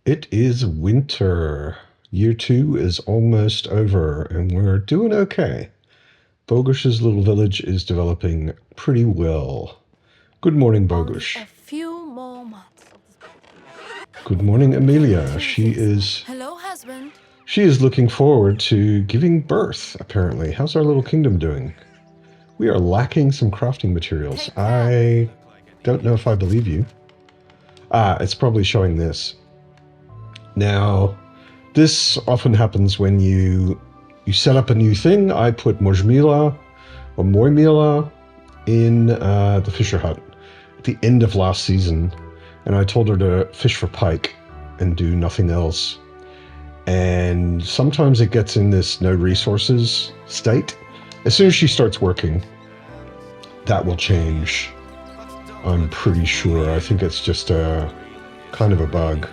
It is winter. Year 2 is almost over, and we're doing okay. Bogush's little village is developing pretty well. Good morning, Bogush. A few more months. Good morning, Amelia. She is husband. She is looking forward to giving birth, apparently. How's our little kingdom doing? We are lacking some crafting materials. I don't know if I believe you. It's probably showing this. Now, this often happens when you set up a new thing. I put Mojmila or Moimila in the fisher hut at the end of last season, and I told her to fish for pike and do nothing else. And sometimes it gets in this no resources state. As soon as she starts working, that will change. I'm pretty sure. I think it's just a kind of a bug.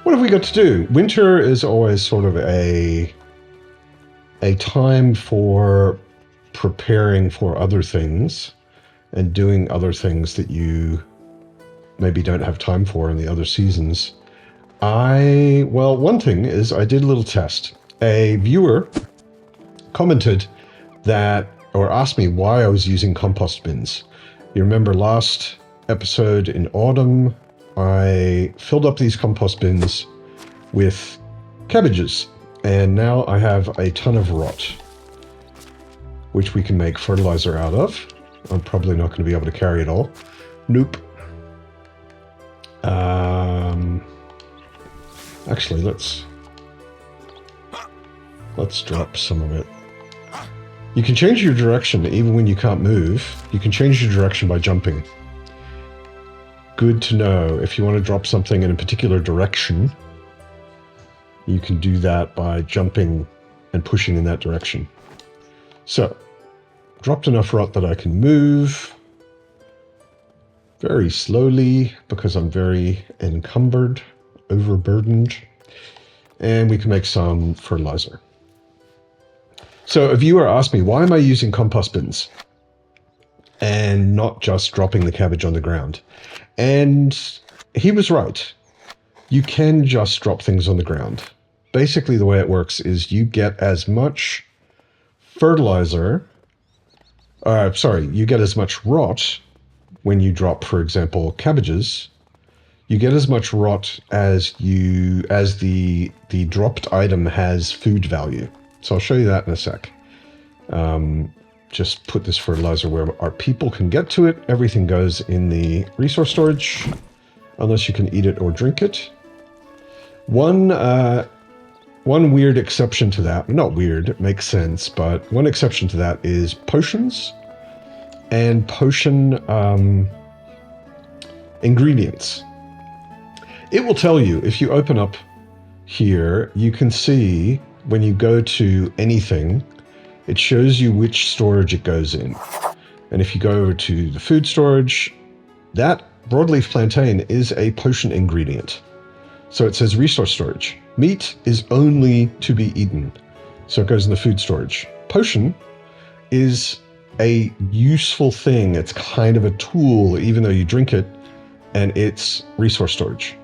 What have we got to do? Winter is always sort of a time for preparing for other things and doing other things that you maybe don't have time for in the other seasons. Well, one thing is I did a little test. A viewer commented that, or asked me why I was using compost bins. You remember last episode in autumn, I filled up these compost bins with cabbages, and now I have a ton of rot, which we can make fertilizer out of. I'm probably not going to be able to carry it all. Nope. Actually, let's drop some of it. You can change your direction even when you can't move. You can change your direction by jumping. Good to know. If you want to drop something in a particular direction, you can do that by jumping and pushing in that direction. So, dropped enough rot that I can move very slowly because I'm very encumbered, overburdened, and we can make some fertilizer. So a viewer asked me, why am I using compost bins and not just dropping the cabbage on the ground? And he was right. You can just drop things on the ground. Basically, the way it works is you get as much fertilizer, you get as much rot when you drop, for example, cabbages. You get as much rot as the dropped item has food value. So I'll show you that in a sec. Just put this fertilizer where our people can get to it. Everything goes in the resource storage, unless you can eat it or drink it. One weird exception to that, not weird, it makes sense, but one exception to that is potions and potion ingredients. It will tell you, if you open up here, you can see when you go to anything, it shows you which storage it goes in. And if you go over to the food storage, that broadleaf plantain is a potion ingredient. So it says resource storage. Meat is only to be eaten. So it goes in the food storage. Potion is a useful thing. It's kind of a tool, even though you drink it, and it's resource storage.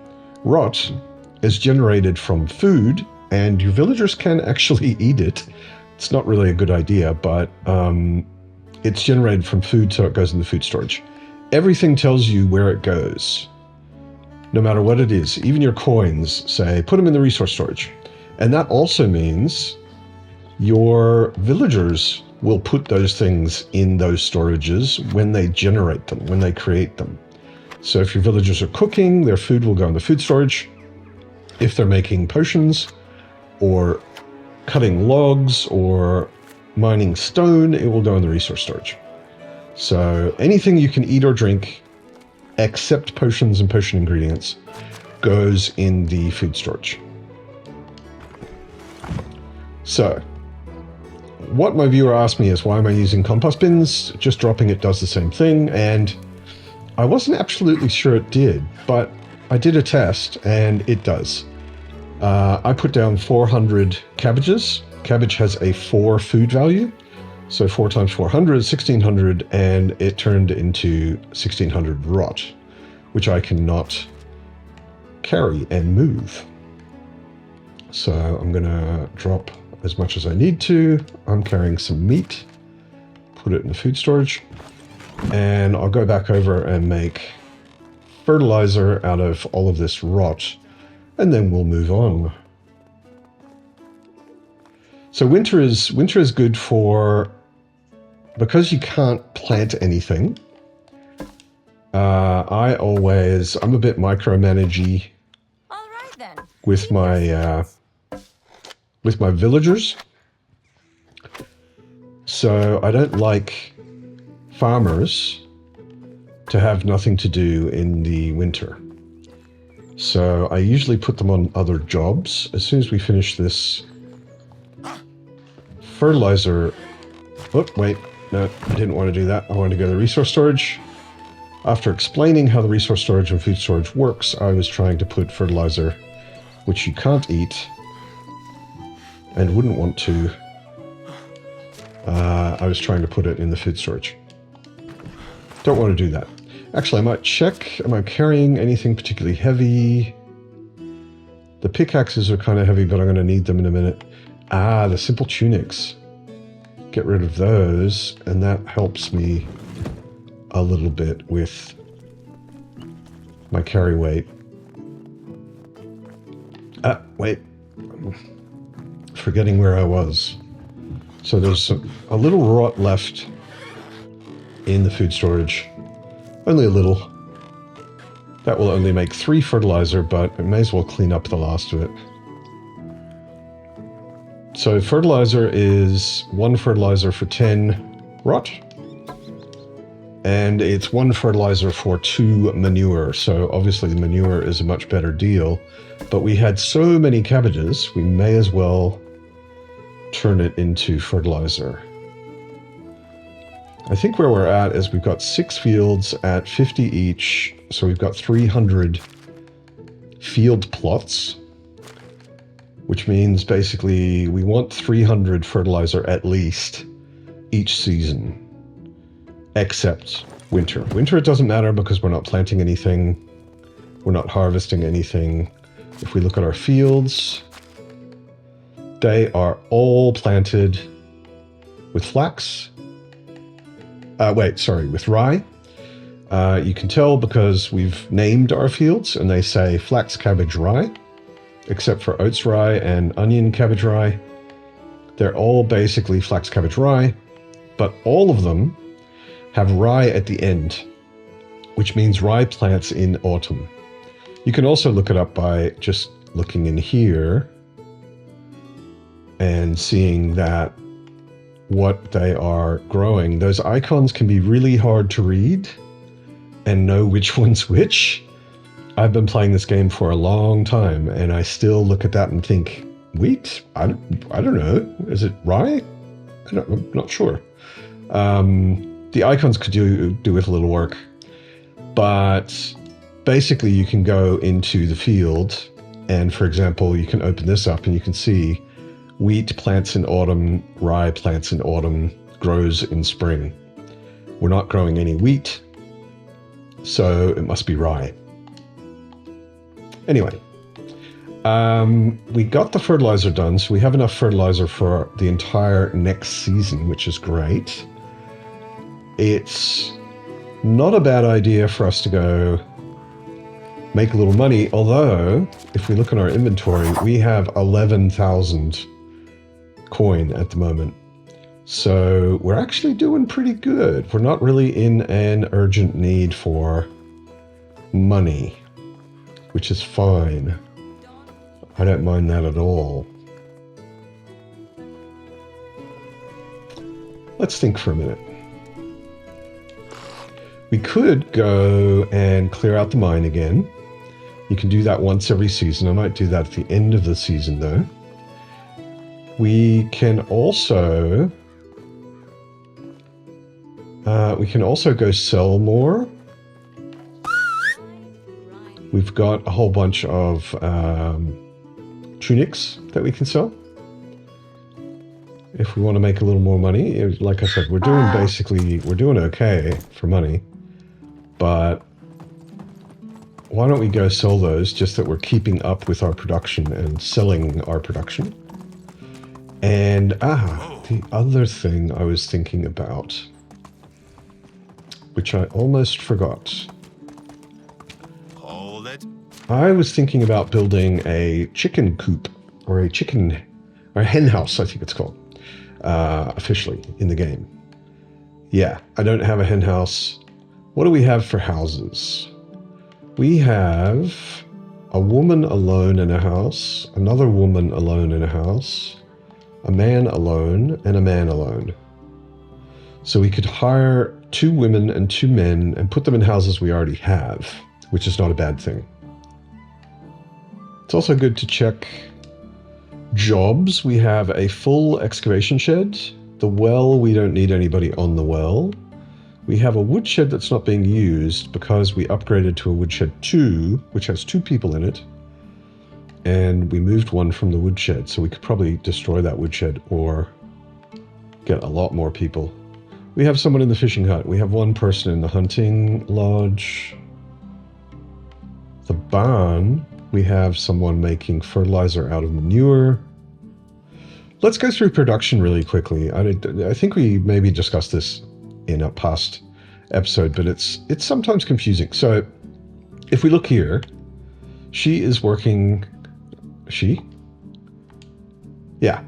Rot is generated from food, and your villagers can actually eat it. It's not really a good idea, but it's generated from food, so it goes in the food storage. Everything tells you where it goes, no matter what it is. Even your coins say, put them in the resource storage. And that also means your villagers will put those things in those storages when they generate them, when they create them. So if your villagers are cooking, their food will go in the food storage. If they're making potions or cutting logs or mining stone, it will go in the resource storage. So anything you can eat or drink, except potions and potion ingredients, goes in the food storage. So what my viewer asked me is, why am I using compost bins? Just dropping it does the same thing, and I wasn't absolutely sure it did, but I did a test and it does. I put down 400 cabbages. Cabbage has a 4 food value. So 4 times 400 is 1600, and it turned into 1600 rot, which I cannot carry and move. So I'm going to drop as much as I need to. I'm carrying some meat, put it in the food storage, and I'll go back over and make fertilizer out of all of this rot, and then we'll move on. So winter is good for, because you can't plant anything. I'm a bit micromanagey All right then. with my villagers. So I don't like farmers to have nothing to do in the winter. So I usually put them on other jobs. As soon as we finish this fertilizer... Oh, wait. No, I didn't want to do that. I wanted to go to the resource storage. After explaining how the resource storage and food storage works, I was trying to put fertilizer, which you can't eat and wouldn't want to. I was trying to put it in the food storage. Don't want to do that. Actually, I might check. Am I carrying anything particularly heavy? The pickaxes are kind of heavy, but I'm going to need them in a minute. Ah, the simple tunics. Get rid of those, and that helps me a little bit with my carry weight. Ah, wait. I'm forgetting where I was. So there's a little rot left in the food storage. Only a little. That will only make 3 fertilizer, but I may as well clean up the last of it. So fertilizer is 1 fertilizer for 10 rot. And it's 1 fertilizer for 2 manure. So obviously the manure is a much better deal. But we had so many cabbages, we may as well turn it into fertilizer. I think where we're at is we've got 6 fields at 50 each. So we've got 300 field plots, which means basically we want 300 fertilizer at least each season, except winter. Winter, it doesn't matter because we're not planting anything. We're not harvesting anything. If we look at our fields, they are all planted with flax. With rye. You can tell because we've named our fields and they say flax, cabbage, rye, except for oats rye and onion cabbage rye. They're all basically flax, cabbage, rye, but all of them have rye at the end, which means rye plants in autumn. You can also look it up by just looking in here and seeing that what they are growing. Those icons can be really hard to read and know which one's which. I've been playing this game for a long time and I still look at that and think, wheat? I don't know. Is it rye? I'm not sure. The icons could do with a little work, but basically you can go into the field and, for example, you can open this up and you can see wheat plants in autumn, rye plants in autumn, grows in spring. We're not growing any wheat, so it must be rye. Anyway, we got the fertilizer done, so we have enough fertilizer for the entire next season, which is great. It's not a bad idea for us to go make a little money, although if we look at our inventory, we have 11,000 coin at the moment. So we're actually doing pretty good. We're not really in an urgent need for money, which is fine. I don't mind that at all. Let's think for a minute. We could go and clear out the mine again. You can do that once every season. I might do that at the end of the season though. We can also go sell more. We've got a whole bunch of tunics that we can sell. If we want to make a little more money, like I said, we're doing okay for money, but why don't we go sell those, just that we're keeping up with our production and selling our production. And, the other thing I was thinking about, which I almost forgot. Hold it. I was thinking about building a chicken coop, or a hen house, I think it's called, officially in the game. Yeah, I don't have a hen house. What do we have for houses? We have a woman alone in a house, another woman alone in a house, a man alone, and a man alone. So we could hire 2 women and 2 men and put them in houses we already have, which is not a bad thing. It's also good to check jobs. We have a full excavation shed. The well, we don't need anybody on the well. We have a woodshed that's not being used because we upgraded to a woodshed 2, which has 2 people in it. And we moved one from the woodshed, so we could probably destroy that woodshed or get a lot more people. We have someone in the fishing hut. We have 1 person in the hunting lodge. The barn, we have someone making fertilizer out of manure. Let's go through production really quickly. I think we maybe discussed this in a past episode, but it's sometimes confusing. So if we look here, she is working at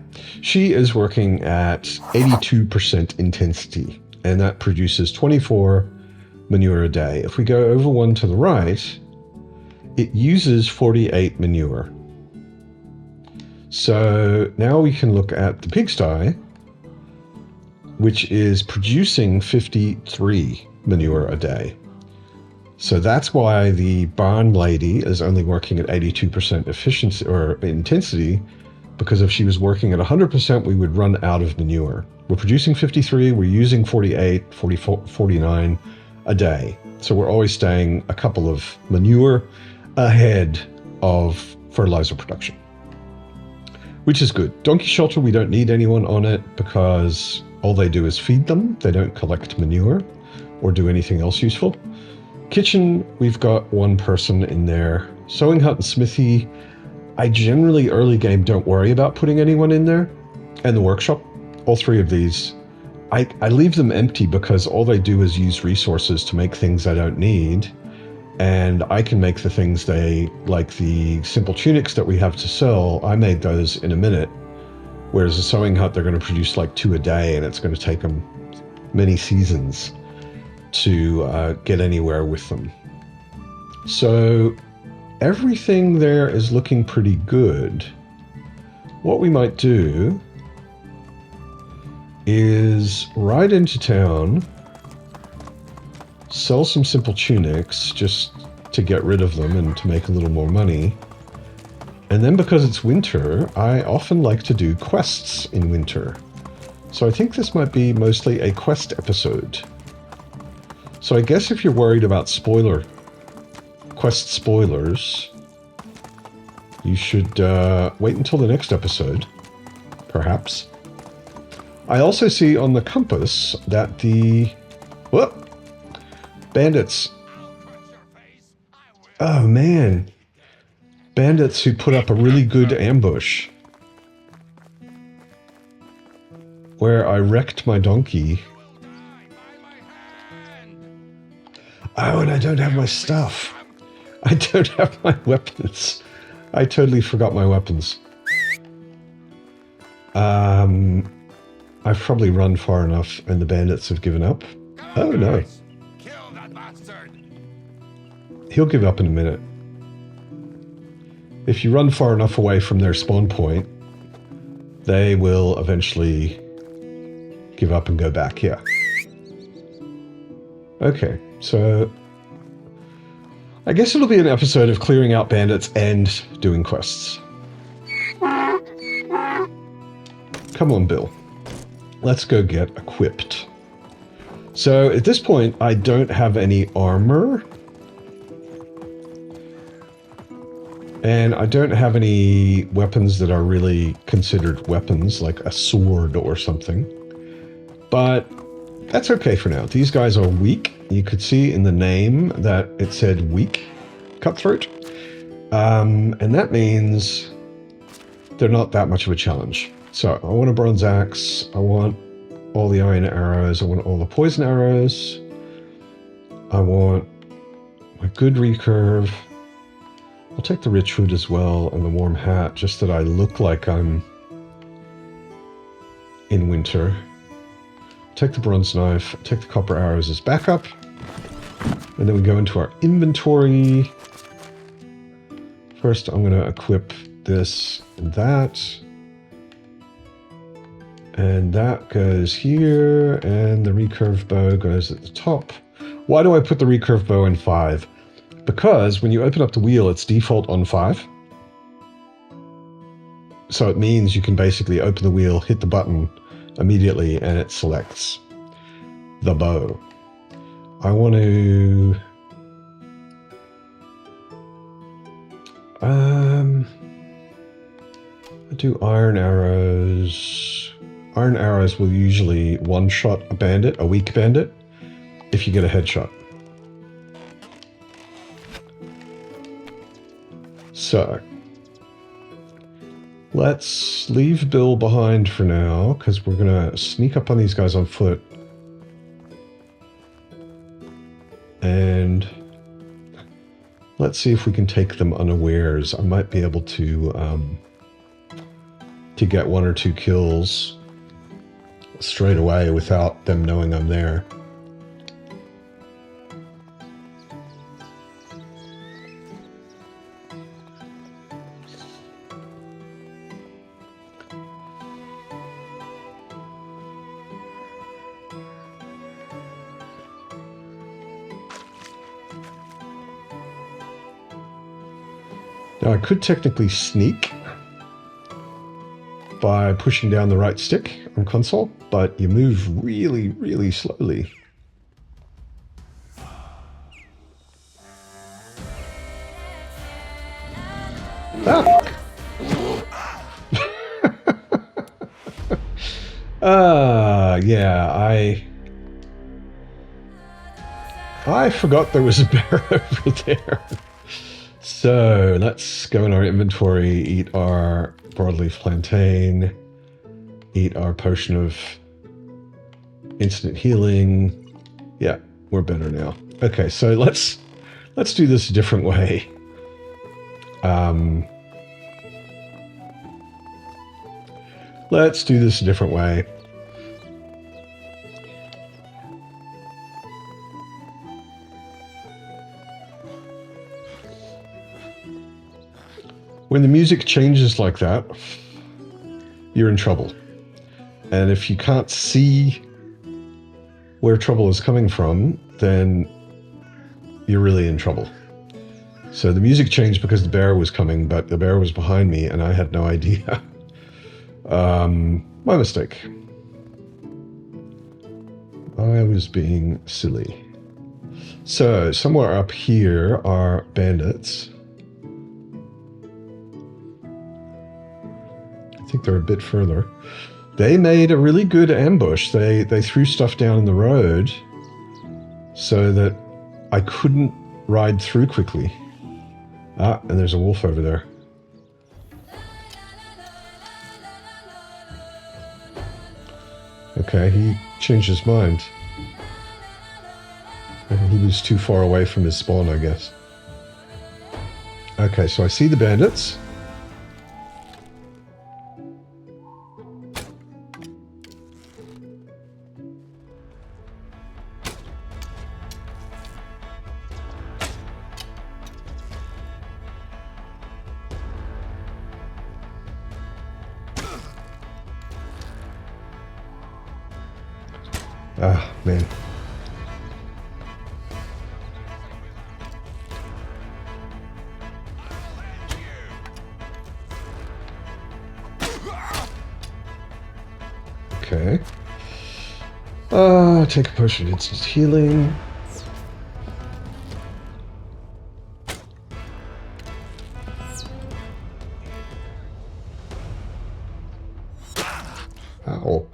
82% intensity, and that produces 24 manure a day. If we go over one to the right, it uses 48 manure. So now we can look at the pigsty, which is producing 53 manure a day. So that's why the barn lady is only working at 82% efficiency or intensity, because if she was working at 100%, we would run out of manure. We're producing 53, we're using 48, 44, 49 a day. So we're always staying a couple of manure ahead of fertilizer production, which is good. Donkey shelter, we don't need anyone on it because all they do is feed them. They don't collect manure or do anything else useful. Kitchen, we've got 1 person in there. Sewing hut and smithy, I generally early game don't worry about putting anyone in there. And the workshop, all 3 of these, I leave them empty because all they do is use resources to make things I don't need. And I can make the things like the simple tunics that we have to sell, I made those in a minute. Whereas a sewing hut, they're going to produce like 2 a day, and it's going to take them many seasons to get anywhere with them. So everything there is looking pretty good. What we might do is ride into town, sell some simple tunics just to get rid of them and to make a little more money. And then because it's winter, I often like to do quests in winter. So I think this might be mostly a quest episode. So I guess if you're worried about quest spoilers, you should wait until the next episode, perhaps. I also see on the compass that the bandits. Oh man. Bandits who put up a really good ambush where I wrecked my donkey. Oh, and I don't have my stuff. I don't have my weapons. I totally forgot my weapons. I've probably run far enough and the bandits have given up. Oh no. Kill that bastard. He'll give up in a minute. If you run far enough away from their spawn point, they will eventually give up and go back. Yeah. Okay, so I guess it'll be an episode of clearing out bandits and doing quests. Come on, Bill. Let's go get equipped. So at this point, I don't have any armor. And I don't have any weapons that are really considered weapons, like a sword or something. But that's okay for now. These guys are weak. You could see in the name that it said weak. cutthroat. And that means they're not that much of a challenge. So I want a bronze axe. I want all the iron arrows. I want all the poison arrows. I want a good recurve. I'll take the rich hood as well and the warm hat, just that I look like I'm in winter. Take the bronze knife, take the copper arrows as backup. And then we go into our inventory. First, I'm going to equip this and that. And that goes here, and the recurve bow goes at the top. Why do I put the recurve bow in 5? Because when you open up the wheel, it's default on 5. So it means you can basically open the wheel, hit the button immediately, and it selects the bow. I want to... I do iron arrows. Iron arrows will usually one-shot a bandit, a weak bandit, if you get a headshot. So, let's leave Bill behind for now, because we're going to sneak up on these guys on foot. And let's see if we can take them unawares. I might be able to get 1 or 2 kills straight away without them knowing I'm there. Now I could technically sneak by pushing down the right stick on console, but you move really, really slowly. Ah! Yeah, I forgot there was a bear over there. So let's go in our inventory, eat our broadleaf plantain, eat our potion of instant healing. Yeah, we're better now. Okay, so let's do this a different way. Let's do this a different way. When the music changes like that, you're in trouble. And if you can't see where trouble is coming from, then you're really in trouble. So the music changed because the bear was coming, but the bear was behind me and I had no idea. My mistake. I was being silly. So somewhere up here are bandits. I think they're a bit further. They made a really good ambush. They threw stuff down in the road so that I couldn't ride through quickly. Ah, and there's a wolf over there. Okay, he changed his mind. He was too far away from his spawn, I guess. Okay, so I see the bandits. Ah, man. Okay. Take a potion of instant healing. Ow.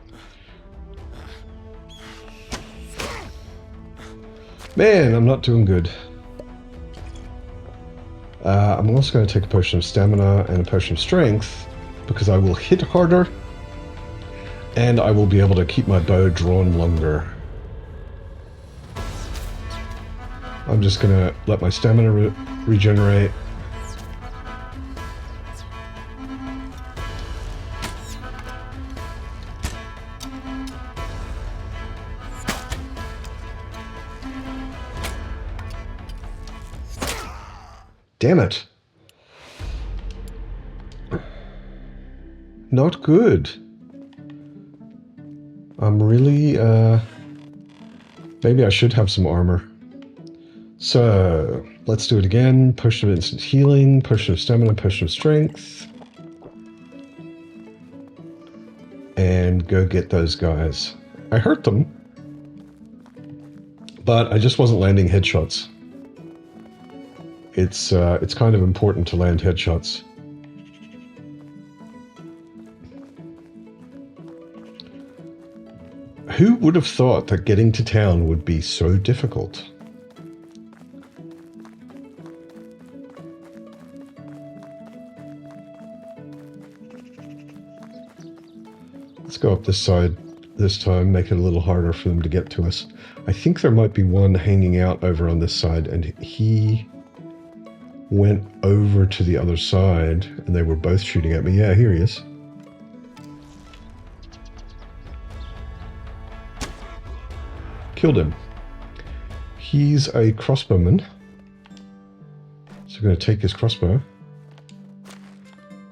Man, I'm not doing good. I'm also going to take a potion of stamina and a potion of strength because I will hit harder and I will be able to keep my bow drawn longer. I'm just going to let my stamina regenerate. Damn it. Not good. I'm really, maybe I should have some armor. So, let's do it again. Potion of instant healing, potion of stamina, potion of strength. And go get those guys. I hurt them, but I just wasn't landing headshots. It's kind of important to land headshots. Who would have thought that getting to town would be so difficult? Let's go up this side this time, make it a little harder for them to get to us. I think there might be one hanging out over on this side, and he went over to the other side, and they were both shooting at me. Yeah, here he is. Killed him. He's a crossbowman. So I'm going to take his crossbow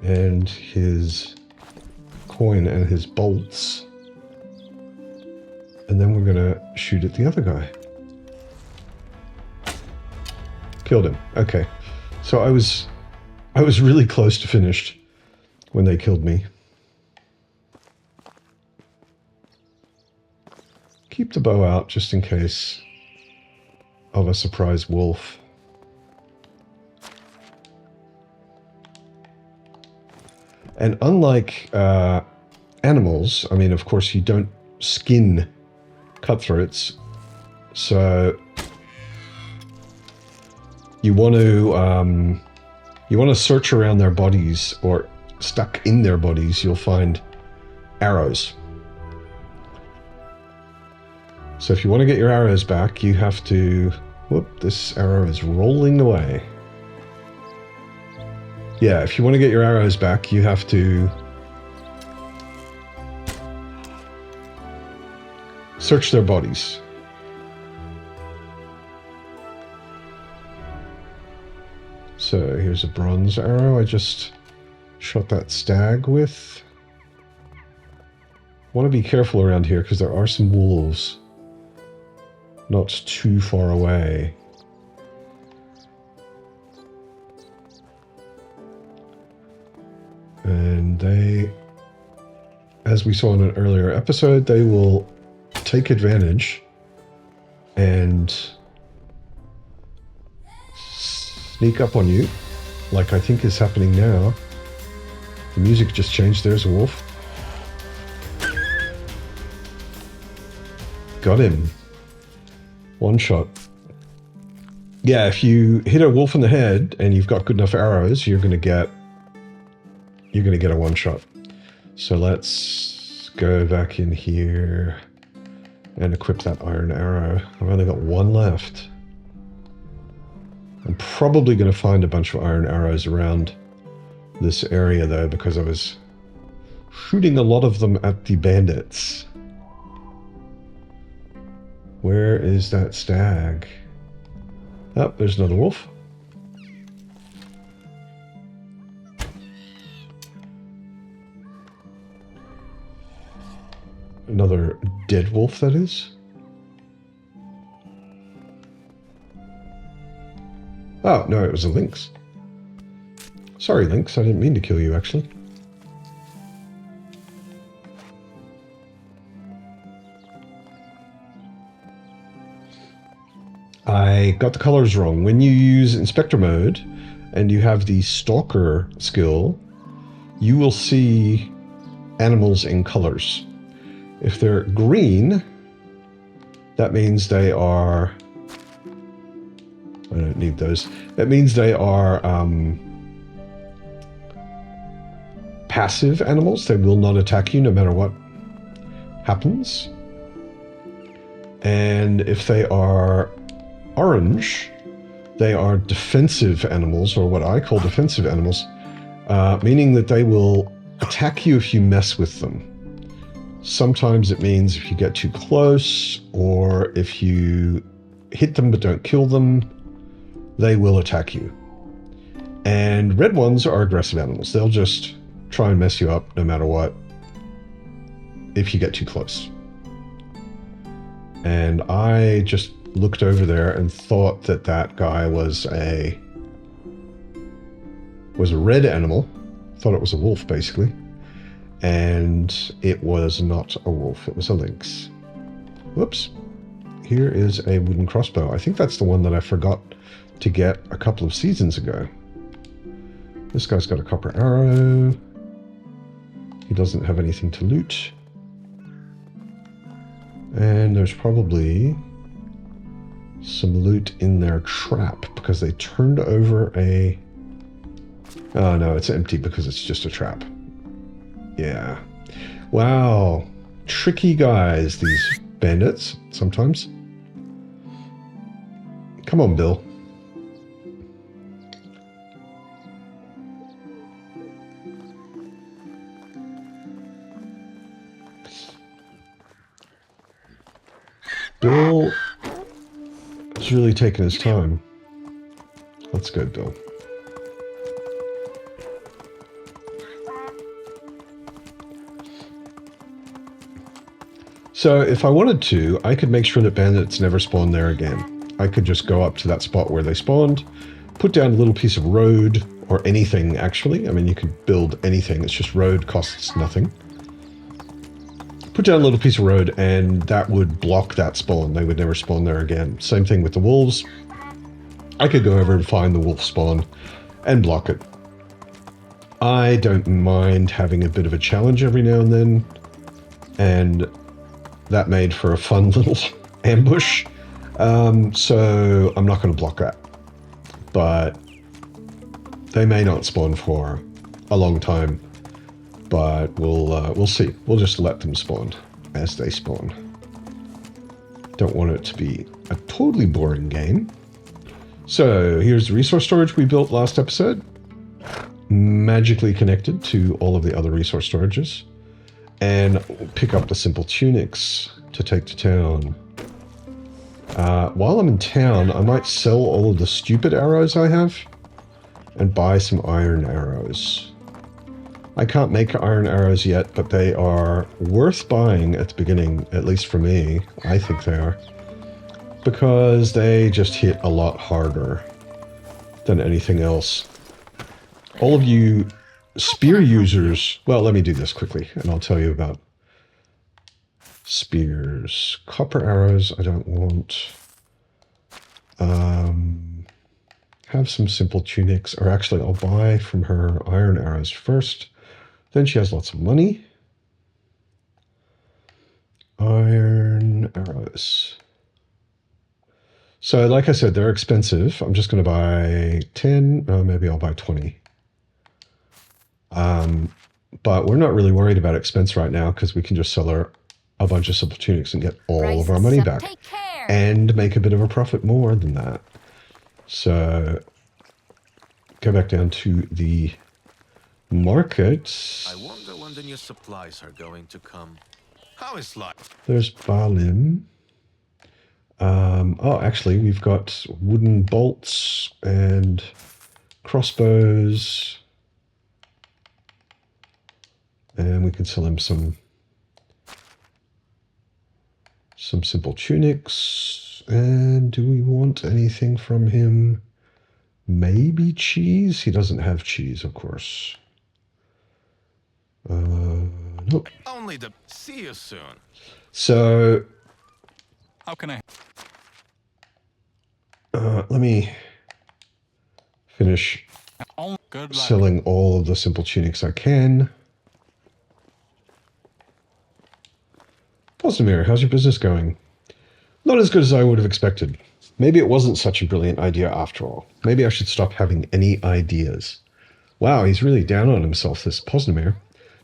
and his coin and his bolts, and then we're going to shoot at the other guy. Killed him. Okay. So I was really close to finished when they killed me. Keep the bow out just in case of a surprise wolf. And unlike animals, I mean, of course, you don't skin cutthroats, so you want to search around their bodies, or stuck in their bodies, you'll find arrows. So if you want to get your arrows back, you have to... Whoop, this arrow is rolling away. Yeah, if you want to get your arrows back, you have to search their bodies. So here's a bronze arrow I just shot that stag with. Want to be careful around here because there are some wolves not too far away. And they, as we saw in an earlier episode, they will take advantage and sneak up on you, like I think is happening now. The music just changed. There's a wolf. Got him. One shot. Yeah, if you hit a wolf in the head and you've got good enough arrows, you're gonna get a one shot. So let's go back in here and equip that iron arrow. I've only got one left. I'm probably going to find a bunch of iron arrows around this area though, because I was shooting a lot of them at the bandits. Where is that stag? Oh, there's another wolf. Another dead wolf, that is. Oh, no, it was a lynx. Sorry, lynx, I didn't mean to kill you, actually. I got the colors wrong. When you use Inspector mode and you have the Stalker skill, you will see animals in colors. If they're green, that means they are I don't need those. That means they are passive animals. They will not attack you no matter what happens. And if they are orange, they are defensive animals, or what I call defensive animals, meaning that they will attack you if you mess with them. Sometimes it means if you get too close, or if you hit them but don't kill them, they will attack you. And red ones are aggressive animals. They'll just try and mess you up no matter what if you get too close. And I just looked over there and thought that that guy was a red animal. Thought it was a wolf, basically. And it was not a wolf, it was a lynx. Whoops. Here is a wooden crossbow. I think that's the one that I forgot to get a couple of seasons ago. This guy's got a copper arrow. He doesn't have anything to loot. And there's probably some loot in their trap because they turned over a... Oh no, it's empty because it's just a trap. Yeah. Wow. Tricky guys, these bandits, sometimes. Come on, Bill. Bill is really taking his time. Let's go, Bill. So if I wanted to, I could make sure that bandits never spawn there again. I could just go up to that spot where they spawned, put down a little piece of road, or anything actually. I mean, you could build anything. It's just road costs nothing. Put down a little piece of road and that would block that spawn. They would never spawn there again. Same thing with the wolves. I could go over and find the wolf spawn and block it. I don't mind having a bit of a challenge every now and then. And that made for a fun little ambush. So I'm not going to block that. But they may not spawn for a long time. But we'll see. We'll just let them spawn as they spawn. Don't want it to be a totally boring game. So here's the resource storage we built last episode. Magically connected to all of the other resource storages. And pick up the simple tunics to take to town. While I'm in town, I might sell all of the stupid arrows I have and buy some iron arrows. I can't make iron arrows yet, but they are worth buying at the beginning, at least for me. I think they are. Because they just hit a lot harder than anything else. All of you spear users... Well, let me do this quickly, and I'll tell you about spears. Copper arrows, I don't want. Have some simple tunics. Or actually, I'll buy from her iron arrows first. Then she has lots of money. Iron arrows. So, like I said, they're expensive. I'm just going to buy 10. Maybe I'll buy 20. But we're not really worried about expense right now because we can just sell her a bunch of simple tunics and get all of our money back. And make a bit of a profit more than that. So, go back down to the market. I wonder when the new supplies are going to come. How is life? There's Balim. Oh, actually, we've got wooden bolts and crossbows. And we can sell him some simple tunics. And do we want anything from him? Maybe cheese? He doesn't have cheese, of course. Nope. Only the... See you soon. So... How can I... let me finish selling all of the simple tunics I can. Postamir, how's your business going? Not as good as I would have expected. Maybe it wasn't such a brilliant idea after all. Maybe I should stop having any ideas. Wow, he's really down on himself, this Posnamir.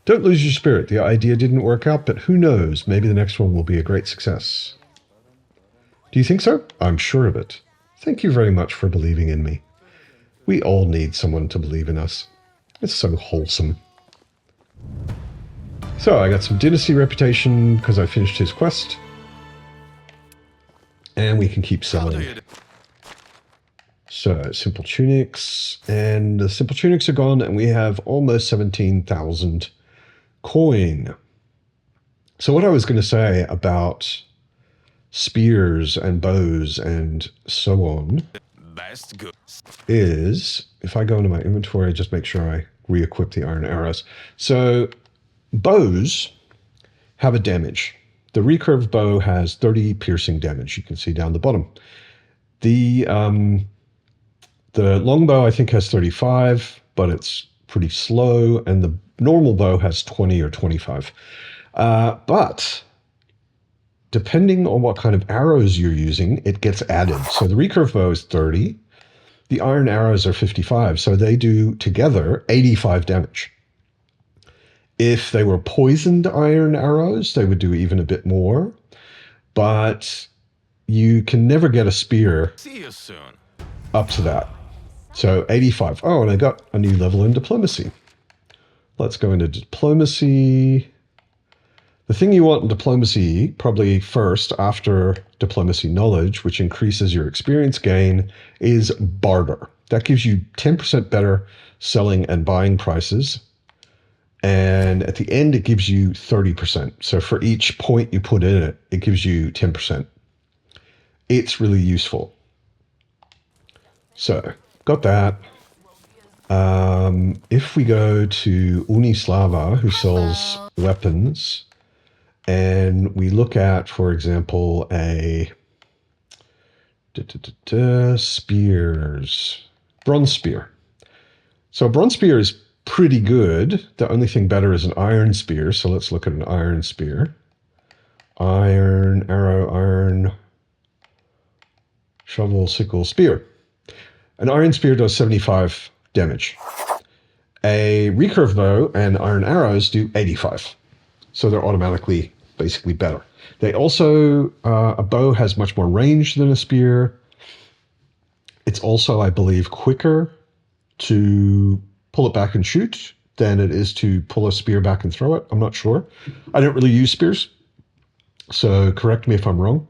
Don't lose your spirit. The idea didn't work out, but who knows? Maybe the next one will be a great success. Do you think so? I'm sure of it. Thank you very much for believing in me. We all need someone to believe in us. It's so wholesome. So I got some Dynasty reputation because I finished his quest. And we can keep selling. So, simple tunics. And the simple tunics are gone, and we have almost 17,000 coin. So what I was going to say about spears and bows and so on is, if I go into my inventory, just make sure I re-equip the iron arrows. So, bows have a damage. The recurved bow has 30 piercing damage. You can see down the bottom. The longbow, I think, has 35, but it's pretty slow. And the normal bow has 20 or 25. But depending on what kind of arrows you're using, it gets added. So the recurve bow is 30. The iron arrows are 55. So they do together 85 damage. If they were poisoned iron arrows, they would do even a bit more. But you can never get a spear up to that. So 85. Oh, and I got a new level in diplomacy. Let's go into diplomacy. The thing you want in diplomacy, probably first after diplomacy knowledge, which increases your experience gain, is barter. That gives you 10% better selling and buying prices. And at the end, it gives you 30%. So for each point you put in it, it gives you 10%. It's really useful. So, got that. If we go to Unislava, who sells weapons, and we look at, for example, a spears, bronze spear. So a bronze spear is pretty good. The only thing better is an iron spear. So let's look at an iron spear. Iron, arrow, iron, shovel, sickle, spear. An iron spear does 75 damage. A recurve bow and iron arrows do 85. So they're automatically basically better. They also, a bow has much more range than a spear. It's also, I believe, quicker to pull it back and shoot than it is to pull a spear back and throw it. I'm not sure. I don't really use spears, so correct me if I'm wrong.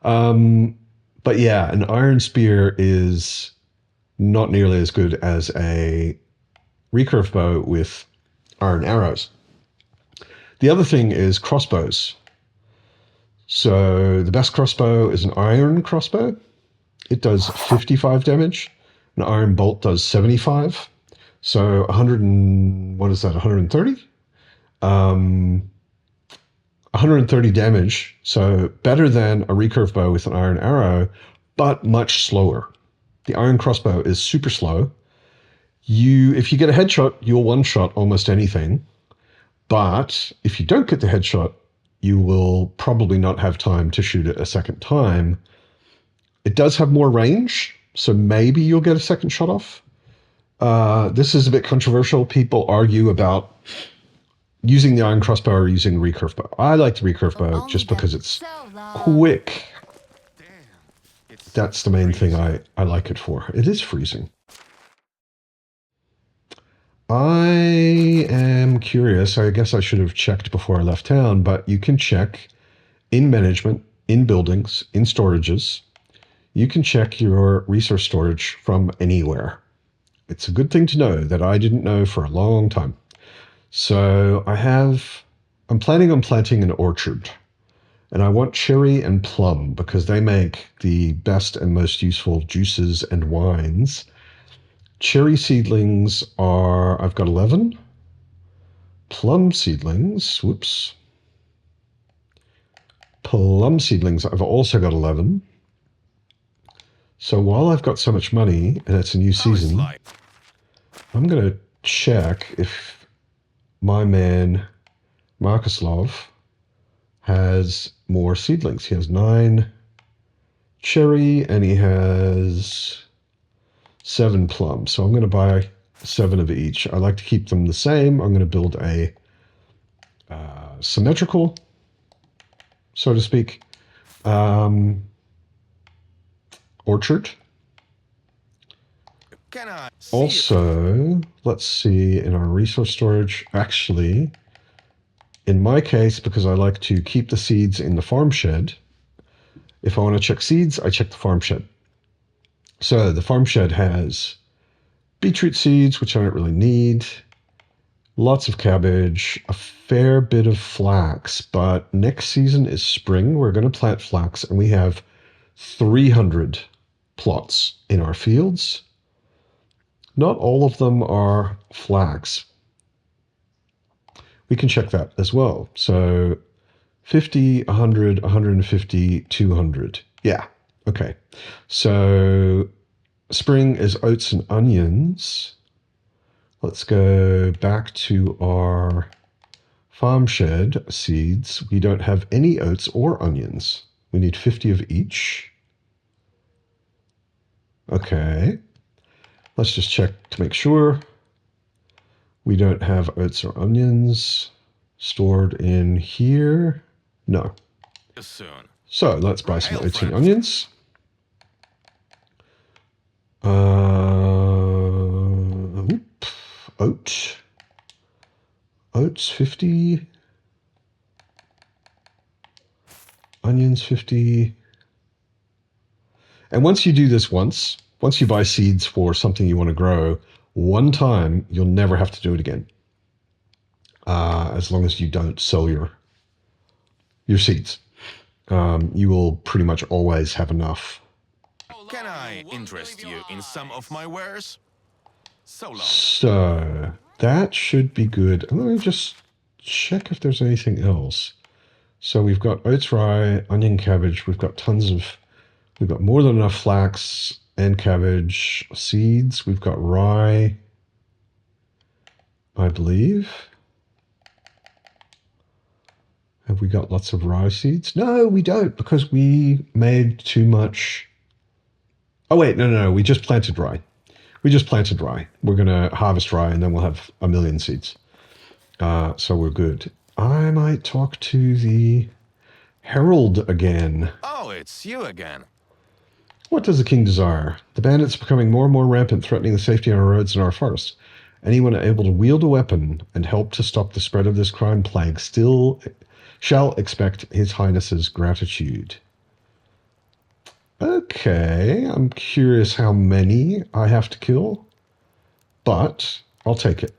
But yeah, an iron spear is not nearly as good as a recurve bow with iron arrows. The other thing is crossbows. So the best crossbow is an iron crossbow. It does 55 damage. An iron bolt does 75. So 100 and, what is that, 130? 130 damage. So better than a recurve bow with an iron arrow, but much slower. The iron crossbow is super slow. If you get a headshot, you'll one-shot almost anything. But if you don't get the headshot, you will probably not have time to shoot it a second time. It does have more range, so maybe you'll get a second shot off. This is a bit controversial. People argue about using the iron crossbow or using the recurve bow. I like the recurve bow just because it's quick. That's the main thing I like it for. It is freezing. I am curious. I guess I should have checked before I left town, but you can check in management, in buildings, in storages. You can check your resource storage from anywhere. It's a good thing to know that I didn't know for a long time. So I'm planning on planting an orchard, and I want cherry and plum because they make the best and most useful juices and wines. Cherry seedlings I've got 11. Plum seedlings, whoops. Plum seedlings, I've also got 11. So while I've got so much money, and it's a new season, I'm going to check if my man, Markoslav, has more seedlings. He has 9 cherry, and he has 7 plums. So I'm going to buy 7 of each. I like to keep them the same. I'm going to build a symmetrical, so to speak, orchard. Can I see Also, let's see in our resource storage. Actually, in my case, because I like to keep the seeds in the farm shed, if I want to check seeds, I check the farm shed. So the farm shed has beetroot seeds, which I don't really need, lots of cabbage, a fair bit of flax, but next season is spring. We're going to plant flax, and we have 300 plots in our fields. Not all of them are flax. We can check that as well. So 50, 100, 150, 200. Yeah, okay. So spring is oats and onions. Let's go back to our farm shed seeds. We don't have any oats or onions. We need 50 of each. Okay. Let's just check to make sure. We don't have oats or onions stored in here. No. you soon? So let's buy some Hail, oats and friend. onions. Oats 50. Onions 50. And once you do this once you buy seeds for something you want to grow, one time, you'll never have to do it again. As long as you don't sell your seeds. You will pretty much always have enough. Can I interest you in some of my wares? So long. So that should be good. Let me just check if there's anything else. So we've got oats, rye, onion, cabbage. We've got more than enough flax and cabbage seeds. We've got rye, I believe. Have we got lots of rye seeds? No, we don't, because we made too much. Oh, wait, no. We just planted rye. We're going to harvest rye, and then we'll have 1 million seeds. So we're good. I might talk to the herald again. Oh, it's you again. What does the king desire? The bandits are becoming more and more rampant, threatening the safety on our roads and our forests. Anyone able to wield a weapon and help to stop the spread of this crime plague shall expect His Highness's gratitude. Okay, I'm curious how many I have to kill, but I'll take it.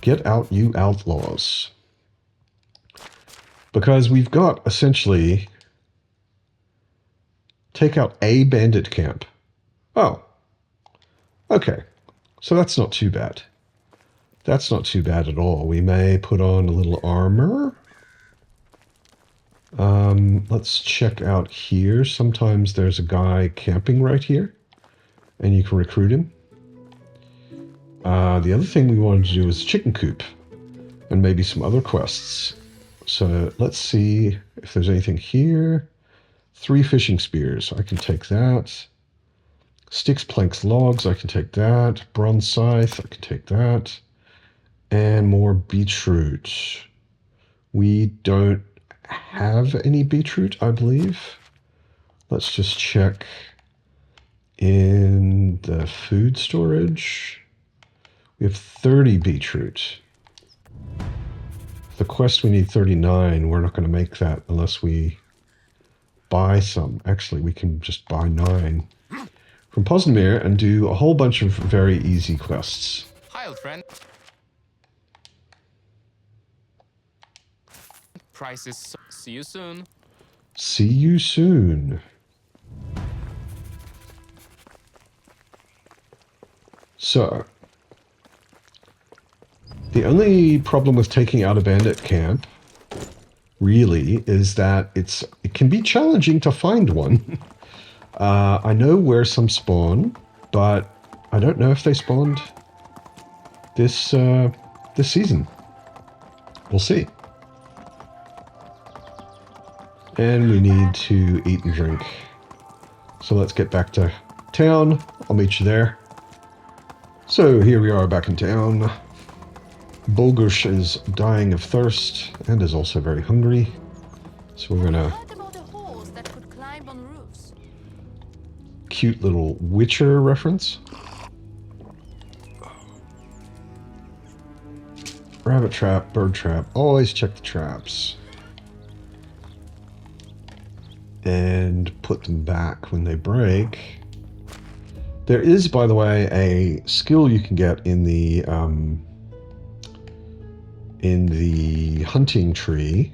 Get out, you outlaws. Because we've got, essentially, take out a bandit camp. Oh, okay. So that's not too bad. That's not too bad at all. We may put on a little armor. Let's check out here. Sometimes there's a guy camping right here, and you can recruit him. The other thing we wanted to do was chicken coop, and maybe some other quests. So let's see if there's anything here. 3 fishing spears. I can take that. Sticks, planks, logs. I can take that. Bronze scythe. I can take that. And more beetroot. We don't have any beetroot, I believe. Let's just check in the food storage. We have 30 beetroot. The quest we need 39. We're not going to make that unless we buy some. Actually, we can just buy 9 from Posnamir and do a whole bunch of very easy quests. Hi, old friend. Prices. See you soon. See you soon. So, the only problem with taking out a bandit camp, really, is that it can be challenging to find one. I know where some spawn, but I don't know if they spawned this season. We'll see. And we need to eat and drink. So let's get back to town. I'll meet you there. So here we are back in town. Bogush is dying of thirst and is also very hungry. So we're gonna... What about a horse that could climb on roofs? Cute little Witcher reference. Rabbit trap, bird trap. Always check the traps. And put them back when they break. There is, by the way, a skill you can get in the hunting tree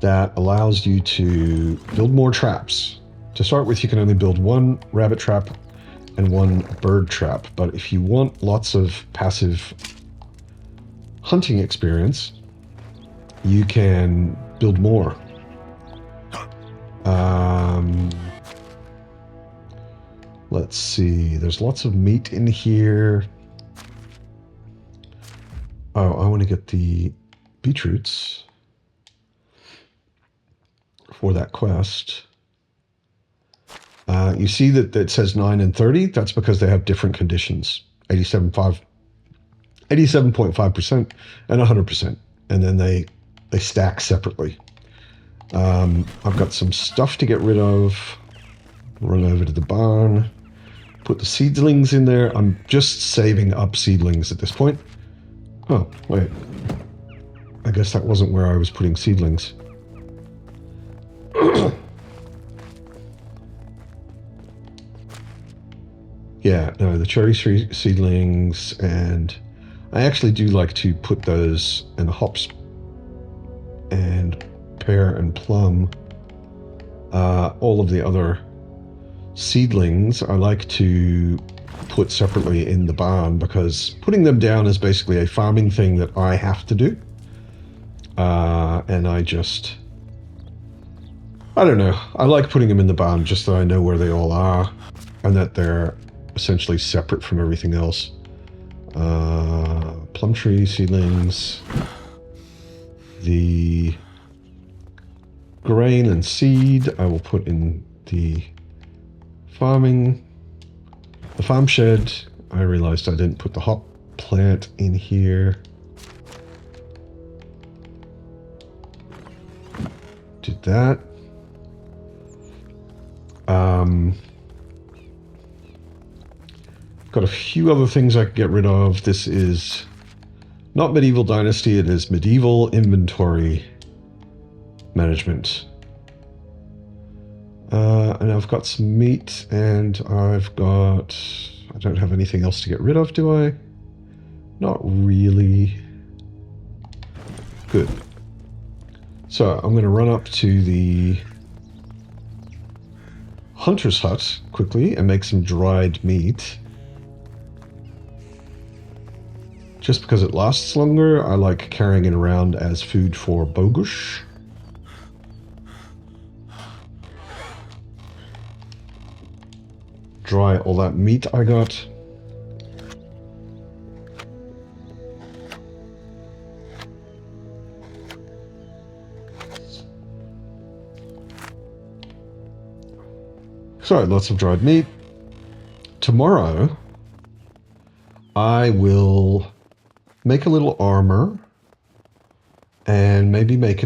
that allows you to build more traps. To start with, you can only build one rabbit trap and one bird trap. But if you want lots of passive hunting experience, you can build more. Let's see. There's lots of meat in here. Oh, I want to get the beetroots for that quest. You see that it says 9 and 30. That's because they have different conditions. 87.5% and 100%. And then they stack separately. I've got some stuff to get rid of. Run over to the barn. Put the seedlings in there. I'm just saving up seedlings at this point. Oh, wait. I guess that wasn't where I was putting seedlings. Yeah, no, the cherry seedlings, and I actually do like to put those in the hops and pear and plum. All of the other seedlings I like to put separately in the barn because putting them down is basically a farming thing that I have to do. And I don't know. I like putting them in the barn just so I know where they all are and that they're essentially separate from everything else. Plum tree seedlings. The grain and seed I will put in the farm shed. I realized I didn't put the hop plant in here. Did that. Got a few other things I can get rid of. This is not medieval dynasty, it is medieval inventory management. And I've got some meat, and I don't have anything else to get rid of, do I? Not really. Good. So I'm going to run up to the hunter's hut quickly and make some dried meat. Just because it lasts longer, I like carrying it around as food for Bogush. Dry all that meat I got. So, lots of dried meat. Tomorrow, I will make a little armor and maybe make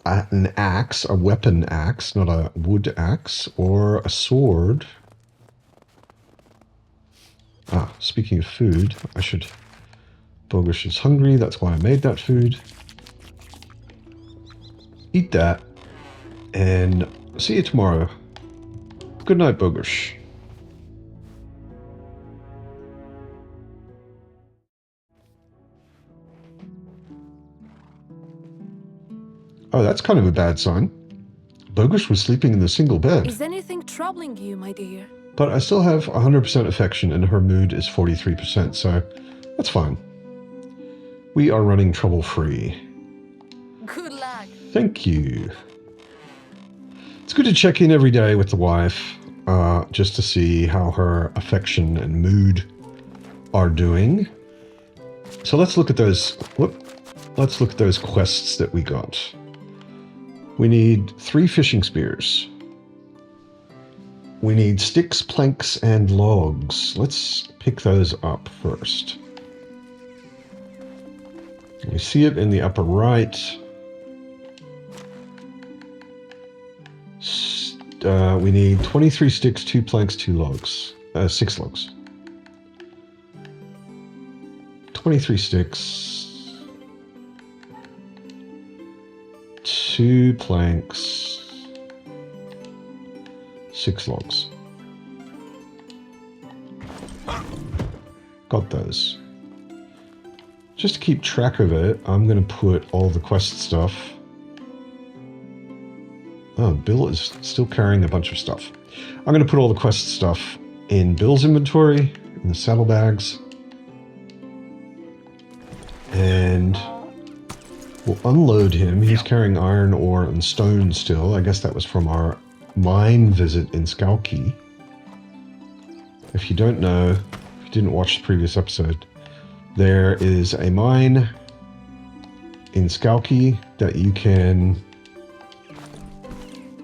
an axe, a weapon axe, not a wood axe, or a sword. Speaking of food, Bogush is hungry, that's why I made that food. Eat that, and see you tomorrow. Good night, Bogush. Oh, that's kind of a bad sign. Bogush was sleeping in the single bed. Is anything troubling you, my dear? But I still have 100% affection and her mood is 43%, so that's fine. We are running trouble-free. Good luck. Thank you. It's good to check in every day with the wife, just to see how her affection and mood are doing. So let's look at those. Let's look at those quests that we got. We need 3 fishing spears. We need sticks, planks, and logs. Let's pick those up first. You see it in the upper right. We need 23 sticks, 2 planks, 2 logs. 6 logs. 23 sticks. 2 planks. 6 logs. Got those. Just to keep track of it, I'm going to put all the quest stuff. Oh, Bill is still carrying a bunch of stuff. I'm going to put all the quest stuff in Bill's inventory, in the saddlebags. And we'll unload him. He's carrying iron ore and stone still. I guess that was from our mine visit in Skalki. If you don't know, if you didn't watch the previous episode, there is a mine in Skalki that you can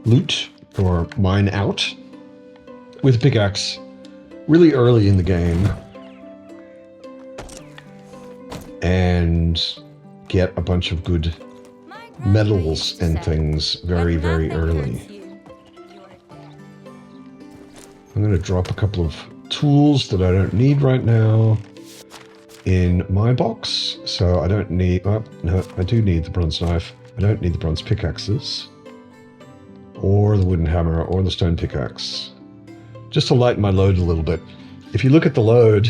loot or mine out with a pickaxe really early in the game and get a bunch of good metals and things very, very early. I'm going to drop a couple of tools that I don't need right now in my box. So I don't need... Oh, no, I do need the bronze knife. I don't need the bronze pickaxes. Or the wooden hammer, or the stone pickaxe. Just to lighten my load a little bit. If you look at the load,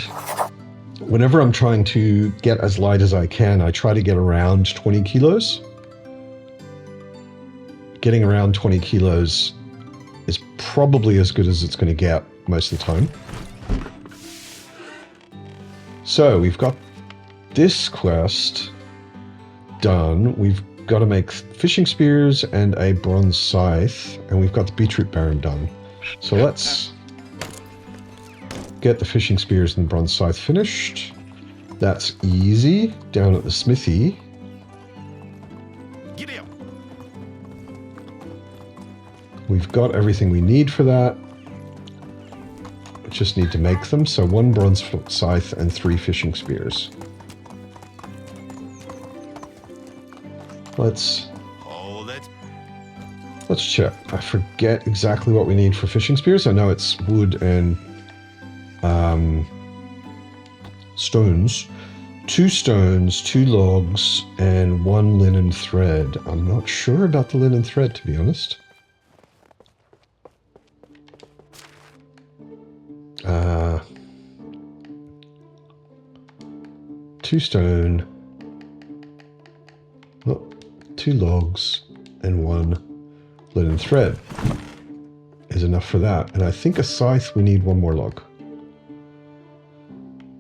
whenever I'm trying to get as light as I can, I try to get around 20 kilos. Getting around 20 kilos is probably as good as it's going to get most of the time. So we've got this quest done. We've got to make fishing spears and a bronze scythe, and we've got the beetroot baron done. So let's get the fishing spears and the bronze scythe finished. That's easy. Down at the smithy. We've got everything we need for that. We just need to make them. So 1 bronze scythe and 3 fishing spears. Let's check. I forget exactly what we need for fishing spears. I know it's wood and stones. 2 stones, 2 logs, and 1 linen thread. I'm not sure about the linen thread, to be honest. 2 stone, 2 logs, and 1 linen thread is enough for that. And I think a scythe, we need 1 more log.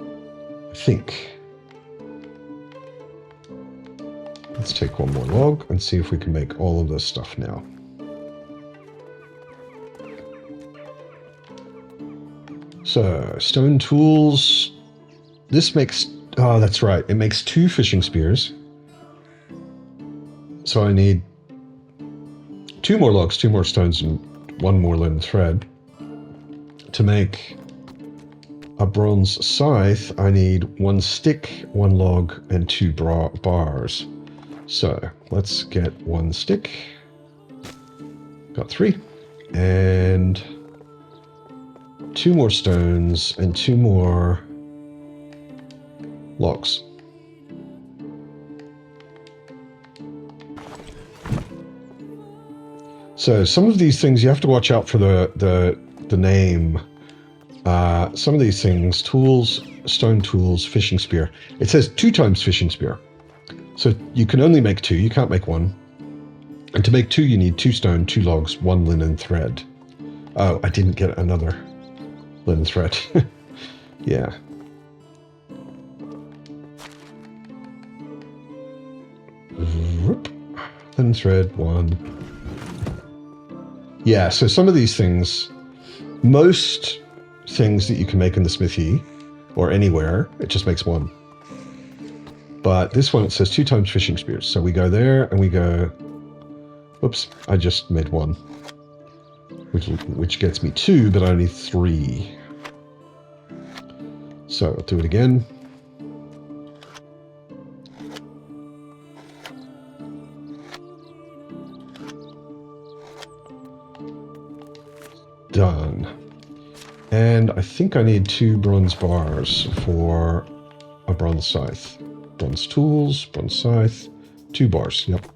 I think. Let's take 1 more log and see if we can make all of this stuff now. So, stone tools. This makes... Oh, that's right. It makes 2 fishing spears. So I need 2 more logs, 2 more stones, and 1 more linen thread. To make a bronze scythe, I need 1 stick, 1 log, and 2 bars. So let's get 1 stick. Got 3. And 2 more stones and 2 more logs. So some of these things you have to watch out for the name. Some of these things, tools, stone tools, fishing spear. It says 2 times fishing spear. So you can only make 2, you can't make 1. And to make 2 you need 2 stone, 2 logs, 1 linen thread. Oh, I didn't get another linen thread. Yeah. Linen thread, 1. Yeah, so some of these things, most things that you can make in the smithy or anywhere, it just makes 1. But this one, it says 2 times fishing spears. So we go there and we go Oops, I just made 1. Which gets me 2, but only 3. So I'll do it again. Done. And I think I need 2 bronze bars for a bronze scythe. Bronze tools, bronze scythe, 2 bars, yep.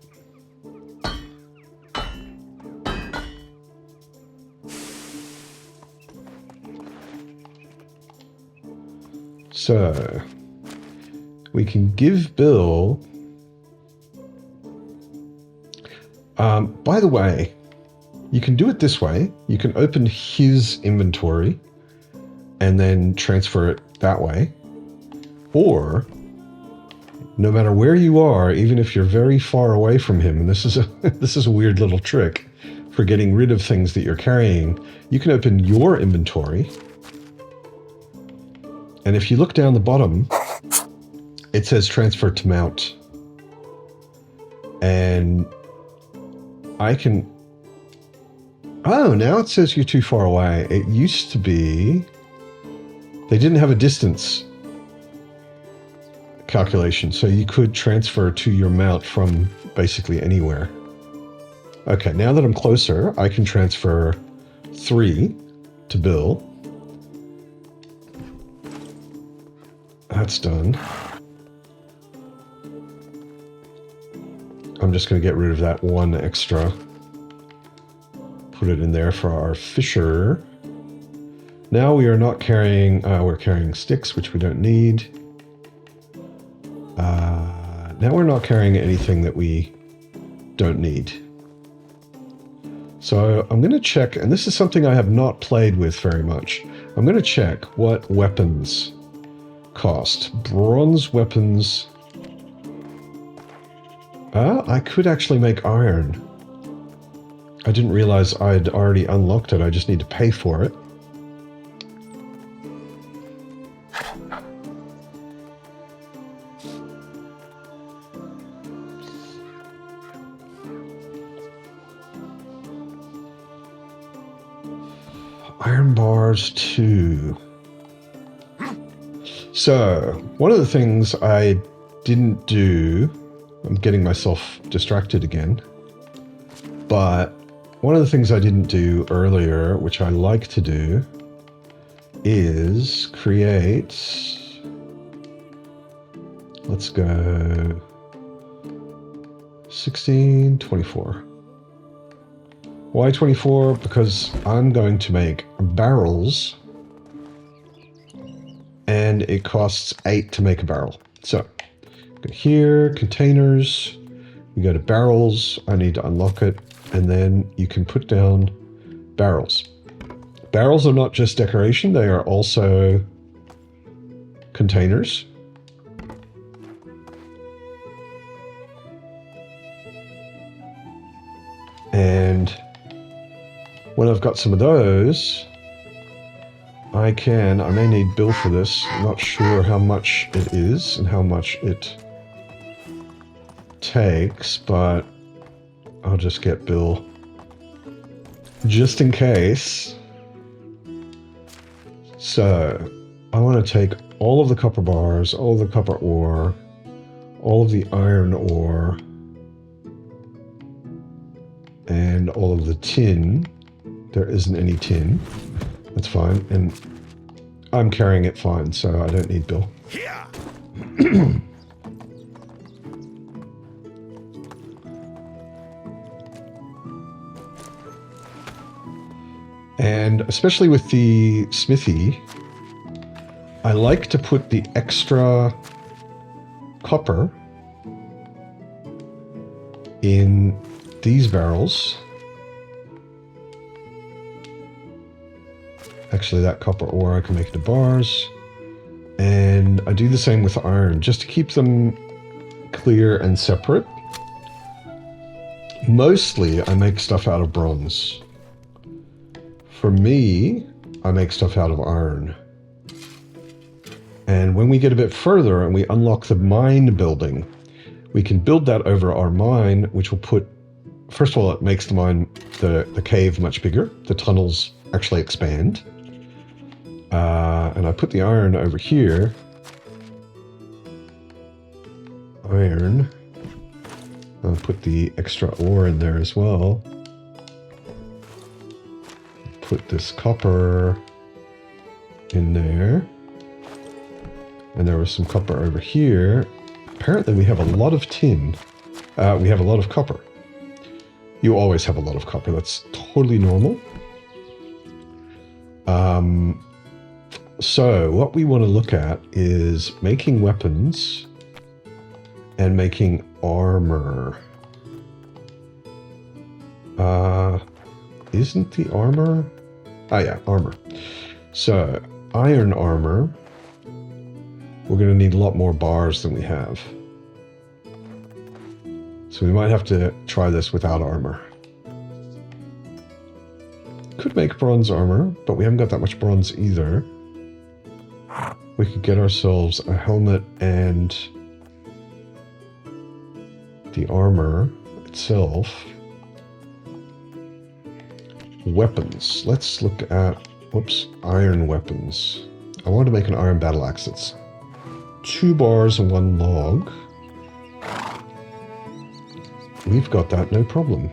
So, we can give Bill... by the way, you can do it this way. You can open his inventory and then transfer it that way. Or, no matter where you are, even if you're very far away from him, and this is a this is a weird little trick for getting rid of things that you're carrying, you can open your inventory. And if you look down the bottom, it says transfer to mount. And I can... Oh, now it says you're too far away. It used to be... They didn't have a distance calculation, so you could transfer to your mount from basically anywhere. Okay, now that I'm closer, I can transfer 3 to Bill. That's done. I'm just going to get rid of that 1 extra. Put it in there for our fisher. Now we are not carrying, we're carrying sticks, which we don't need. Now we're not carrying anything that we don't need. So I'm going to check, and this is something I have not played with very much. I'm going to check what weapons cost. Bronze weapons. I could actually make iron. I didn't realize I'd already unlocked it. I just need to pay for it. Iron bars too. So, one of the things I didn't do, I'm getting myself distracted again, but one of the things I didn't do earlier, which I like to do, is create, let's go 16, 24. Why 24? Because I'm going to make barrels, and it costs 8 to make a barrel. So, go here, containers, we go to barrels, I need to unlock it, and then you can put down barrels. Barrels are not just decoration, they are also containers. And when I've got some of those, I may need Bill for this. I'm not sure how much it is and how much it takes, but I'll just get Bill just in case. So I want to take all of the copper bars, all of the copper ore, all of the iron ore, and all of the tin. There isn't any tin. That's fine. And I'm carrying it fine, so I don't need Bill. Yeah. And especially with the smithy, I like to put the extra copper in these barrels. Actually, that copper ore I can make into bars. And I do the same with iron, just to keep them clear and separate. Mostly, I make stuff out of bronze. For me, I make stuff out of iron. And when we get a bit further and we unlock the mine building, we can build that over our mine, which will put first of all, it makes the cave much bigger. The tunnels actually expand. And I put the iron over here. Iron. I'll put the extra ore in there as well. Put this copper in there. And there was some copper over here. Apparently we have a lot of tin. We have a lot of copper. You always have a lot of copper. That's totally normal. So what we want to look at is making weapons and making armor. Isn't the armor? Ah, yeah, armor. So iron armor. We're going to need a lot more bars than we have. So we might have to try this without armor. Could make bronze armor, but we haven't got that much bronze either. We could get ourselves a helmet and the armor itself. Weapons. Let's look at, whoops, iron weapons. I want to make an iron battle axe. It's 2 bars and 1 log. We've got that, no problem.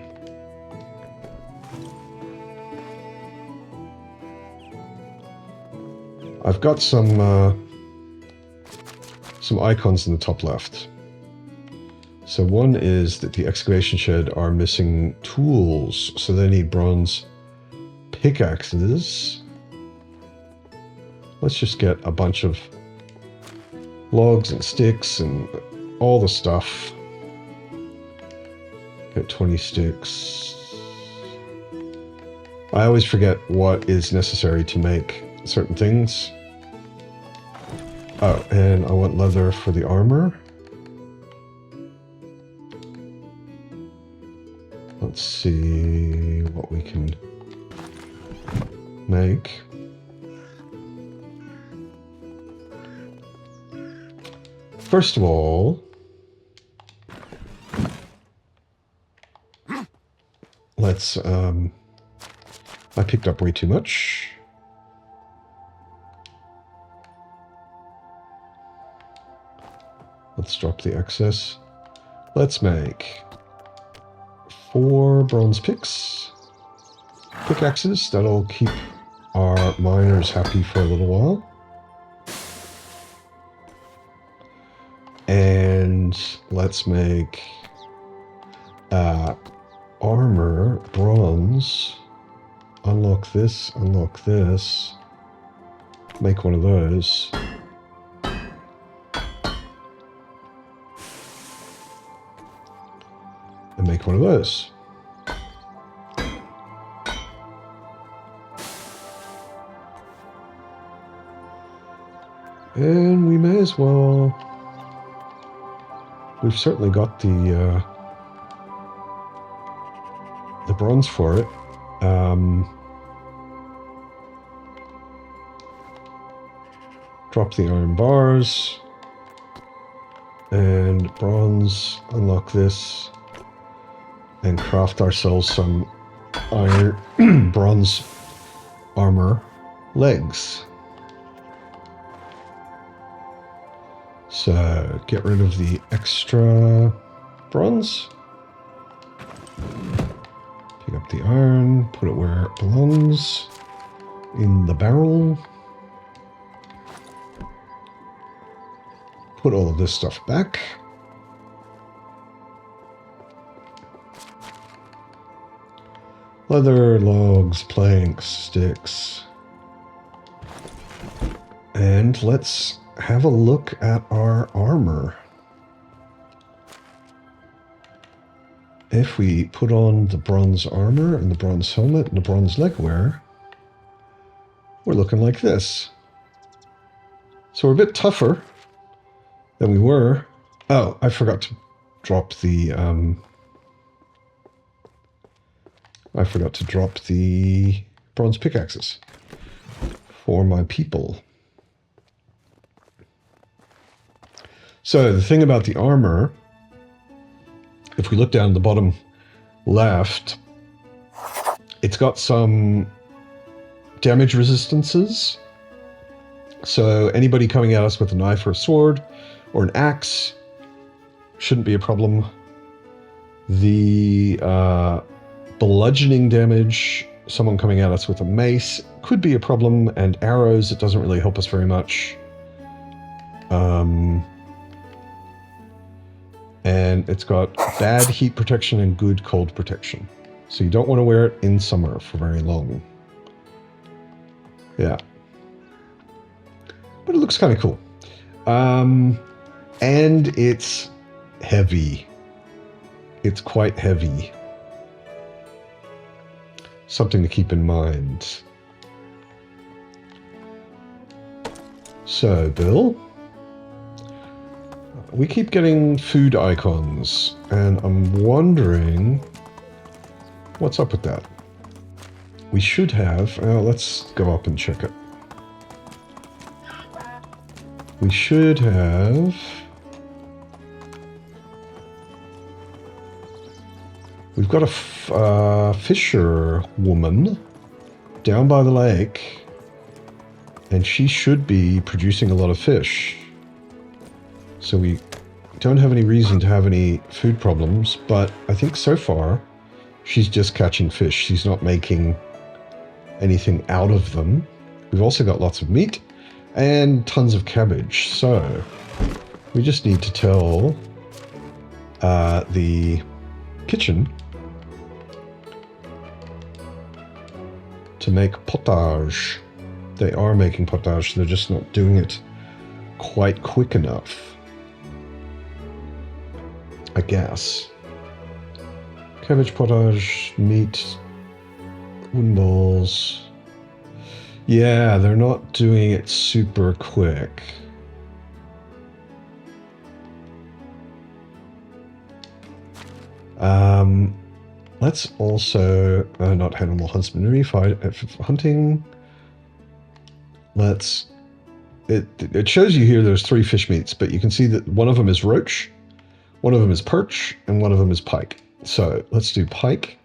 I've got some icons in the top left. So one is that the excavation shed are missing tools, so they need bronze pickaxes. Let's just get a bunch of logs and sticks and all the stuff. Get 20 sticks. I always forget what is necessary to make certain things. Oh, and I want leather for the armor. Let's see what we can make. First of all, let's, I picked up way too much. Let's drop the excess. Let's make 4 bronze pickaxes. That'll keep our miners happy for a little while. And let's make armor, bronze. Unlock this, make one of those. And make one of those. And we may as well... We've certainly got the bronze for it. Drop the iron bars. And bronze, unlock this. And craft ourselves some iron, bronze armor legs. So, get rid of the extra bronze. Pick up the iron, put it where it belongs, in the barrel. Put all of this stuff back. Leather, logs, planks, sticks. And let's have a look at our armor. If we put on the bronze armor and the bronze helmet and the bronze leg wear, we're looking like this. So we're a bit tougher than we were. Oh, I forgot to drop the bronze pickaxes for my people. So the thing about the armor, if we look down at the bottom left. It's got some damage resistances. So anybody coming at us with a knife or a sword or an axe shouldn't be a problem. The bludgeoning damage, someone coming at us with a mace, could be a problem. And arrows, it doesn't really help us very much. And it's got bad heat protection and good cold protection. So you don't want to wear it in summer for very long. Yeah. But it looks kind of cool. And it's heavy. It's quite heavy. Something to keep in mind. So, Bill, we keep getting food icons, and I'm wondering what's up with that. We should have, let's go up and check it. We should have, we've got a fisher woman down by the lake, and she should be producing a lot of fish. So we don't have any reason to have any food problems, but I think so far she's just catching fish. She's not making anything out of them. We've also got lots of meat and tons of cabbage. So we just need to tell the kitchen to make potage. They are making potage, they're just not doing it quite quick enough, I guess. Cabbage potage, meat, wooden balls. Yeah, they're not doing it super quick. Let's also, not animal husbandry, hunting. Let's, it shows you here there's 3 fish meats, but you can see that one of them is roach, one of them is perch, and one of them is pike. So let's do pike,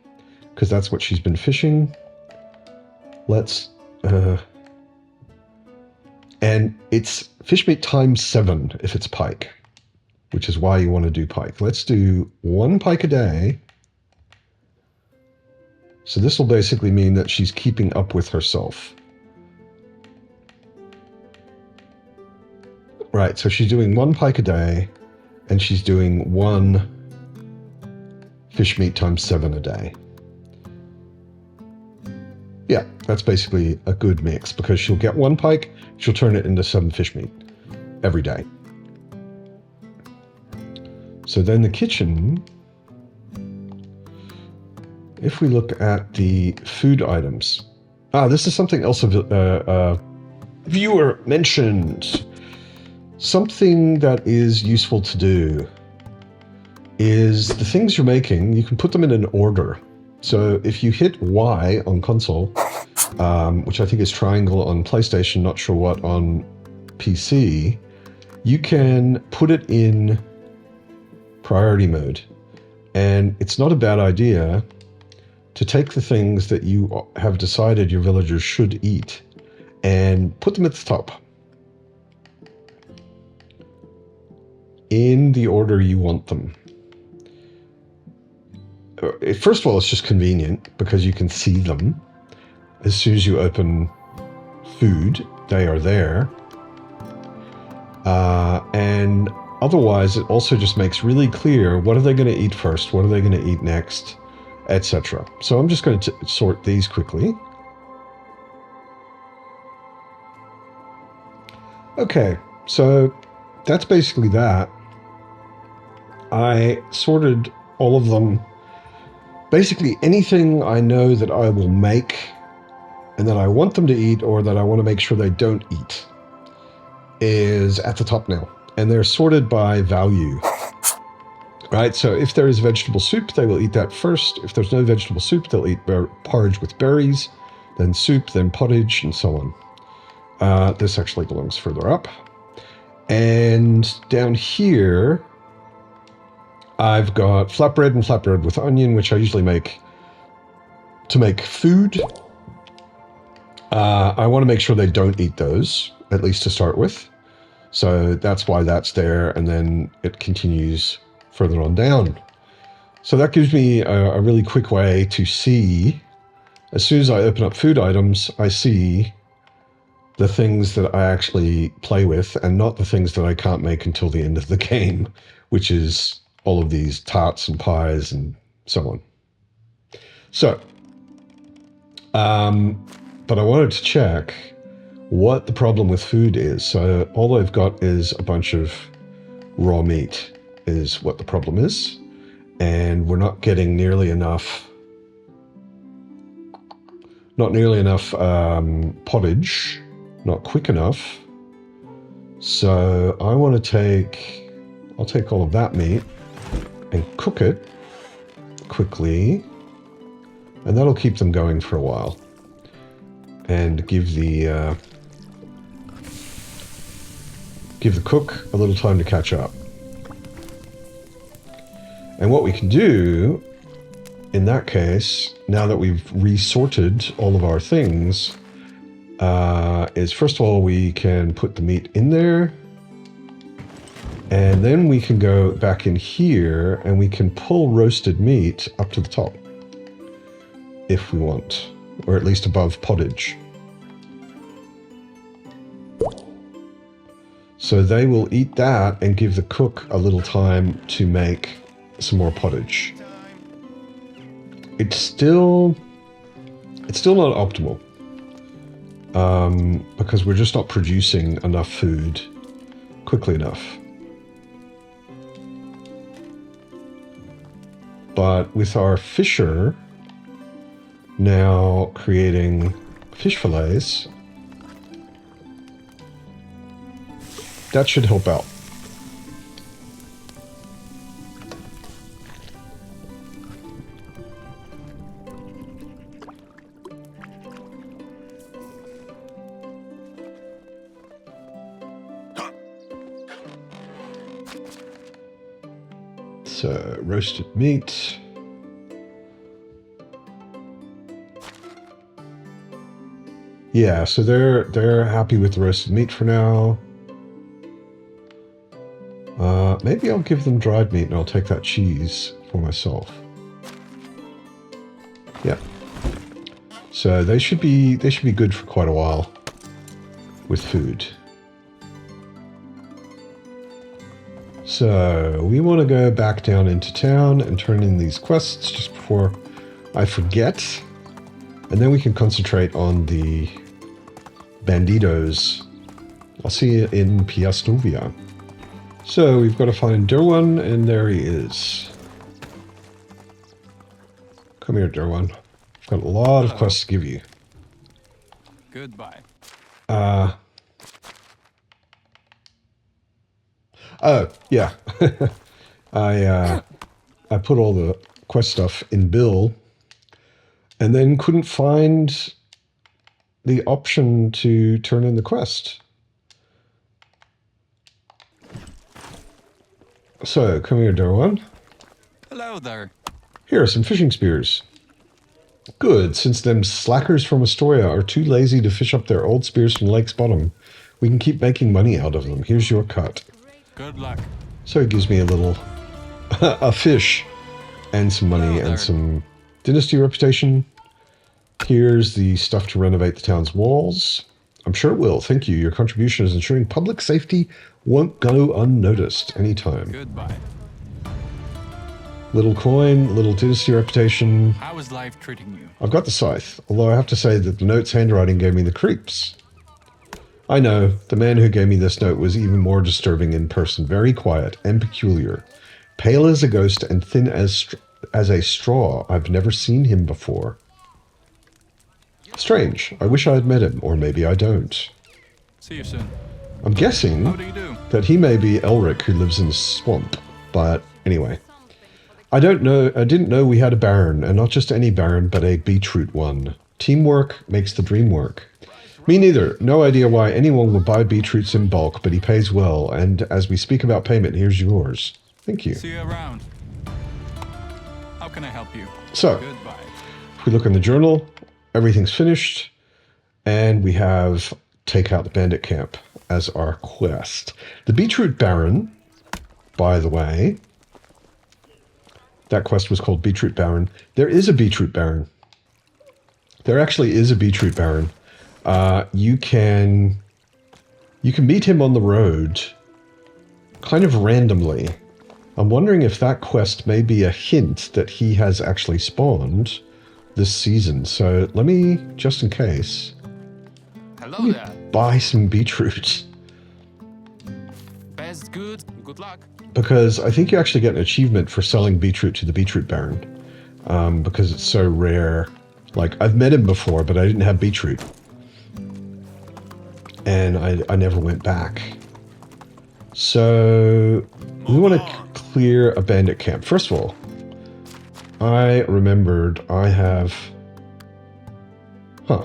because that's what she's been fishing. Let's, and it's fish meat times 7 if it's pike, which is why you want to do pike. Let's do 1 pike a day. So this will basically mean that she's keeping up with herself. Right, so she's doing 1 pike a day, and she's doing 1 fish meat times 7 a day. Yeah, that's basically a good mix, because she'll get 1 pike, she'll turn it into 7 fish meat every day. So then the kitchen, if we look at the food items, this is something else a viewer mentioned. Something that is useful to do is the things you're making, you can put them in an order. So if you hit Y on console, which I think is triangle on PlayStation, not sure what on PC, you can put it in priority mode. And it's not a bad idea to take the things that you have decided your villagers should eat and put them at the top in the order you want them. First of all, it's just convenient because you can see them. As soon as you open food, they are there. And otherwise, it also just makes really clear what are they going to eat first, what are they going to eat next, etc. So I'm just going to sort these quickly. Okay, so that's basically that. I sorted all of them. Basically anything I know that I will make and that I want them to eat or that I want to make sure they don't eat is at the top now. And they're sorted by value. Right, so if there is vegetable soup, they will eat that first. If there's no vegetable soup, they'll eat porridge with berries, then soup, then pottage, and so on. This actually belongs further up. And down here, I've got flatbread and flatbread with onion, which I usually make to make food. I want to make sure they don't eat those, at least to start with. So that's why that's there, and then it continues further on down. So that gives me a really quick way to see, as soon as I open up food items, I see the things that I actually play with and not the things that I can't make until the end of the game, which is all of these tarts and pies and so on. So, but I wanted to check what the problem with food is. So all I've got is a bunch of raw meat is what the problem is. And we're not getting nearly enough, pottage, not quick enough. So I want to I'll take all of that meat and cook it quickly. And that'll keep them going for a while. And give the cook a little time to catch up. And what we can do in that case, now that we've resorted all of our things, is first of all, we can put the meat in there. And then we can go back in here and we can pull roasted meat up to the top. If we want. Or at least above pottage. So they will eat that and give the cook a little time to make some more pottage. It's still not optimal. Because we're just not producing enough food quickly enough. But with our fisher now creating fish fillets, that should help out. So, roasted meat. Yeah, so they're happy with the roasted meat for now. Maybe I'll give them dried meat and I'll take that cheese for myself. Yeah. So they should be good for quite a while with food. So we want to go back down into town and turn in these quests just before I forget. And then we can concentrate on the banditos. I'll see you in Piastovia. So we've got to find Derwan, and there he is. Come here, Derwan. I've got a lot of quests to give you. Goodbye. Oh, yeah. I put all the quest stuff in Bill, and then couldn't find the option to turn in the quest. So, come here, Derwan. Hello there. Here are some fishing spears. Good, since them slackers from Astoria are too lazy to fish up their old spears from Lake's bottom, we can keep making money out of them. Here's your cut. Good luck. So it gives me a little, a fish, and some money, and some Dynasty reputation. Here's the stuff to renovate the town's walls. I'm sure it will. Thank you. Your contribution is ensuring public safety won't go unnoticed anytime. Goodbye. Little coin, little Dynasty reputation. How is life treating you? I've got the scythe, although I have to say that the note's handwriting gave me the creeps. I know, the man who gave me this note was even more disturbing in person, very quiet and peculiar. Pale as a ghost and thin as a straw. I've never seen him before. Strange. I wish I had met him, or maybe I don't. See you soon. I'm guessing How do you do? that he may be Elric who lives in the swamp, but anyway. I didn't know we had a baron, and not just any baron, but a beetroot one. Teamwork makes the dream work. Me neither. No idea why anyone would buy beetroots in bulk, but he pays well, and as we speak about payment, here's yours. Thank you. See you around. can I help you? So, Goodbye. if we look in the journal, everything's finished, and we have take out the bandit camp as our quest. The Beetroot Baron, by the way, that quest was called Beetroot Baron. There is a Beetroot Baron. There actually is a Beetroot Baron. You can meet him on the road, kind of randomly. I'm wondering if that quest may be a hint that he has actually spawned this season. So let me, just in case, Hello there. buy some beetroot. Best good. Good luck. Because I think you actually get an achievement for selling beetroot to the Beetroot Baron. Because it's so rare. Like, I've met him before, but I didn't have beetroot. And I never went back. So, we want to clear a bandit camp. First of all, I remembered I have... Huh.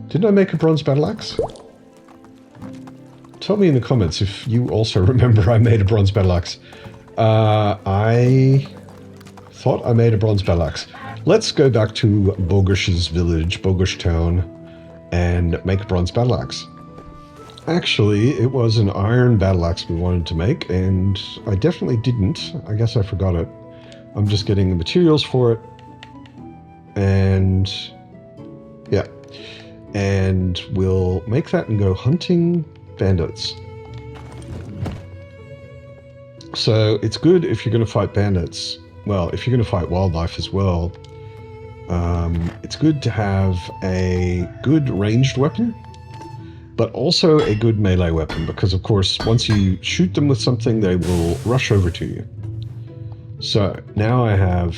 Didn't I make a bronze battle axe? Tell me in the comments if you also remember I made a bronze battle axe. I thought I made a bronze battle axe. Let's go back to Bogush's village, Bogush town, and make a bronze battle axe. Actually, it was an iron battle axe we wanted to make, and I definitely didn't. I guess I forgot it. I'm just getting the materials for it. And yeah. And we'll make that and go hunting bandits. So it's good if you're going to fight bandits. Well, if you're going to fight wildlife as well, it's good to have a good ranged weapon, but also a good melee weapon, because of course once you shoot them with something they will rush over to you. So now I have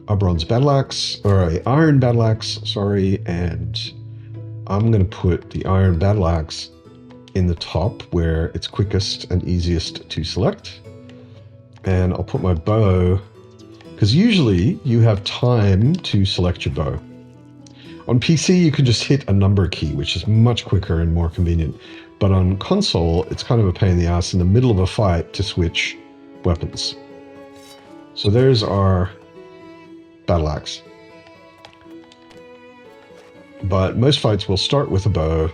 a bronze battle axe, or a iron battle axe, sorry, and I'm going to put the iron battle axe in the top where it's quickest and easiest to select. And I'll put my bow, because usually you have time to select your bow. On PC you can just hit a number key, which is much quicker and more convenient. But on console it's kind of a pain in the ass in the middle of a fight to switch weapons. So there's our battle axe. But most fights will start with a bow.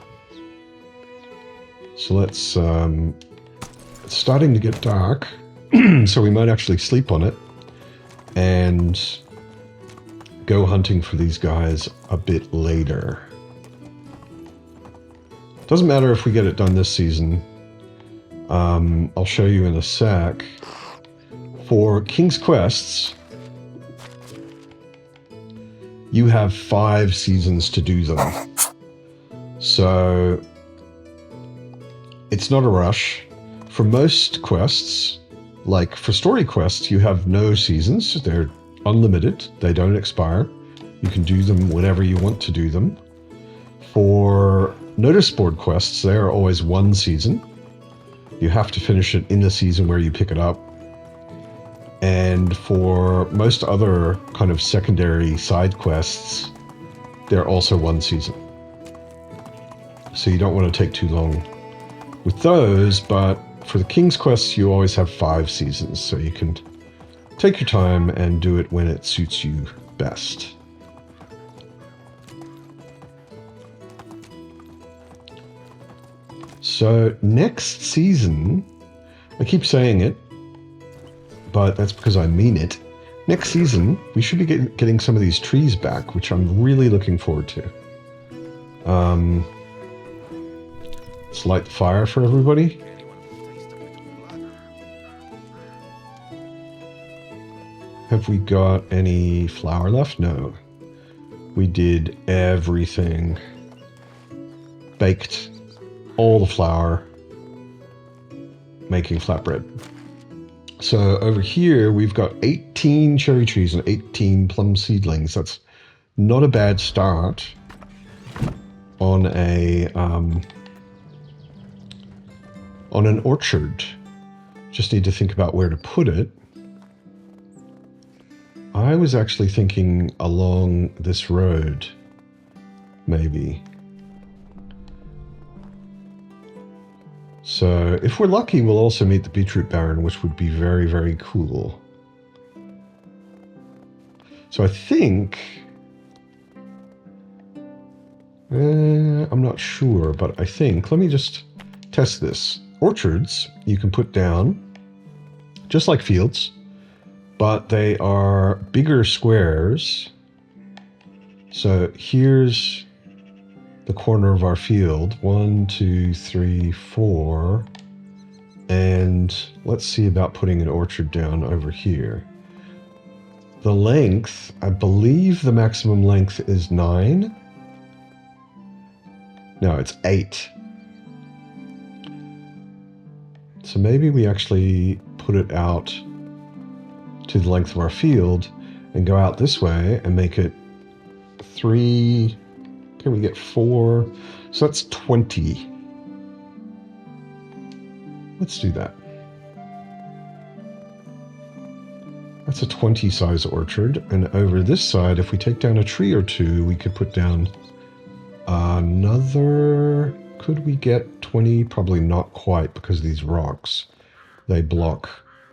So let's, it's starting to get dark, so we might actually sleep on it and go hunting for these guys a bit later. Doesn't matter if we get it done this season. I'll show you in a sec. For King's Quests, you have 5 seasons to do them. So it's not a rush. For most quests, like for story quests, you have no seasons. They're unlimited. They don't expire. You can do them whenever you want to do them. For notice board quests, they are always 1 season. You have to finish it in the season where you pick it up. And for most other kind of secondary side quests, they're also 1 season. So you don't want to take too long with those, but for the King's Quests, you always have 5 seasons, so you can take your time and do it when it suits you best. So next season, I keep saying it, but that's because I mean it. Next season, we should be getting some of these trees back, which I'm really looking forward to. Let's light the fire for everybody. Have we got any flour left? No. We did everything. Baked all the flour, making flatbread. So over here, we've got 18 cherry trees and 18 plum seedlings. That's not a bad start on an orchard. Just need to think about where to put it. I was actually thinking along this road, maybe. So if we're lucky, we'll also meet the Beetroot Baron, which would be very, very cool. So I think... I'm not sure, but I think... Let me just test this. Orchards, you can put down, just like fields, but they are bigger squares. So here's the corner of our field. 1, 2, 3, 4. And let's see about putting an orchard down over here. The length, I believe the maximum length is 9. No, it's 8. So maybe we actually put it out to the length of our field and go out this way and make it 3. Can we get 4? So that's 20. Let's do that. That's a 20 size orchard. And over this side, if we take down a tree or two, we could put down another... Could we get 20? Probably not quite, because these rocks, they block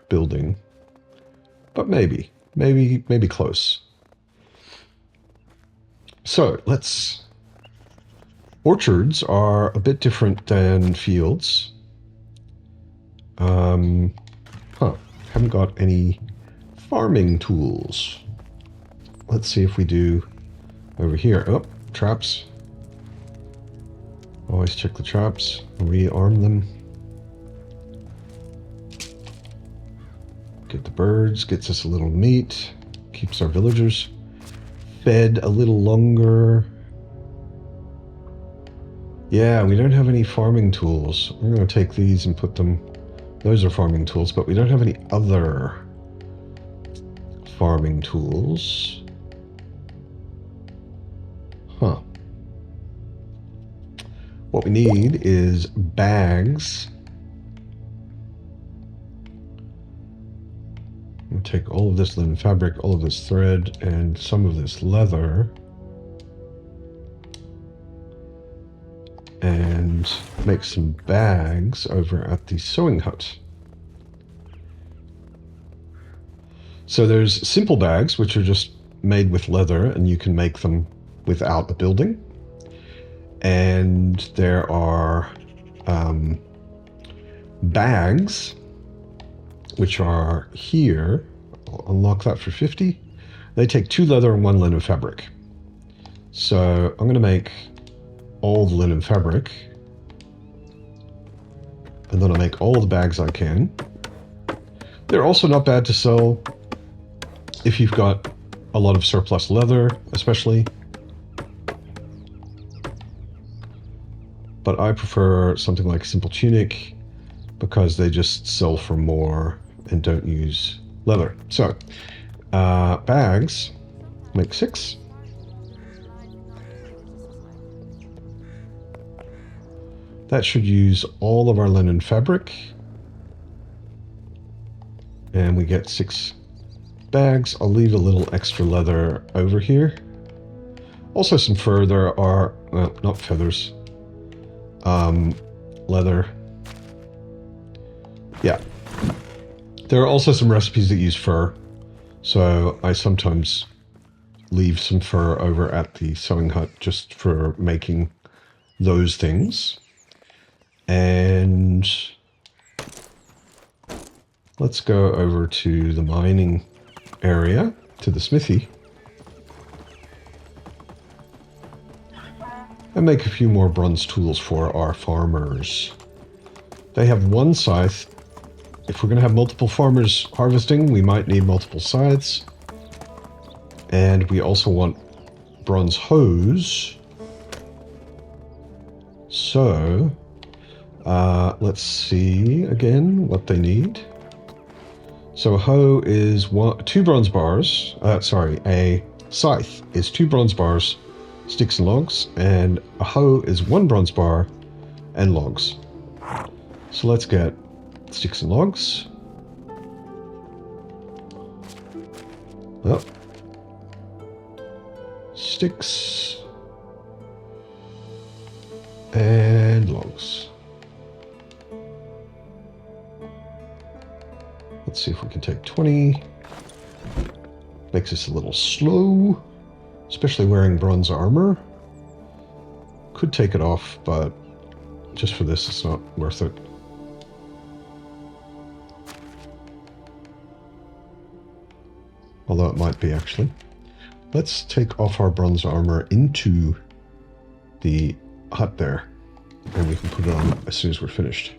building. But maybe close. So let's... Orchards are a bit different than fields. Haven't got any farming tools. Let's see if we do over here. Oh, traps. Always check the traps, rearm them. Get the birds, gets us a little meat, keeps our villagers fed a little longer. Yeah, we don't have any farming tools. I'm going to take these and put them... Those are farming tools, but we don't have any other farming tools. Huh. What we need is bags. We'll take all of this linen fabric, all of this thread, and some of this leather. And make some bags over at the sewing hut. So there's simple bags, which are just made with leather, and you can make them without a building. And there are bags, which are here. I'll unlock that for 50. They take 2 leather and 1 linen fabric. So I'm going to make all the linen fabric, and then I'll make all the bags I can. They're also not bad to sell if you've got a lot of surplus leather, especially. But I prefer something like Simple Tunic because they just sell for more and don't use leather. So, bags, make 6. That should use all of our linen fabric. And we get 6 bags. I'll leave a little extra leather over here. Also some fur. There are, not feathers. Leather. Yeah. There are also some recipes that use fur. So I sometimes leave some fur over at the sewing hut just for making those things. And let's go over to the mining area, to the smithy, and make a few more bronze tools for our farmers. They have 1 scythe. If we're going to have multiple farmers harvesting, we might need multiple scythes. And we also want bronze hoes. So... let's see again what they need. So a hoe is 2 bronze bars. A scythe is 2 bronze bars, sticks and logs, and a hoe is 1 bronze bar and logs. So let's get sticks and logs. Oh. Sticks and logs. Let's see if we can take 20. Makes us a little slow, especially wearing bronze armor. Could take it off, but just for this, it's not worth it. Although it might be, actually. Let's take off our bronze armor into the hut there, and we can put it on as soon as we're finished.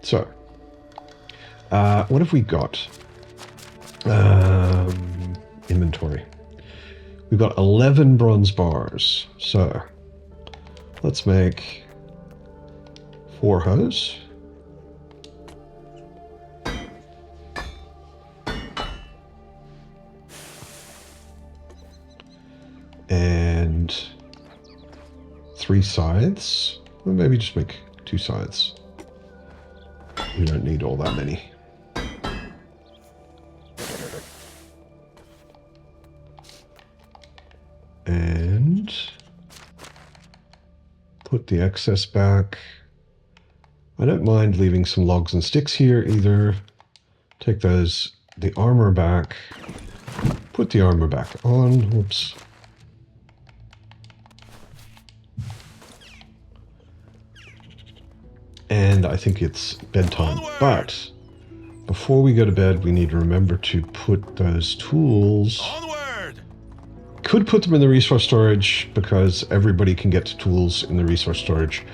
So, what have we got? Inventory. We've got 11 bronze bars. So, let's make 4 hoes. And 3 scythes. Or maybe just make 2 scythes. We don't need all that many. And put the excess back. I don't mind leaving some logs and sticks here either. Take those, the armor back. Put the armor back on. Whoops. And I think it's bedtime. Onward! But before we go to bed, we need to remember to put those tools. Onward! Could put them in the resource storage because everybody can get to tools in the resource storage.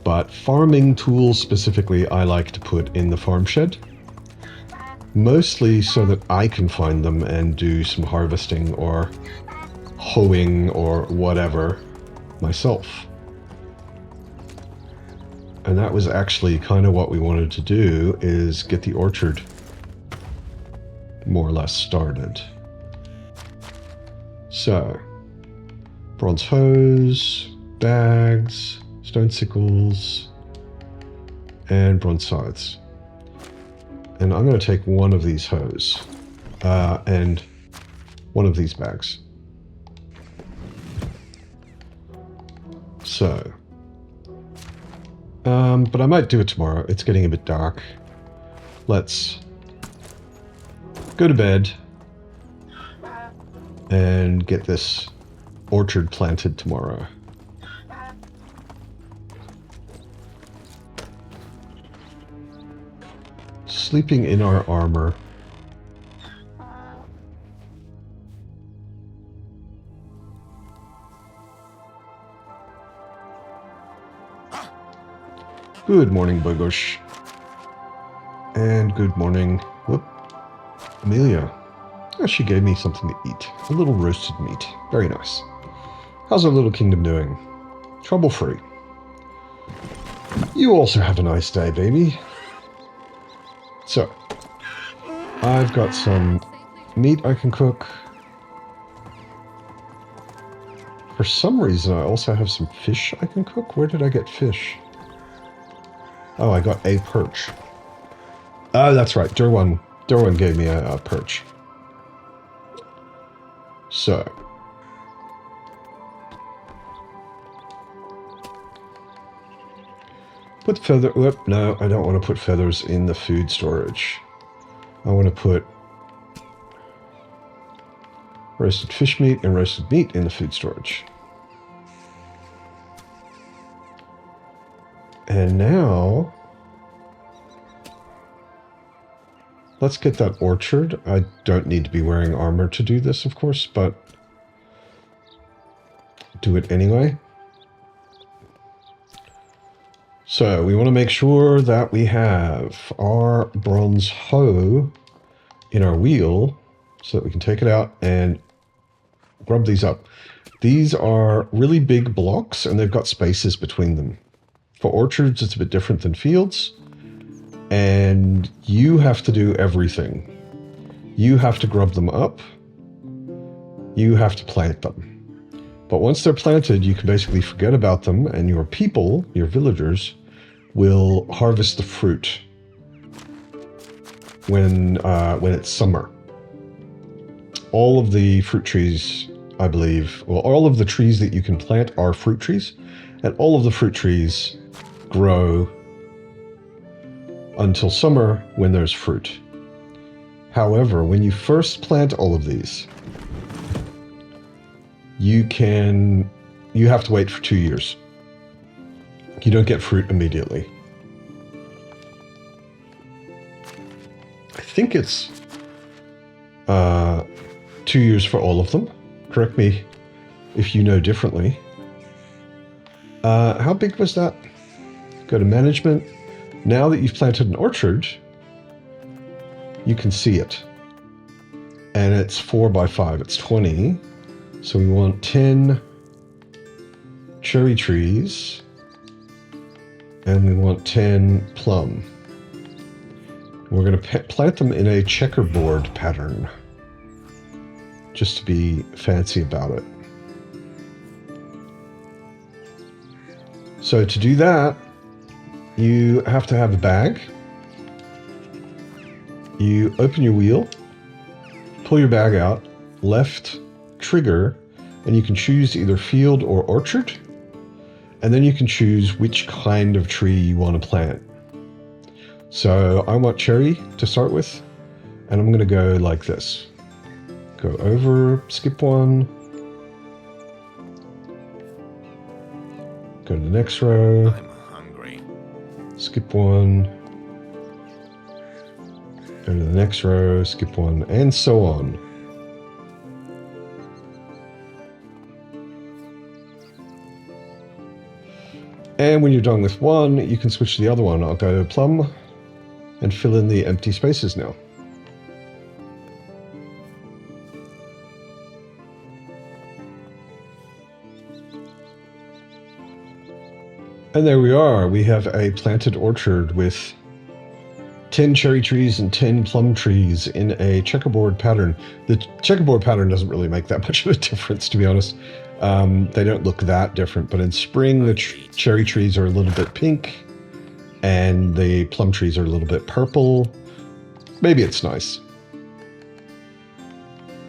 But farming tools specifically, I like to put in the farm shed. Mostly so that I can find them and do some harvesting or hoeing or whatever myself. And that was actually kind of what we wanted to do, is get the orchard more or less started. So, bronze hoes, bags, stone sickles, and bronze scythes. And I'm going to take one of these hoes and one of these bags. So, but I might do it tomorrow. It's getting a bit dark. Let's go to bed and get this orchard planted tomorrow. Sleeping in our armor. Good morning, Bogush. And good morning, Amelia. Oh, she gave me something to eat. A little roasted meat. Very nice. How's our little kingdom doing? Trouble-free. You also have a nice day, baby. So, I've got some meat I can cook. For some reason, I also have some fish I can cook. Where did I get fish? Oh, I got a perch. Oh, that's right. Derwan gave me a perch. So. Put feather... Whoop, no, I don't want to put feathers in the food storage. I want to put roasted fish meat and roasted meat in the food storage. And now, let's get that orchard. I don't need to be wearing armor to do this, of course, but do it anyway. So we want to make sure that we have our bronze hoe in our wheel so that we can take it out and grub these up. These are really big blocks and they've got spaces between them. For orchards, it's a bit different than fields, and you have to do everything. You have to grub them up. You have to plant them. But once they're planted, you can basically forget about them, and your people, your villagers, will harvest the fruit when it's summer. All of the fruit trees, I believe, well, all of the trees that you can plant are fruit trees, and all of the fruit trees grow until summer when there's fruit. However, when you first plant all of these, you have to wait for 2 years. You don't get fruit immediately. I think it's 2 years for all of them. Correct me if you know differently. How big was that? Go to management. Now that you've planted an orchard, you can see it. And it's 4 by 5. It's 20. So we want 10 cherry trees. And we want 10 plum. We're going to plant them in a checkerboard pattern. Just to be fancy about it. So to do that, you have to have a bag. You open your wheel, pull your bag out, left trigger, and you can choose either field or orchard. And then you can choose which kind of tree you want to plant. So I want cherry to start with, and I'm going to go like this. Go over, skip one. Go to the next row. I'm hungry. Skip one. Go to the next row, skip one, and so on. And when you're done with one, you can switch to the other one. I'll go plum and fill in the empty spaces now. And there we are. We have a planted orchard with 10 cherry trees and 10 plum trees in a checkerboard pattern. The checkerboard pattern doesn't really make that much of a difference, to be honest. They don't look that different, but in spring the cherry trees are a little bit pink and the plum trees are a little bit purple. Maybe it's nice.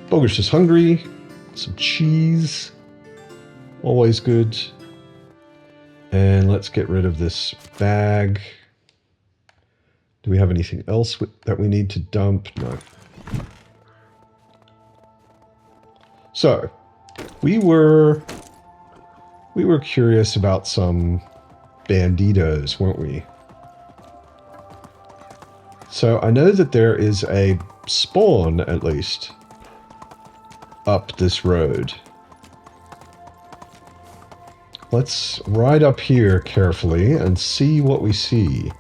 Bogus is hungry. Some cheese. Always good. And let's get rid of this bag. Do we have anything else that we need to dump? No. So, we were curious about some banditos, weren't we? So I know that there is a spawn, at least, up this road. Let's ride up here carefully and see what we see.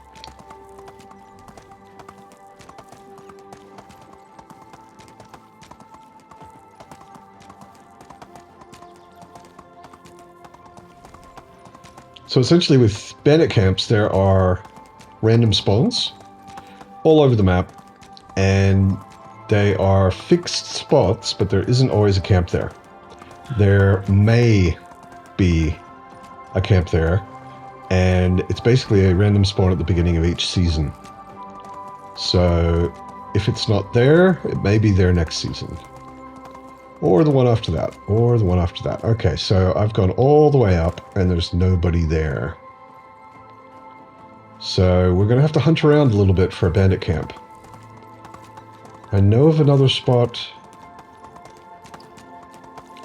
So essentially with bandit camps, there are random spawns all over the map, and they are fixed spots, but there isn't always a camp there. There may be a camp there, and it's basically a random spawn at the beginning of each season. So if it's not there, it may be there next season. Or the one after that, or the one after that. Okay, so I've gone all the way up, and there's nobody there. So we're going to have to hunt around a little bit for a bandit camp. I know of another spot.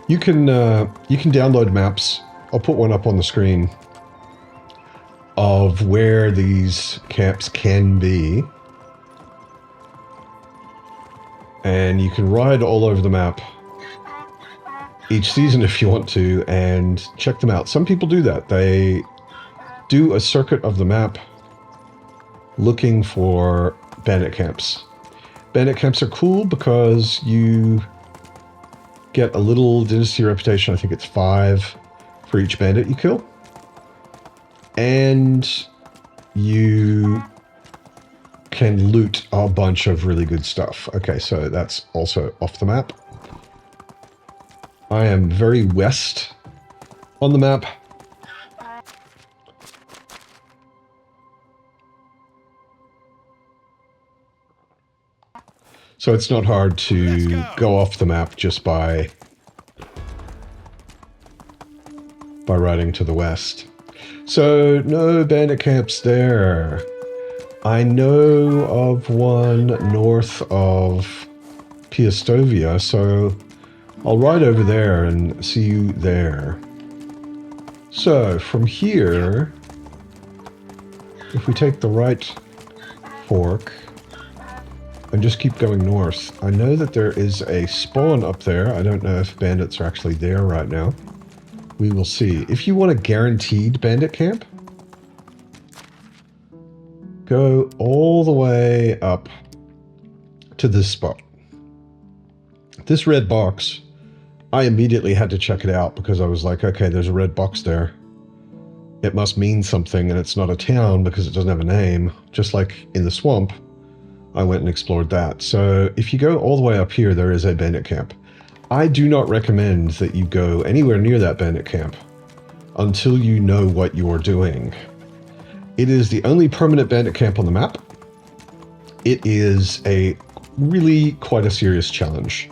You can download maps. I'll put one up on the screen of where these camps can be. And you can ride all over the map each season if you want to and check them out. Some people do that. They do a circuit of the map looking for bandit camps. Bandit camps are cool because you get a little dynasty reputation. I think it's 5 for each bandit you kill. And you can loot a bunch of really good stuff. Okay, so that's also off the map. I am very west on the map. So it's not hard to go off the map just by riding to the west. So no bandit camps there. I know of one north of Piastovia, so I'll ride over there and see you there. So, from here, if we take the right fork and just keep going north, I know that there is a spawn up there. I don't know if bandits are actually there right now. We will see. If you want a guaranteed bandit camp, go all the way up to this spot. This red box, I immediately had to check it out because I was like, okay, there's a red box there. It must mean something, and it's not a town because it doesn't have a name. Just like in the swamp, I went and explored that. So if you go all the way up here, there is a bandit camp. I do not recommend that you go anywhere near that bandit camp until you know what you're doing. It is the only permanent bandit camp on the map. It is a really quite a serious challenge.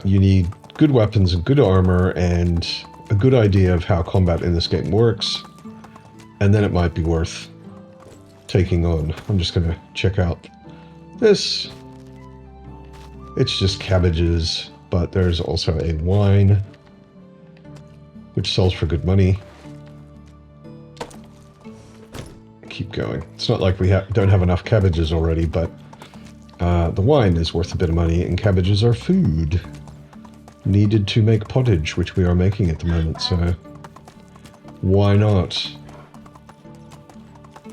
You need good weapons and good armor and a good idea of how combat in this game works, and then it might be worth taking on. I'm just going to check out this. It's just cabbages, but there's also a wine, which sells for good money. Keep going. It's not like we don't have enough cabbages already, but the wine is worth a bit of money, and cabbages are food needed to make pottage, which we are making at the moment, so why not?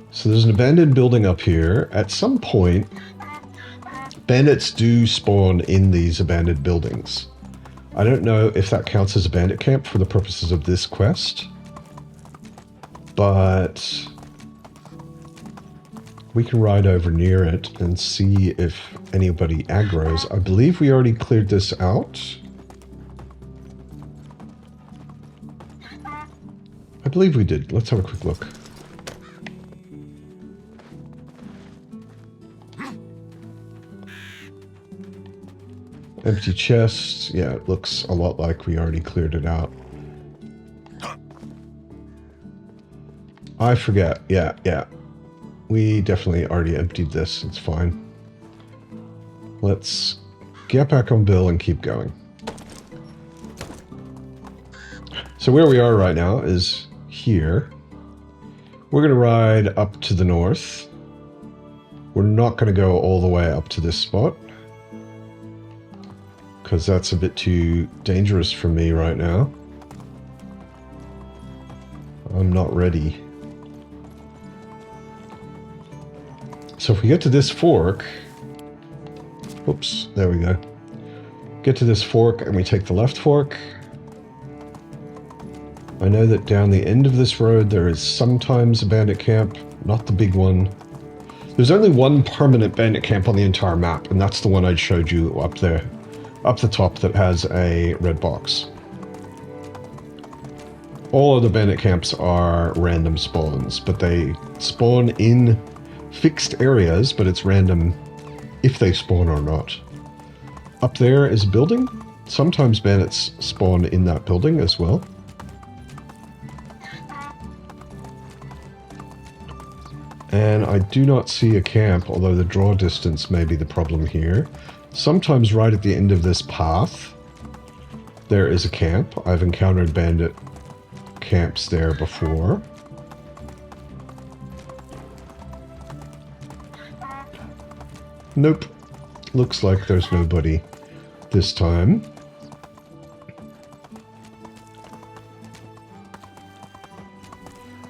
So there's an abandoned building up here. At some point, bandits do spawn in these abandoned buildings. I don't know if that counts as a bandit camp for the purposes of this quest, but we can ride over near it and see if anybody aggroes. I believe we already cleared this out. I believe we did. Let's have a quick look. Empty chest. Yeah, it looks a lot like we already cleared it out. I forget. Yeah. We definitely already emptied this. It's fine. Let's get back on Bill and keep going. So where we are right now is here. We're going to ride up to the north. We're not going to go all the way up to this spot, because that's a bit too dangerous for me right now. I'm not ready. So if we get to this fork, oops, there we go. Get to this fork and we take the left fork. I know that down the end of this road there is sometimes a bandit camp, not the big one. There's only one permanent bandit camp on the entire map, and that's the one I showed you up there, up the top, that has a red box. All other bandit camps are random spawns, but they spawn in fixed areas, but it's random if they spawn or not. Up there is a building. Sometimes bandits spawn in that building as well. And I do not see a camp, although the draw distance may be the problem here. Sometimes right at the end of this path, there is a camp. I've encountered bandit camps there before. Nope. Looks like there's nobody this time.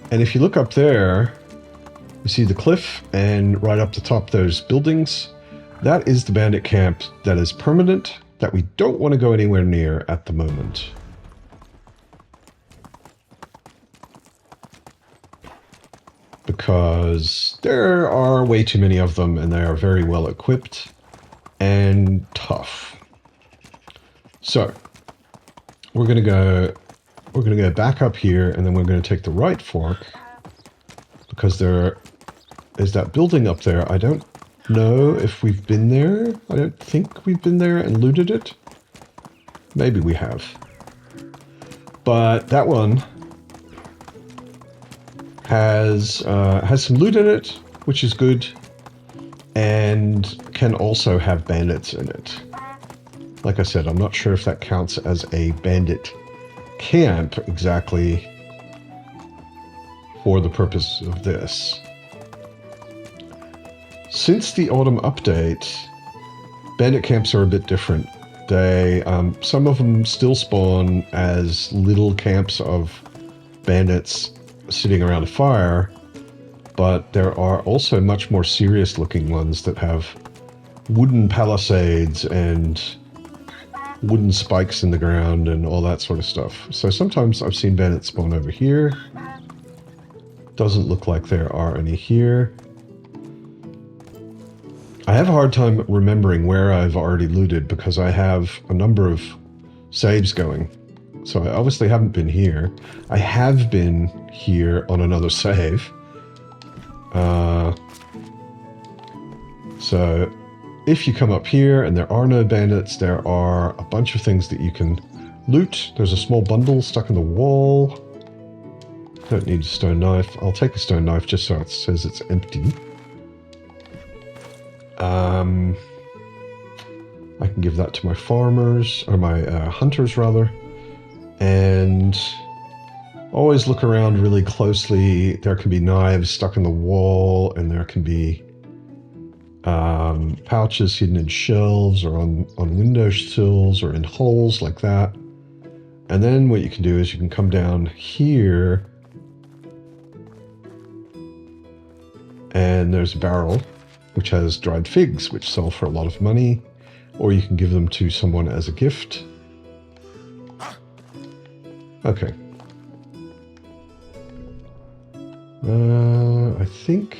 And if you look up there, you see the cliff, and right up the top there's buildings. That is the bandit camp that is permanent, that we don't want to go anywhere near at the moment. Because there are way too many of them, and they are very well equipped and tough. So we're gonna go back up here, and then we're gonna take the right fork, because there is that building up there. I don't know if we've been there. I don't think we've been there and looted it. Maybe we have. But that one has some loot in it, which is good, and can also have bandits in it. Like I said, I'm not sure if that counts as a bandit camp exactly for the purpose of this. Since the autumn update, bandit camps are a bit different. They, some of them still spawn as little camps of bandits sitting around a fire, but there are also much more serious looking ones that have wooden palisades and wooden spikes in the ground and all that sort of stuff. So sometimes I've seen bandits spawn over here. Doesn't look like there are any here. I have a hard time remembering where I've already looted because I have a number of saves going. So I obviously haven't been here. I have been here on another save. So if you come up here and there are no bandits, there are a bunch of things that you can loot. There's a small bundle stuck in the wall. Don't need a stone knife. I'll take a stone knife just so it says it's empty. I can give that to my farmers, or my hunters rather, and always look around really closely. There can be knives stuck in the wall, and there can be pouches hidden in shelves or on window sills or in holes like that. And then what you can do is you can come down here, and there's a barrel which has dried figs, which sell for a lot of money, or you can give them to someone as a gift. Okay. I think...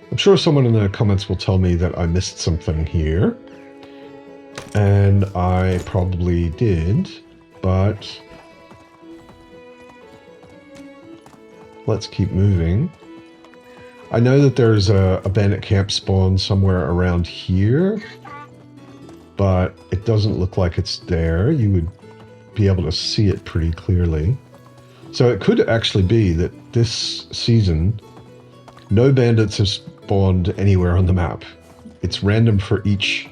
I'm sure someone in the comments will tell me that I missed something here. And I probably did, but... let's keep moving. I know that there's a bandit camp spawn somewhere around here, but it doesn't look like it's there. You would be able to see it pretty clearly. So it could actually be that this season, no bandits have spawned anywhere on the map. It's random for each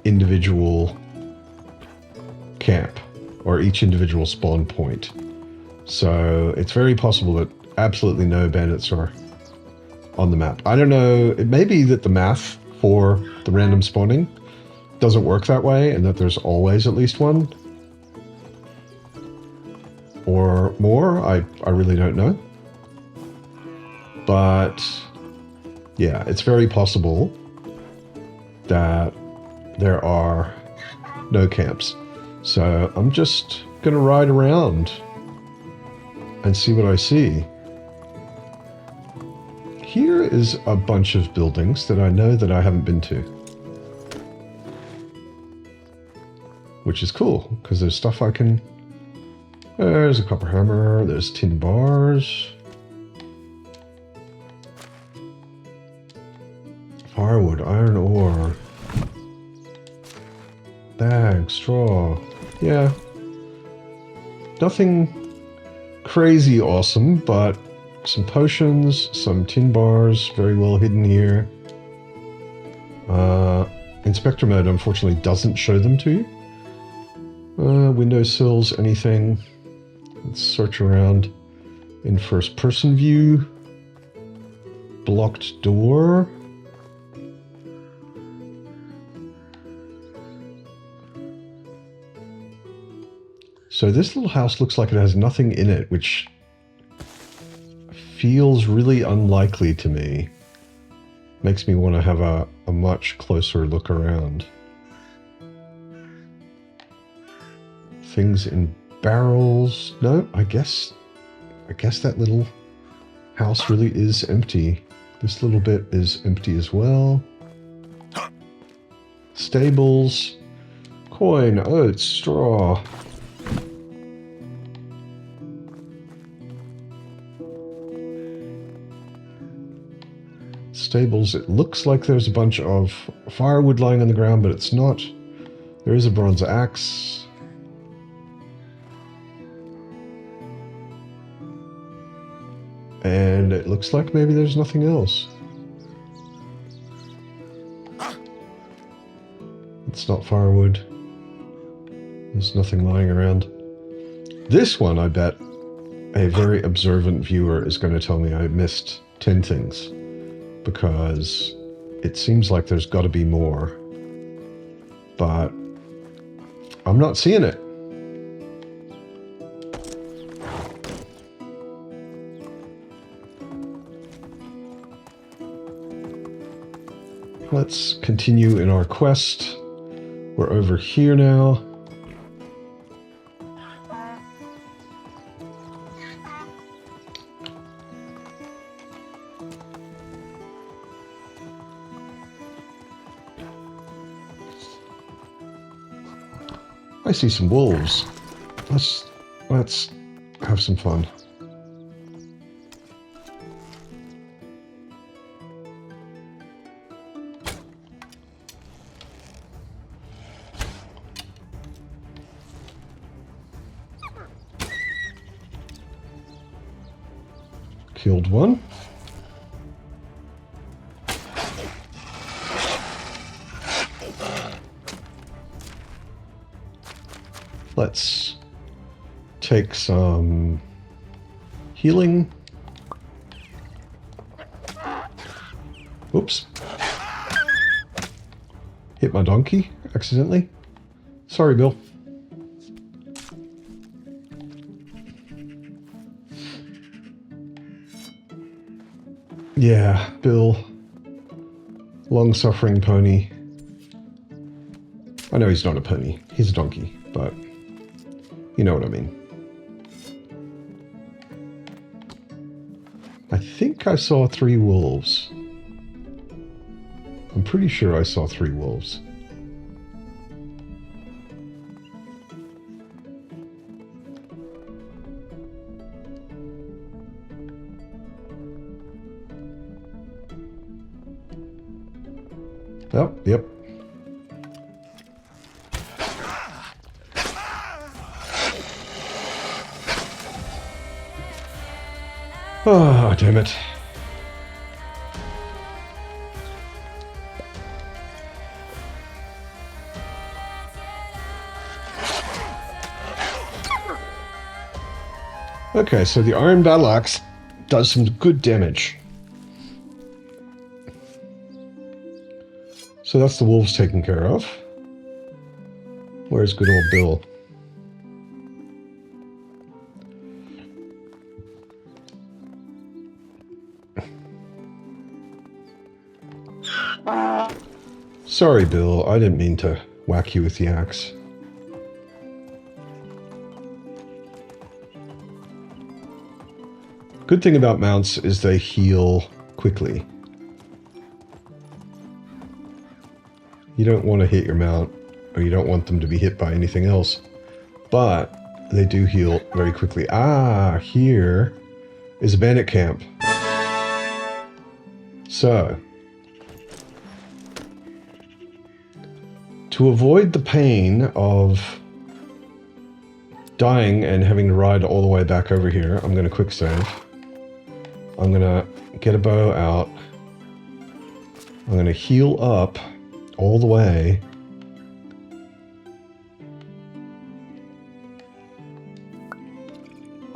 individual camp, or each individual spawn point. So it's very possible that absolutely no bandits are on the map. I don't know, it may be that the math for the random spawning doesn't work that way, and that there's always at least one. Or more, I really don't know. But yeah, it's very possible that there are no camps. So I'm just gonna ride around and see what I see. Here is a bunch of buildings that I know that I haven't been to. Which is cool, because there's stuff I can... There's a copper hammer, there's tin bars. Firewood, iron ore. Bag, straw. Yeah. Nothing crazy awesome, but some potions, some tin bars, very well hidden here. Inspector mode unfortunately doesn't show them to you. Windowsills, anything. Let's search around in first person view. Blocked door. So this little house looks like it has nothing in it, which feels really unlikely to me. Makes me want to have a much closer look around. Things in barrels. No, I guess that little house really is empty. This little bit is empty as well. Stables. Coin, oats, straw. Stables, it looks like there's a bunch of firewood lying on the ground, but it's not. There is a bronze axe. And it looks like maybe there's nothing else. It's not firewood. There's nothing lying around. This one, I bet, a very observant viewer is going to tell me I missed 10 things. Because it seems like there's got to be more. But I'm not seeing it. Let's continue in our quest. We're over here now. I see some wolves. Let's have some fun. Killed one. Let's take some healing. Oops. Hit my donkey accidentally. Sorry, Bill. Yeah, Bill. Long-suffering pony. I know he's not a pony. He's a donkey, but you know what I mean. I think I saw 3 wolves. I'm pretty sure I saw 3 wolves. Oh, yep. Oh, damn it. Okay, so the iron battle axe does some good damage. So that's the wolves taken care of. Where's good old Bill? Sorry, Bill. I didn't mean to whack you with the axe. Good thing about mounts is they heal quickly. You don't want to hit your mount, or you don't want them to be hit by anything else. But they do heal very quickly. Ah, here is a bandit camp. So, to avoid the pain of dying and having to ride all the way back over here, I'm going to quick save. I'm going to get a bow out. I'm going to heal up all the way.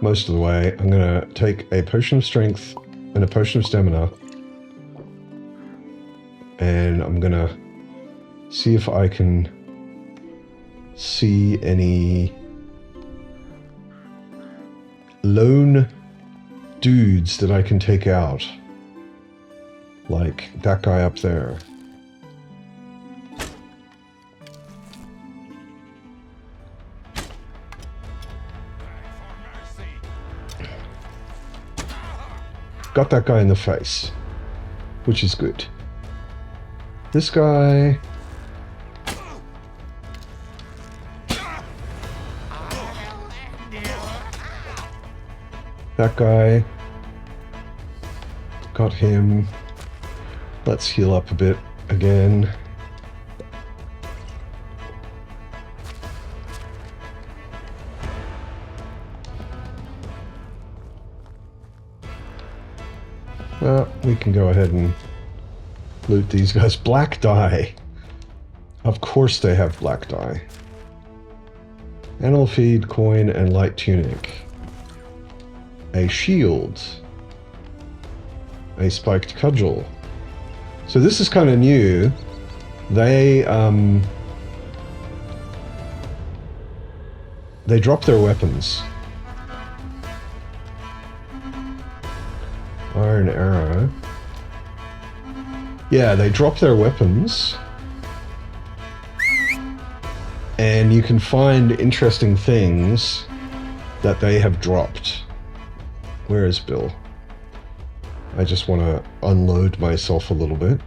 Most of the way. I'm going to take a potion of strength and a potion of stamina. And I'm going to see if I can see any lone dudes that I can take out. Like that guy up there. Got that guy in the face, which is good. This guy... That guy. Got him. Let's heal up a bit again. We can go ahead and loot these guys. Black dye. Of course they have black dye. Animal feed, coin, and light tunic. A shield. A spiked cudgel. So this is kind of new. They drop their weapons. Iron arrow. Yeah, they drop their weapons. And you can find interesting things that they have dropped. Where is Bill? I just want to unload myself a little bit.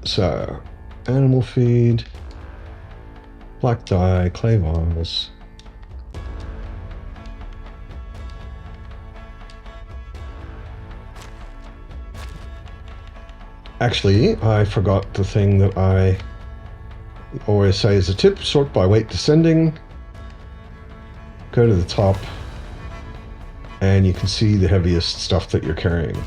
So, animal feed, black dye, clay vase. Actually, I forgot the thing that I always say is a tip. Sort by weight descending. Go to the top. And you can see the heaviest stuff that you're carrying.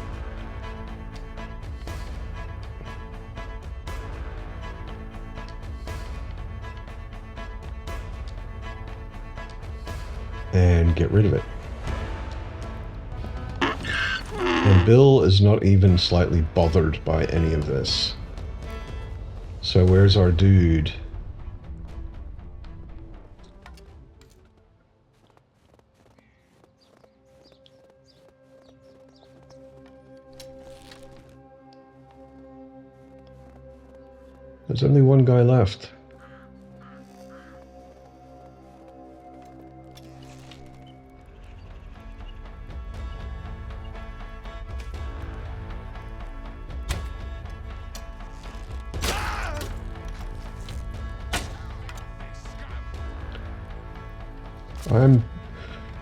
And get rid of it. And Bill is not even slightly bothered by any of this. So where's our dude? There's only one guy left. I'm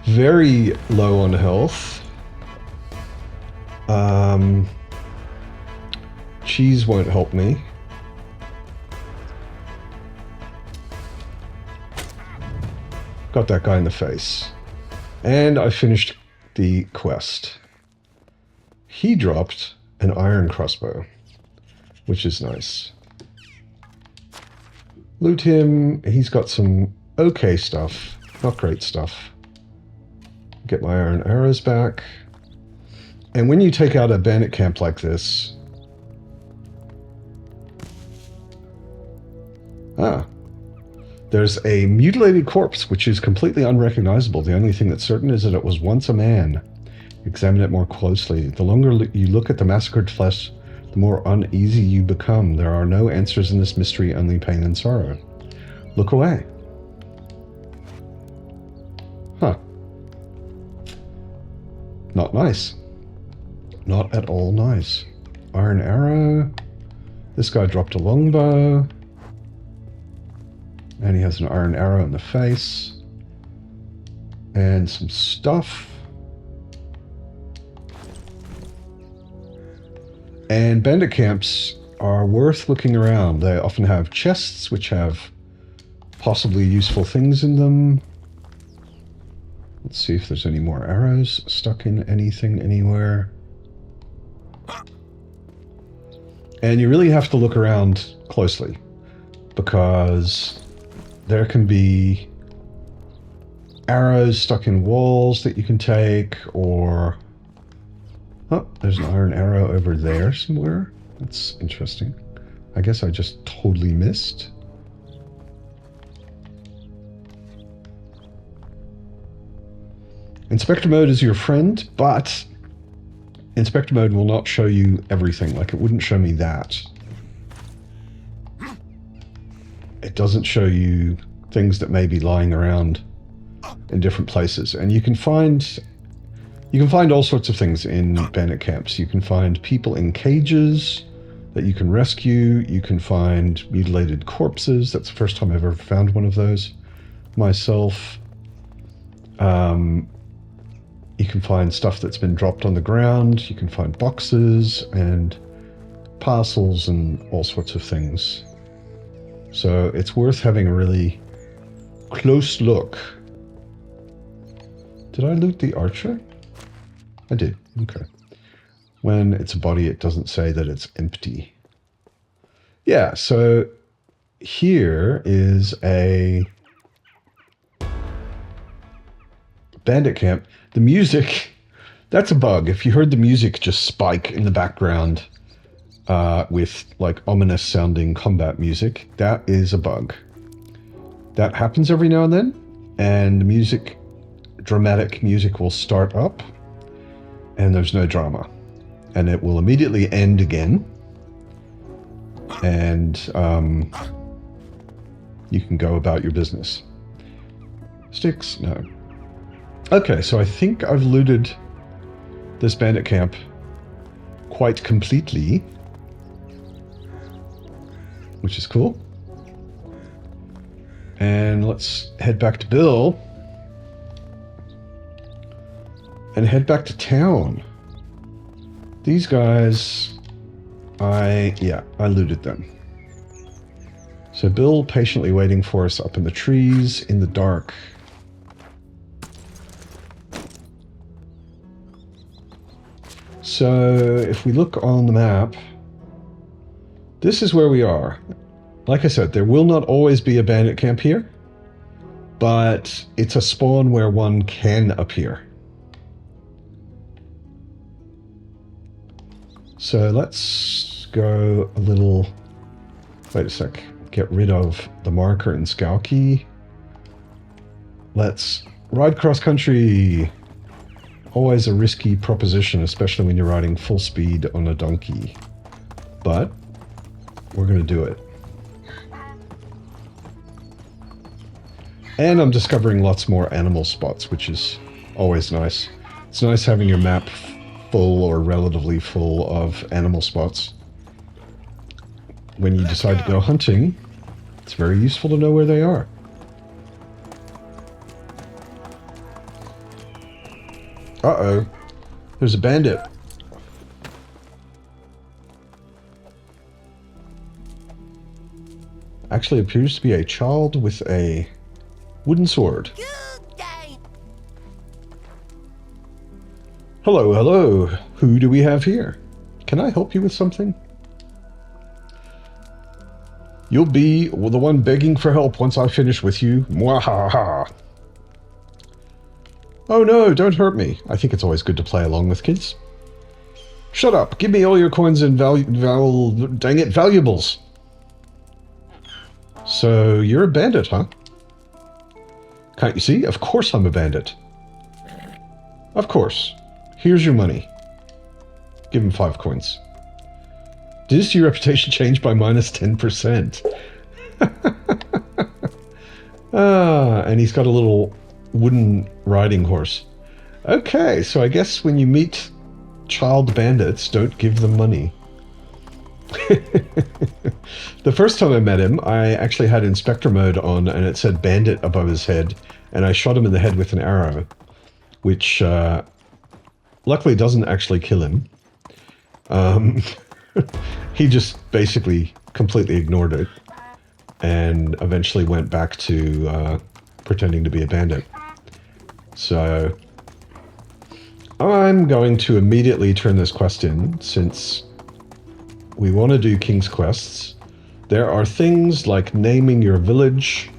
very low on health. Cheese won't help me. Got that guy in the face. And I finished the quest. He dropped an iron crossbow, which is nice. Loot him. He's got some okay stuff. Not great stuff. Get my iron arrows back. And when you take out a bandit camp like this... there's a mutilated corpse, which is completely unrecognizable. The only thing that's certain is that it was once a man. Examine it more closely. The longer you look at the massacred flesh, the more uneasy you become. There are no answers in this mystery, only pain and sorrow. Look away. Huh. Not nice. Not at all nice. Iron arrow. This guy dropped a longbow. And he has an iron arrow in the face. And some stuff. And bandit camps are worth looking around. They often have chests which have possibly useful things in them. Let's see if there's any more arrows stuck in anything anywhere. And you really have to look around closely, because there can be arrows stuck in walls that you can take, or... Oh, there's an iron arrow over there somewhere. That's interesting. I guess I just totally missed. Inspector mode is your friend, but inspector mode will not show you everything. Like, it wouldn't show me that. It doesn't show you things that may be lying around in different places. And you can find all sorts of things in bandit camps. You can find people in cages that you can rescue. You can find mutilated corpses. That's the first time I've ever found one of those myself. You can find stuff that's been dropped on the ground. You can find boxes and parcels and all sorts of things. So it's worth having a really close look. Did I loot the archer? I did. Okay. When it's a body, it doesn't say that it's empty. Yeah, so here is a bandit camp. The music, that's a bug. If you heard the music just spike in the background with like ominous sounding combat music, that is a bug. That happens every now and then, and the music, dramatic music will start up and there's no drama. And it will immediately end again. And you can go about your business. Sticks? No. Okay, so I think I've looted this bandit camp quite completely, which is cool. And let's head back to Bill and head back to town. These guys, I looted them. So Bill patiently waiting for us up in the trees in the dark. So if we look on the map, this is where we are. Like I said, there will not always be a bandit camp here, but it's a spawn where one can appear. So let's go a little... Wait a sec. Get rid of the marker and scout key. Let's ride cross country. Always a risky proposition, especially when you're riding full speed on a donkey. But we're going to do it. And I'm discovering lots more animal spots, which is always nice. It's nice having your map full or relatively full of animal spots. When you decide to go hunting, it's very useful to know where they are. Uh-oh. There's a bandit. Actually appears to be a child with a wooden sword. Hello, hello. Who do we have here? Can I help you with something? You'll be the one begging for help once I finish with you. Mwahaha. Oh no, don't hurt me. I think it's always good to play along with kids. Shut up. Give me all your coins and dang it, valuables. So, you're a bandit, huh? Can't you see? Of course I'm a bandit. Of course. Here's your money. Give him 5 coins. Did your reputation change by minus 10%? And he's got a little wooden riding horse. Okay, so I guess when you meet child bandits, don't give them money. The first time I met him, I actually had inspector mode on and it said bandit above his head, and I shot him in the head with an arrow, which luckily doesn't actually kill him. He just basically completely ignored it and eventually went back to pretending to be a bandit. So I'm going to immediately turn this quest in, since we want to do King's quests. There are things like naming your village,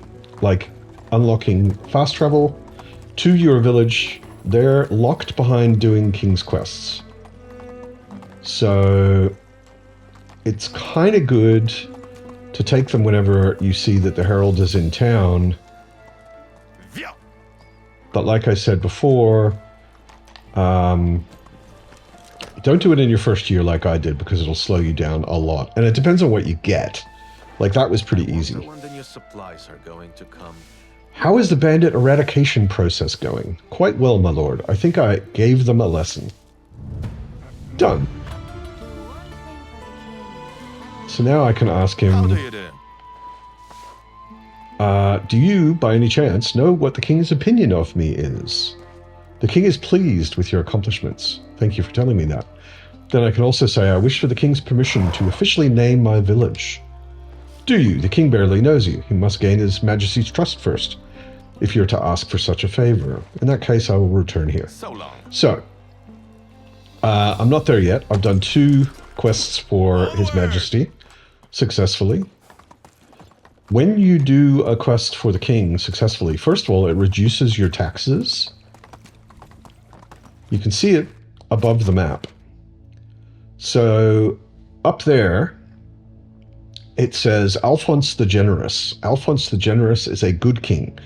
like unlocking fast travel to your village. They're locked behind doing King's quests. So it's kind of good to take them whenever you see that the herald is in town. But like I said before, don't do it in your first year like I did, because it'll slow you down a lot. And it depends on what you get. Like, that was pretty easy. Your supplies are going to come. How is the bandit eradication process going? Quite well, my lord. I think I gave them a lesson. Done. So now I can ask him... How do you do? Do you, by any chance, know what the king's opinion of me is? The king is pleased with your accomplishments. Thank you for telling me that. Then I can also say I wish for the king's permission to officially name my village. Do you? The king barely knows you. He must gain his majesty's trust first, if you're to ask for such a favor. In that case, I will return here. So long. So, I'm not there yet. I've done 2 quests for his majesty. successfully. When you do a quest for the king successfully, first of all, it reduces your taxes. You can see it above the map. So up there, it says Alphonse the Generous. Alphonse the Generous is a good king.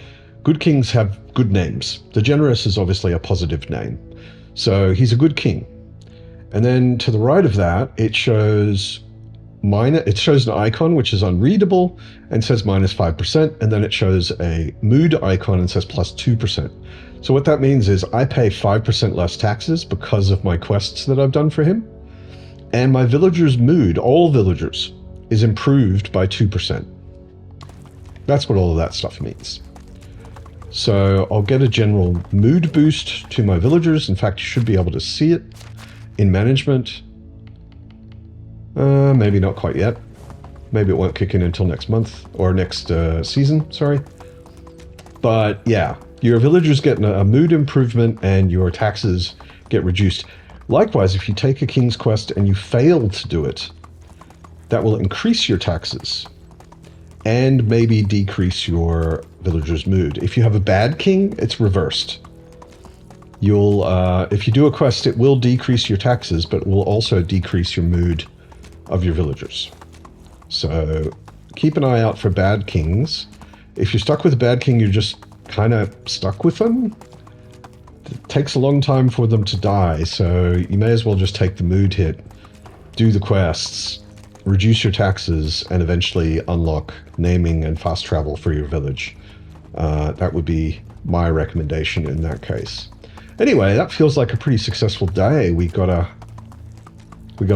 Good kings have good names. The Generous is obviously a positive name. So he's a good king. And then to the right of that, it shows an icon which is unreadable and says -5%, and then it shows a mood icon and says +2%. So what that means is I pay 5% less taxes because of my quests that I've done for him, and my villagers' mood, all villagers, is improved by 2%. That's what all of that stuff means. So I'll get a general mood boost to my villagers. In fact, you should be able to see it in management. Maybe not quite yet. Maybe it won't kick in until next month, or next season, sorry. But yeah, your villagers get a mood improvement and your taxes get reduced. Likewise, if you take a king's quest and you fail to do it, that will increase your taxes and maybe decrease your villagers' mood. If you have a bad king, it's reversed. If you do a quest, it will decrease your taxes, but it will also decrease your mood of your villagers. So keep an eye out for bad kings. If you're stuck with a bad king, you're just kind of stuck with them. It takes a long time for them to die, so you may as well just take the mood hit, do the quests, reduce your taxes, and eventually unlock naming and fast travel for your village. That would be my recommendation in that case. Anyway, that feels like a pretty successful day. We got a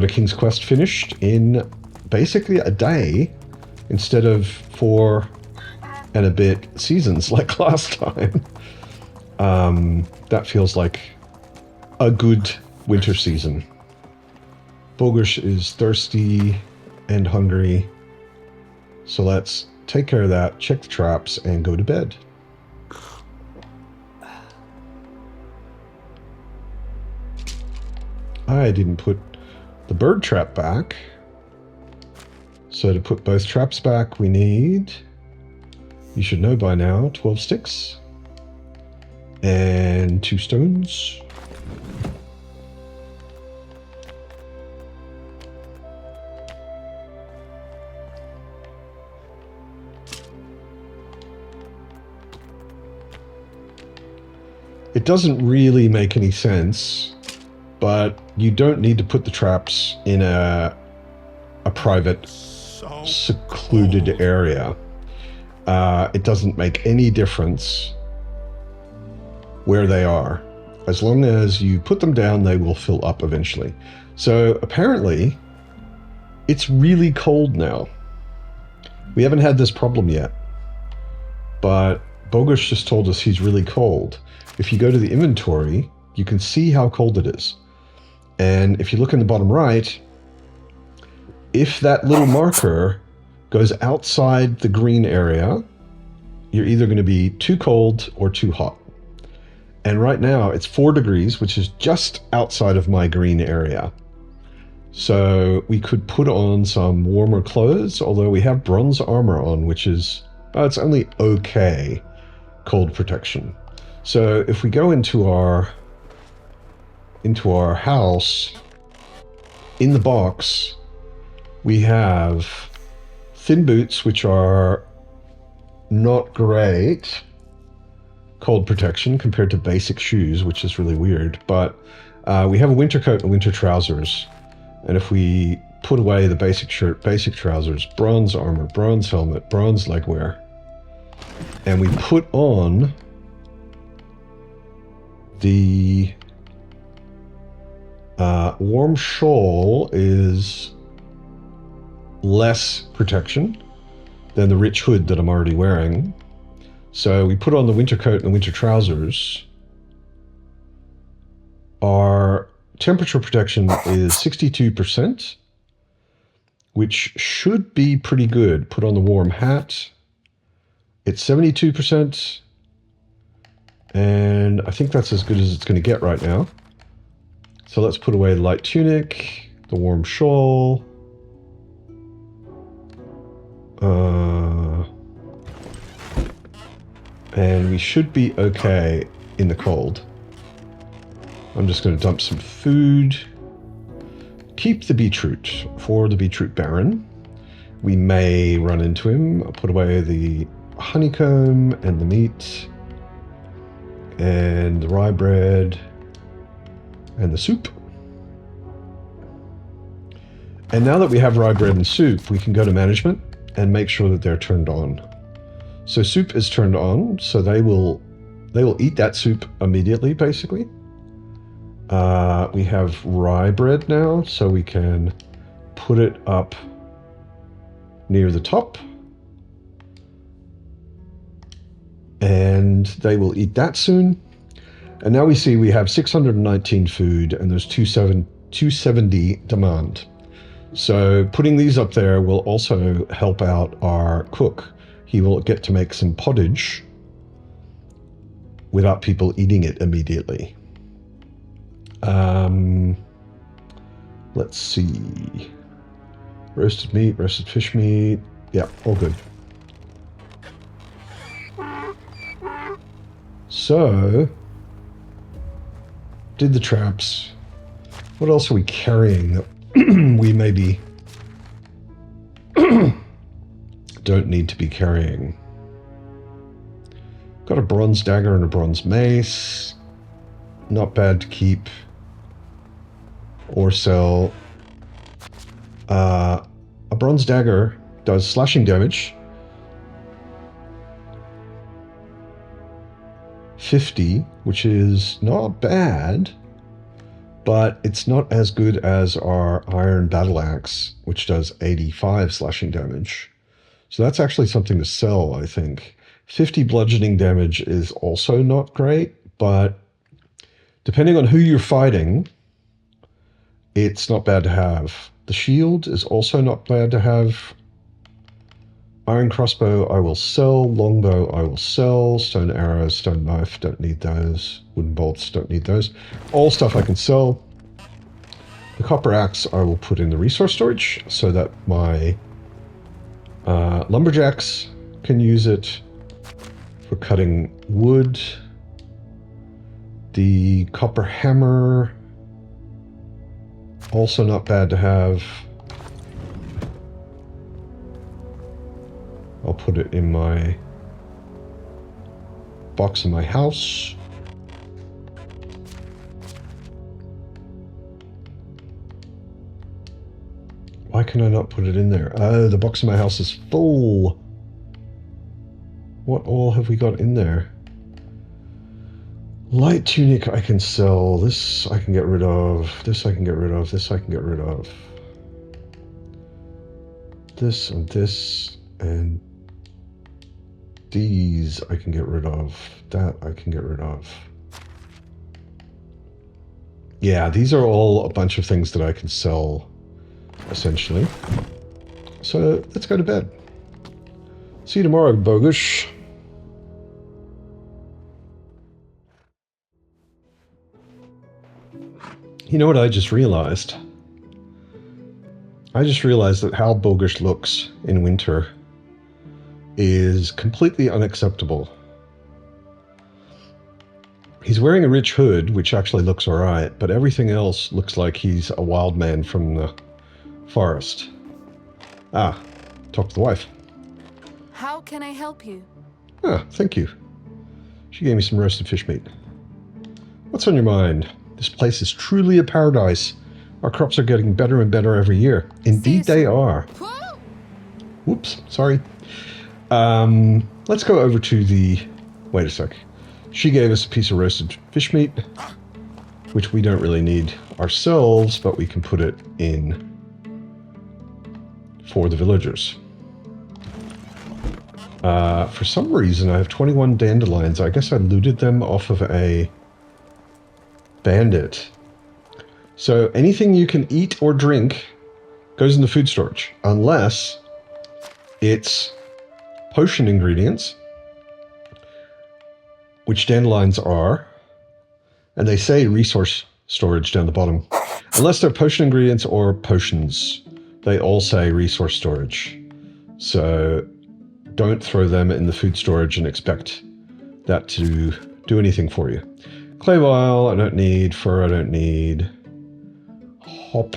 King's Quest finished in basically a day instead of 4 and a bit seasons like last time. That feels like a good winter season. Bogush is thirsty and hungry. So let's take care of that, check the traps, and go to bed. I didn't put the bird trap back. So to put both traps back, we need, you should know by now, 12 sticks and 2 stones. It doesn't really make any sense, but you don't need to put the traps in a private, secluded area. It doesn't make any difference where they are. As long as you put them down, they will fill up eventually. So apparently, it's really cold now. We haven't had this problem yet, but Bogush just told us he's really cold. If you go to the inventory, you can see how cold it is. And if you look in the bottom right, if that little marker goes outside the green area, you're either going to be too cold or too hot. And right now it's 4 degrees, which is just outside of my green area. So we could put on some warmer clothes, although we have bronze armor on, which is, it's only okay cold protection. So if we go into our house, in the box, we have thin boots, which are not great cold protection compared to basic shoes, which is really weird. But we have a winter coat and winter trousers. And if we put away the basic shirt, basic trousers, bronze armor, bronze helmet, bronze leg wear, and we put on the warm shawl, is less protection than the rich hood that I'm already wearing. So we put on the winter coat and the winter trousers. Our temperature protection is 62%, which should be pretty good. Put on the warm hat. It's 72%. And I think that's as good as it's going to get right now. So let's put away the light tunic, the warm shawl. And we should be okay in the cold. I'm just going to dump some food. Keep the beetroot for the beetroot baron. We may run into him. I'll put away the honeycomb and the meat and the rye bread and the soup. And now that we have rye bread and soup, we can go to management and make sure that they're turned on. So soup is turned on, so they will eat that soup immediately, basically. We have rye bread now, so we can put it up near the top. And they will eat that soon. And now we see we have 619 food and there's 270 demand. So putting these up there will also help out our cook. He will get to make some pottage without people eating it immediately. Let's see. Roasted meat, roasted fish meat. Yeah, all good. So, did the traps. What else are we carrying that we maybe don't need to be carrying? Got a bronze dagger and a bronze mace. Not bad to keep or sell. A bronze dagger does slashing damage. 50, which is not bad, but it's not as good as our iron battle axe, which does 85 slashing damage. So that's actually something to sell, I think. 50 bludgeoning damage is also not great, but depending on who you're fighting, it's not bad to have. The shield is also not bad to have. Iron crossbow I will sell, longbow I will sell, stone arrows, stone knife, don't need those, wooden bolts, don't need those. All stuff I can sell. The copper axe I will put in the resource storage so that my lumberjacks can use it for cutting wood. The copper hammer, also not bad to have. I'll put it in my box in my house. Why can I not put it in there? Oh, the box in my house is full. What all have we got in there? Light tunic I can sell. This I can get rid of. This I can get rid of. This I can get rid of. This and these I can get rid of. That I can get rid of. Yeah, these are all a bunch of things that I can sell, essentially. So let's go to bed. See you tomorrow, Bogush. You know what I just realized? I just realized that how Bogush looks in winter is completely unacceptable. He's wearing a rich hood, which actually looks alright, but everything else looks like he's a wild man from the forest. Ah, talk to the wife. How can I help you? Ah, thank you. She gave me some roasted fish meat. What's on your mind? This place is truly a paradise. Our crops are getting better and better every year. Indeed they are. Whoops, sorry. Let's go over to the... Wait a sec. She gave us a piece of roasted fish meat, which we don't really need ourselves, but we can put it in for the villagers. For some reason, I have 21 dandelions. I guess I looted them off of a bandit. So anything you can eat or drink goes in the food storage, unless it's potion ingredients, which dandelions are, and they say resource storage down the bottom. Unless they're potion ingredients or potions, they all say resource storage. So don't throw them in the food storage and expect that to do anything for you. Clay vial, I don't need. Fur, I don't need. Hop,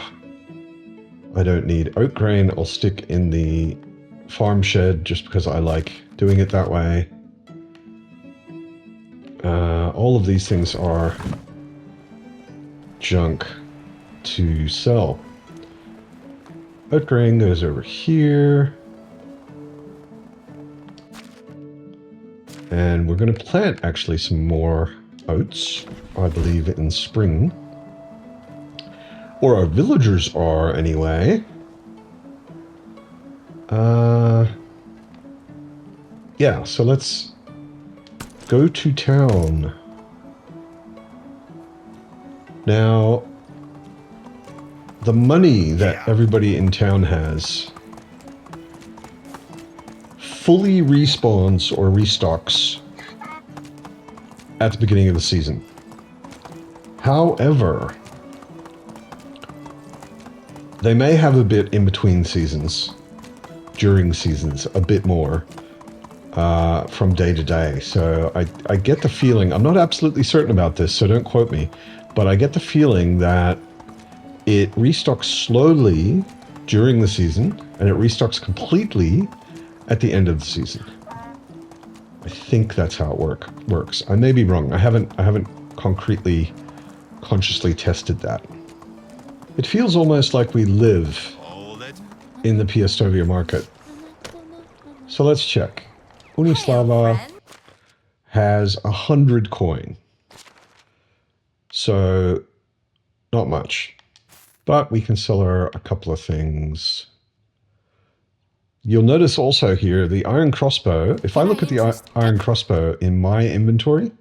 I don't need. Oat grain, I'll stick in the farm shed just because I like doing it that way. All of these things are junk to sell. Oat grain goes over here. And we're going to plant actually some more oats, I believe, in spring. Or our villagers are, anyway. Yeah, so let's go to town. Now, the money that everybody in town has fully respawns or restocks at the beginning of the season. However, they may have a bit in between seasons, during seasons, a bit more from day to day. So I get the feeling, I'm not absolutely certain about this, so don't quote me, but I get the feeling that it restocks slowly during the season and it restocks completely at the end of the season. I think that's how it works. I may be wrong. I haven't concretely, consciously tested that. It feels almost like we live in the Piastovia market. So let's check. Unislava has 100 coin. So not much. But we can sell her a couple of things. You'll notice also here the iron crossbow. If I look at the iron crossbow in my inventory,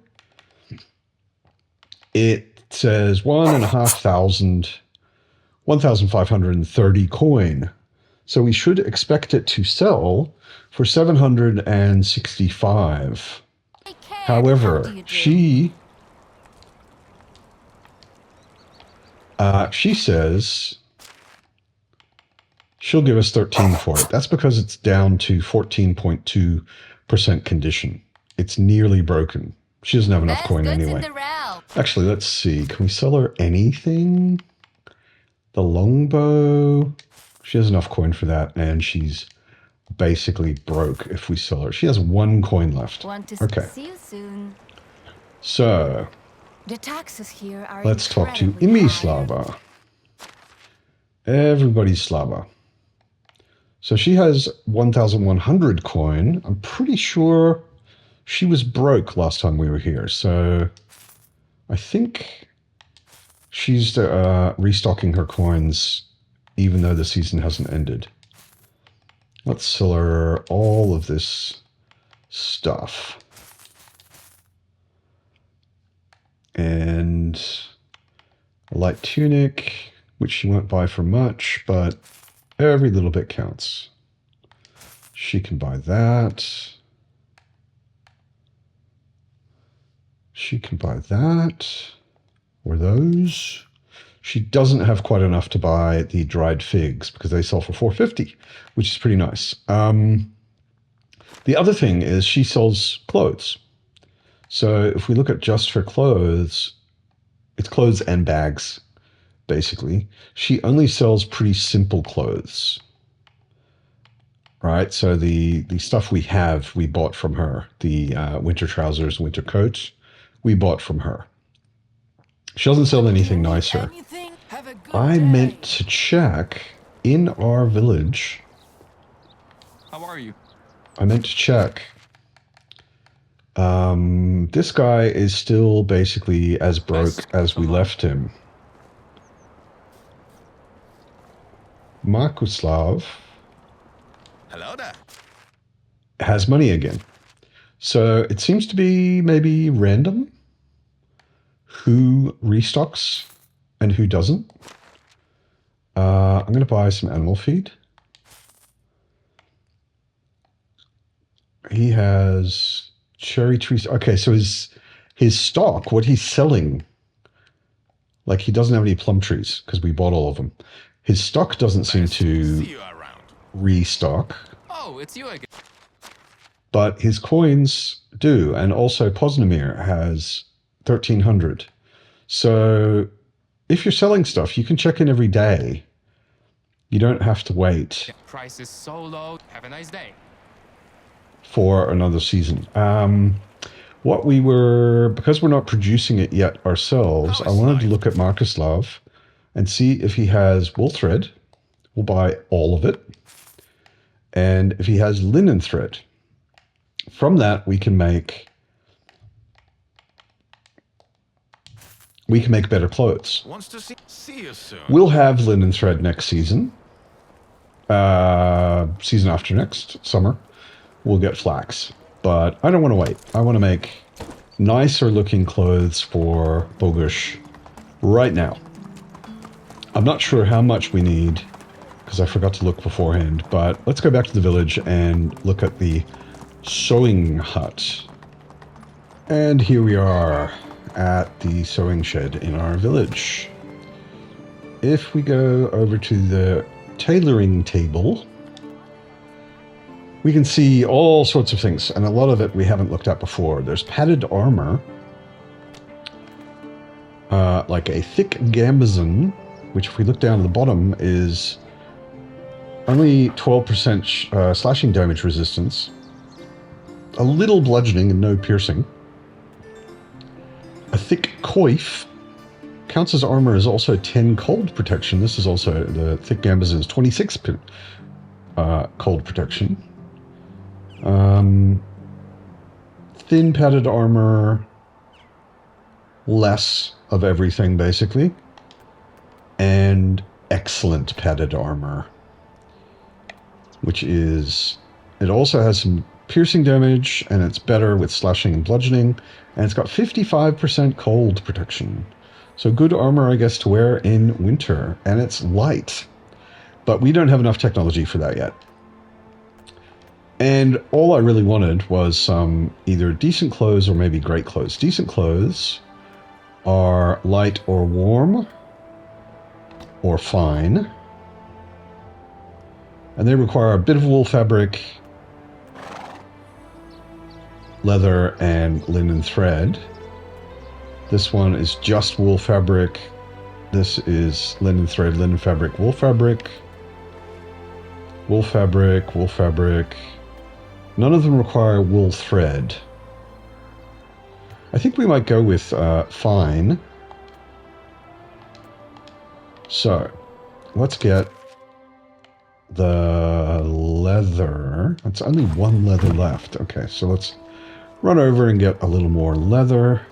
it says 1,530 coin. So we should expect it to sell for 765. However, she says she'll give us 13 for it. That's because it's down to 14.2% condition. It's nearly broken. She doesn't have enough coin anyway. Actually, let's see. Can we sell her anything? The longbow. She has enough coin for that, and she's basically broke if we sell her. She has 1 coin left. Okay. See you soon. So, The taxes here are let's talk to incredibly high. Slava. Everybody's Slava. So she has 1,100 coin. I'm pretty sure she was broke last time we were here. So I think she's restocking her coins even though the season hasn't ended. Let's sell her all of this stuff. And a light tunic, which she won't buy for much, but every little bit counts. She can buy that. She can buy that. Or those. She doesn't have quite enough to buy the dried figs because they sell for 450, which is pretty nice. The other thing is she sells clothes. So if we look at just her clothes, it's clothes and bags, basically. She only sells pretty simple clothes, right? So the stuff we have, we bought from her. The winter trousers, winter coat, we bought from her. She doesn't sell anything nicer. I meant to check in our village. How are you? I meant to check. This guy is still basically as broke as we left him. Markuslav Hello there. has money again. So it seems to be maybe random who restocks and who doesn't. I'm going to buy some animal feed. He has cherry trees. Okay, so his stock, what he's selling, like he doesn't have any plum trees because we bought all of them. His stock doesn't seem See to you around. restock. Oh, it's you again. But his coins do, and also Posnamir has 1,300. So if you're selling stuff, you can check in every day. You don't have to wait Price is so low. Have a nice day. for another season. Because we're not producing it yet ourselves, I wanted to look at Markislav and see if he has wool thread. We'll buy all of it. And if he has linen thread. From that, we can make better clothes. Wants to see you soon. We'll have linen thread next season. Season after next, summer, we'll get flax. But I don't want to wait. I want to make nicer looking clothes for Bogush right now. I'm not sure how much we need because I forgot to look beforehand, but let's go back to the village and look at the sewing hut. And here we are at the sewing shed in our village. If we go over to the tailoring table, we can see all sorts of things, and a lot of it we haven't looked at before. There's padded armor, like a thick gambazon, which if we look down at the bottom is only 12% slashing damage resistance, a little bludgeoning and no piercing. A thick coif counts as armor is also 10 cold protection. This is also, the thick gambazon is 26 cold protection. Thin padded armor, less of everything basically, and excellent padded armor, which is, it also has some piercing damage, and it's better with slashing and bludgeoning, and it's got 55% cold protection. So good armor, I guess, to wear in winter, and it's light. But we don't have enough technology for that yet. And all I really wanted was some either decent clothes or maybe great clothes. Decent clothes are light or warm or fine. And they require a bit of wool fabric, leather, and linen thread. This one is just wool fabric. This is linen thread, linen fabric, wool fabric. Wool fabric, wool fabric. None of them require wool thread. I think we might go with fine. So, let's get the leather. It's only one leather left. Okay, so let's run over and get a little more leather.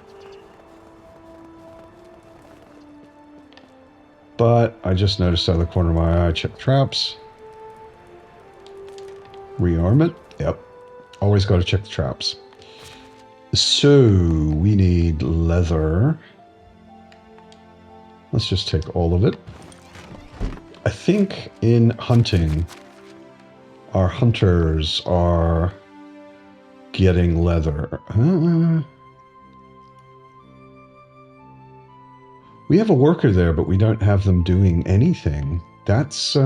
But I just noticed out of the corner of my eye, check traps. Rearm it. Yep. Always got to check the traps. So we need leather. Let's just take all of it. I think in hunting, our hunters are getting leather. We have a worker there, but we don't have them doing anything. That's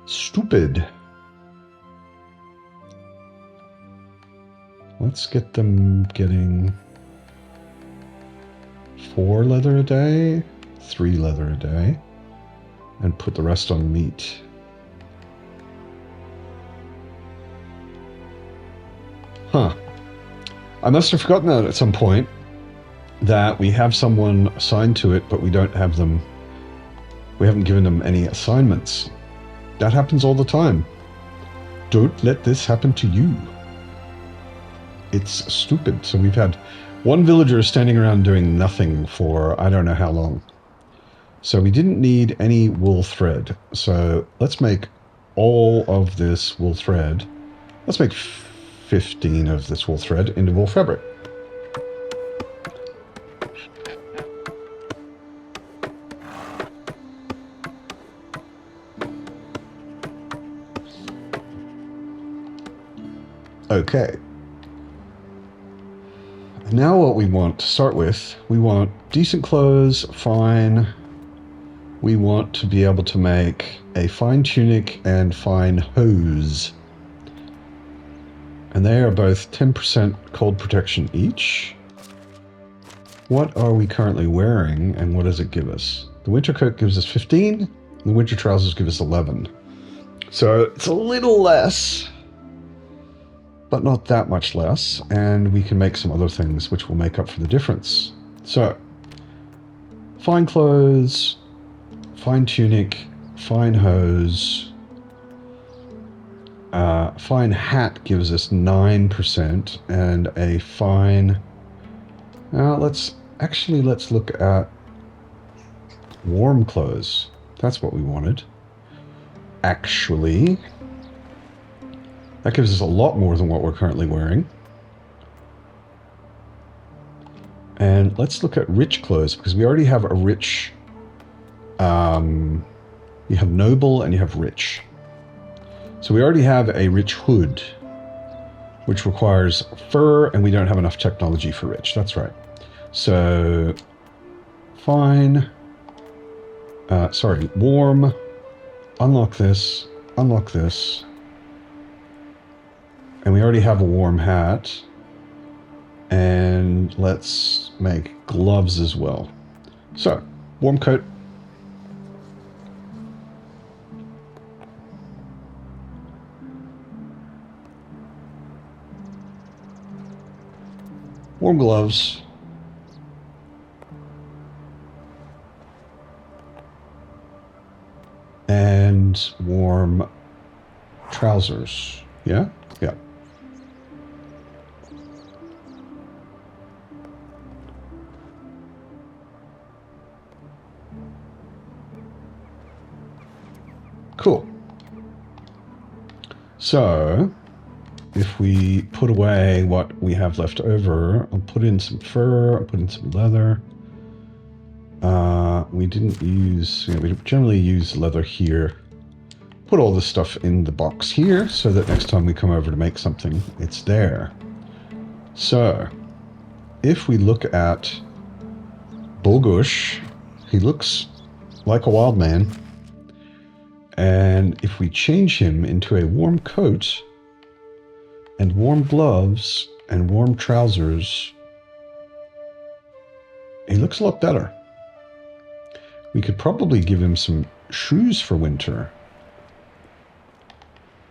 stupid. Let's get them getting 4 leather a day, 3 leather a day, and put the rest on meat. Huh. I must have forgotten that at some point, that we have someone assigned to it, but we don't have them, we haven't given them any assignments. That happens all the time. Don't let this happen to you. It's stupid. So we've had one villager standing around doing nothing for I don't know how long. So we didn't need any wool thread. So let's make all of this wool thread. Let's make 15 of this wool thread into wool fabric. Okay. Now what we want to start with, we want decent clothes, fine. We want to be able to make a fine tunic and fine hose. And they are both 10% cold protection each. What are we currently wearing, and what does it give us? The winter coat gives us 15, and the winter trousers give us 11. So it's a little less, but not that much less, and we can make some other things which will make up for the difference. So, fine clothes, fine tunic, fine hose. Fine hat gives us 9%, and a fine... let's look at warm clothes. That's what we wanted. Actually, that gives us a lot more than what we're currently wearing. And let's look at rich clothes, because we already have a rich... you have noble and you have rich. So we already have a rich hood, which requires fur, and we don't have enough technology for rich. That's right. So, fine. Warm. Unlock this. Unlock this. And we already have a warm hat. And let's make gloves as well. So, warm coat. Warm gloves. And warm trousers. Yeah? Yeah. Cool. So, if we put away what we have left over, I'll put in some fur, I'll put in some leather. We didn't use, we generally use leather here. Put all this stuff in the box here so that next time we come over to make something, it's there. So, if we look at Bogush, he looks like a wild man. And if we change him into a warm coat and warm gloves and warm trousers, he looks a lot better. We could probably give him some shoes for winter.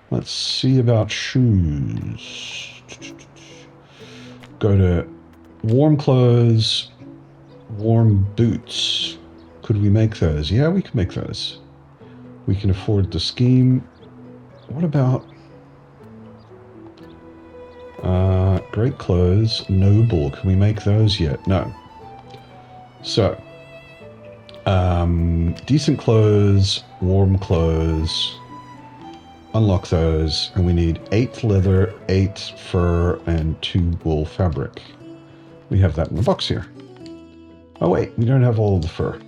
Let's see about shoes. Go to warm clothes, warm boots. Could we make those? Yeah, we can make those. We can afford the scheme. What about great clothes, noble? Can we make those yet? No. So, decent clothes, warm clothes. Unlock those, and we need 8 leather, 8 fur, and 2 wool fabric. We have that in the box here. Oh wait, we don't have all of the fur.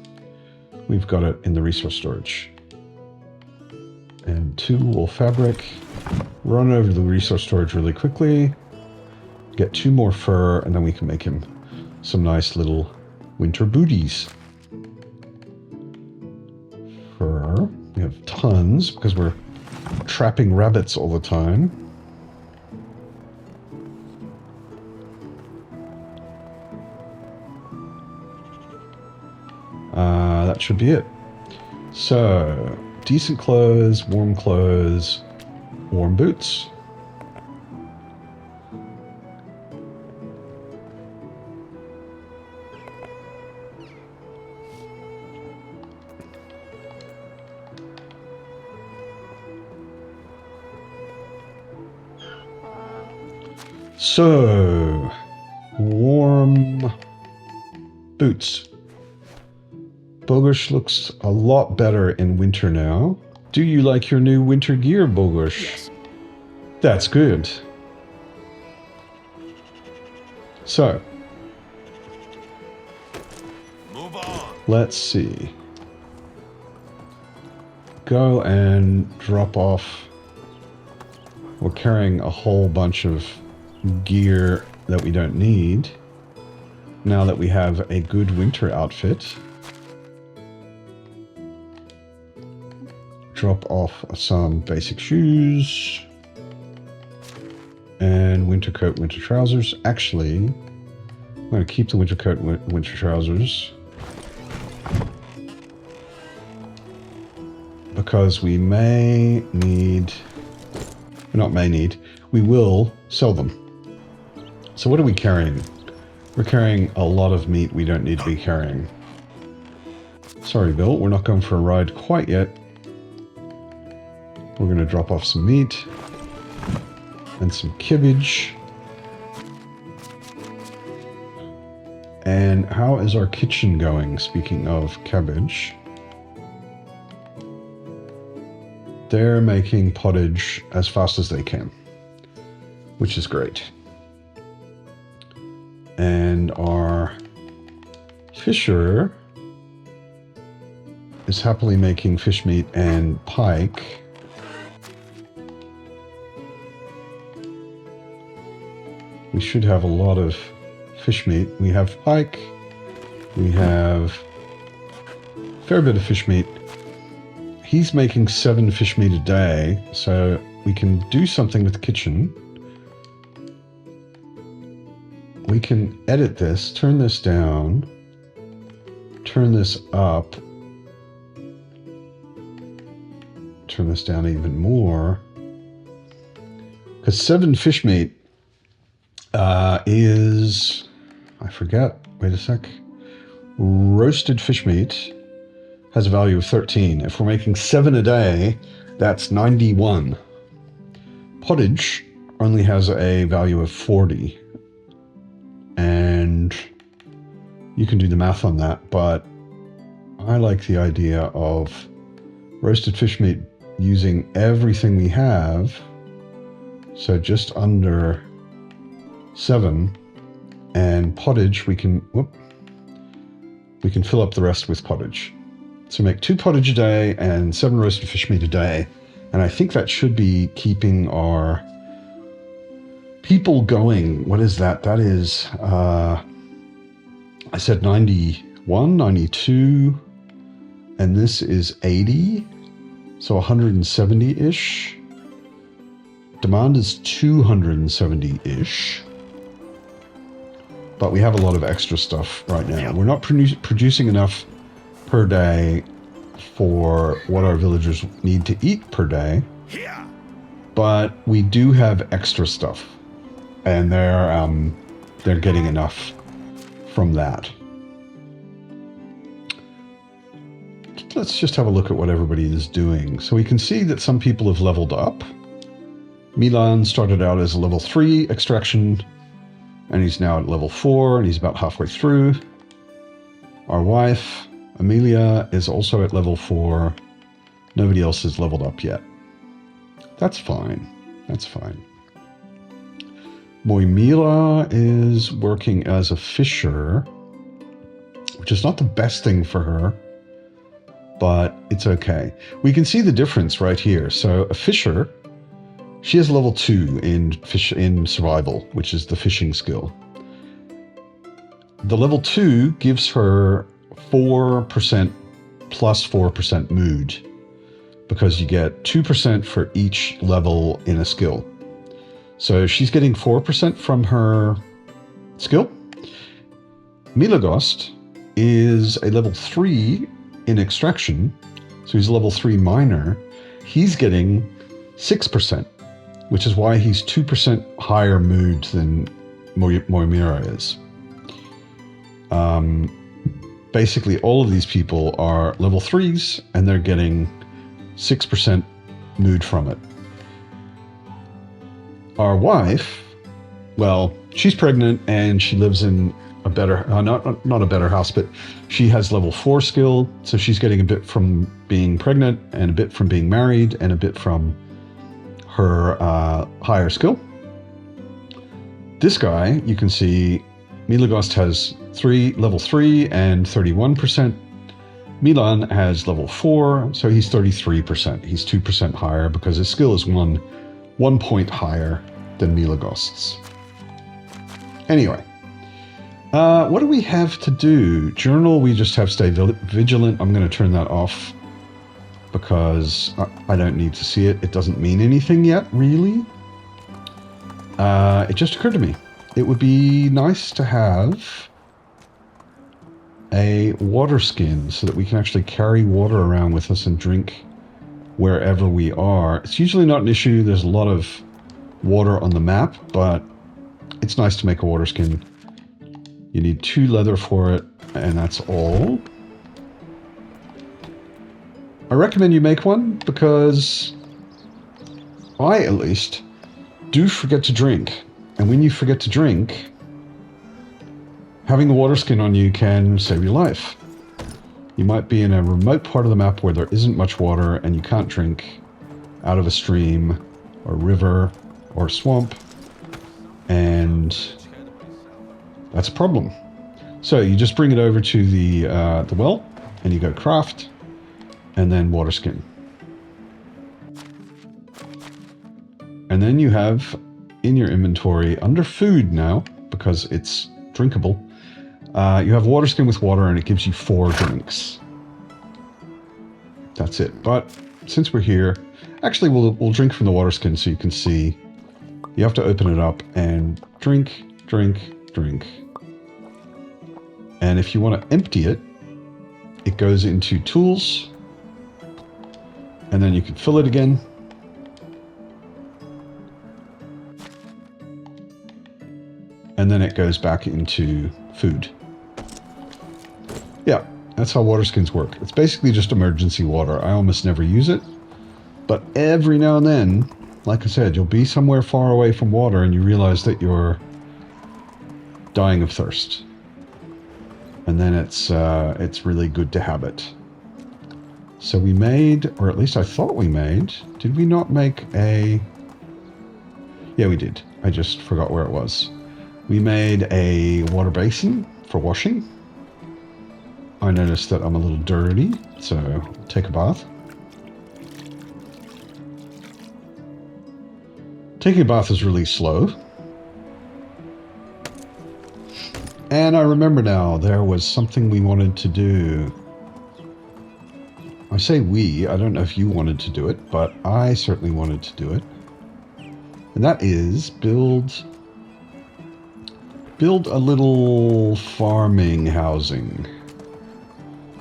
We've got it in the resource storage. And 2 wool fabric. Run over to the resource storage really quickly. Get 2 more fur, and then we can make him some nice little winter booties. Fur. We have tons, because we're trapping rabbits all the time. That should be it. So, decent clothes, warm boots. So, warm boots. Bogush looks a lot better in winter now. Do you like your new winter gear, Bogush? Yes. That's good. So, Move on. let's see. Go and drop off. We're carrying a whole bunch of gear that we don't need now that we have a good winter outfit. Drop off some basic shoes and and winter coat, winter trousers. Actually, I'm going to keep the winter coat, winter trousers. Because we may need... Not may need. We will sell them. So what are we carrying? We're carrying a lot of meat we don't need to be carrying. Sorry, Bill. We're not going for a ride quite yet. We're going to drop off some meat. And some cabbage. And how is our kitchen going, speaking of cabbage? They're making pottage as fast as they can, which is great. And our fisher is happily making fish meat and pike. We should have a lot of fish meat. We have pike. We have a fair bit of fish meat. He's making 7 fish meat a day, so we can do something with the kitchen. We can edit this, turn this down, turn this up, turn this down even more. Because 7 fish meat is, I forget, wait a sec, roasted fish meat has a value of 13. If we're making 7 a day, that's 91. Pottage only has a value of 40. And you can do the math on that, but I like the idea of roasted fish meat using everything we have. So just under 7, and pottage we can fill up the rest with pottage. So make 2 pottage a day and 7 roasted fish meat a day. And I think that should be keeping our people going. What is that? That is, I said 91, 92, and this is 80. So 170-ish. Demand is 270-ish. But we have a lot of extra stuff right now. We're not producing enough per day for what our villagers need to eat per day. But we do have extra stuff. And they're getting enough from that. Let's just have a look at what everybody is doing. So we can see that some people have leveled up. Milan started out as a level 3 extraction, and he's now at level 4, and he's about halfway through. Our wife, Amelia, is also at level 4. Nobody else has leveled up yet. That's fine. That's fine. Moimila is working as a fisher, which is not the best thing for her, but it's okay. We can see the difference right here. So a fisher, she has level 2 in survival, which is the fishing skill. The level 2 gives her 4% plus 4% mood, because you get 2% for each level in a skill. So she's getting 4% from her skill. Milagost is a level 3 in extraction, so he's a level 3 miner. He's getting 6%, which is why he's 2% higher mood than Moimira is. Basically, all of these people are level 3s, and they're getting 6% mood from it. Our wife, well, she's pregnant, and she lives in a better, not a better house, but she has level 4 skill, so she's getting a bit from being pregnant, and a bit from being married, and a bit from her higher skill. This guy, you can see, Milagost has level 3 and 31%. Milan has level 4, so he's 33%. He's 2% higher because his skill is one point higher than Milagost's. Anyway, what do we have to do? Journal, we just have stay vigilant. I'm going to turn that off because I don't need to see it. It doesn't mean anything yet, really. it just occurred to me. It would be nice to have a water skin so that we can actually carry water around with us and drink wherever we are. It's usually not an issue. There's a lot of water on the map, but it's nice to make a water skin. You need 2 leather for it, and that's all. I recommend you make one because I, at least, do forget to drink. And when you forget to drink, having a water skin on you can save your life. You might be in a remote part of the map where there isn't much water and you can't drink out of a stream or river or swamp, and that's a problem. So you just bring it over to the well, and you go craft, and then water skin. And then you have in your inventory, under food now, because it's drinkable, you have water skin with water, and it gives you 4 drinks. That's it. But since we're here, actually we'll drink from the water skin so you can see. You have to open it up and drink, drink, drink. And if you want to empty it, it goes into tools, and then you can fill it again. And then it goes back into food. Yeah, that's how water skins work. It's basically just emergency water. I almost never use it. But every now and then, like I said, you'll be somewhere far away from water and you realize that you're dying of thirst. And then it's really good to have it. So we made, or at least I thought we made, did we not make a... Yeah, we did. I just forgot where it was. We made a water basin for washing. I noticed that I'm a little dirty, so I'll take a bath. Taking a bath is really slow. And I remember now, there was something we wanted to do. I say we, I don't know if you wanted to do it, but I certainly wanted to do it. And that is build a little farming housing.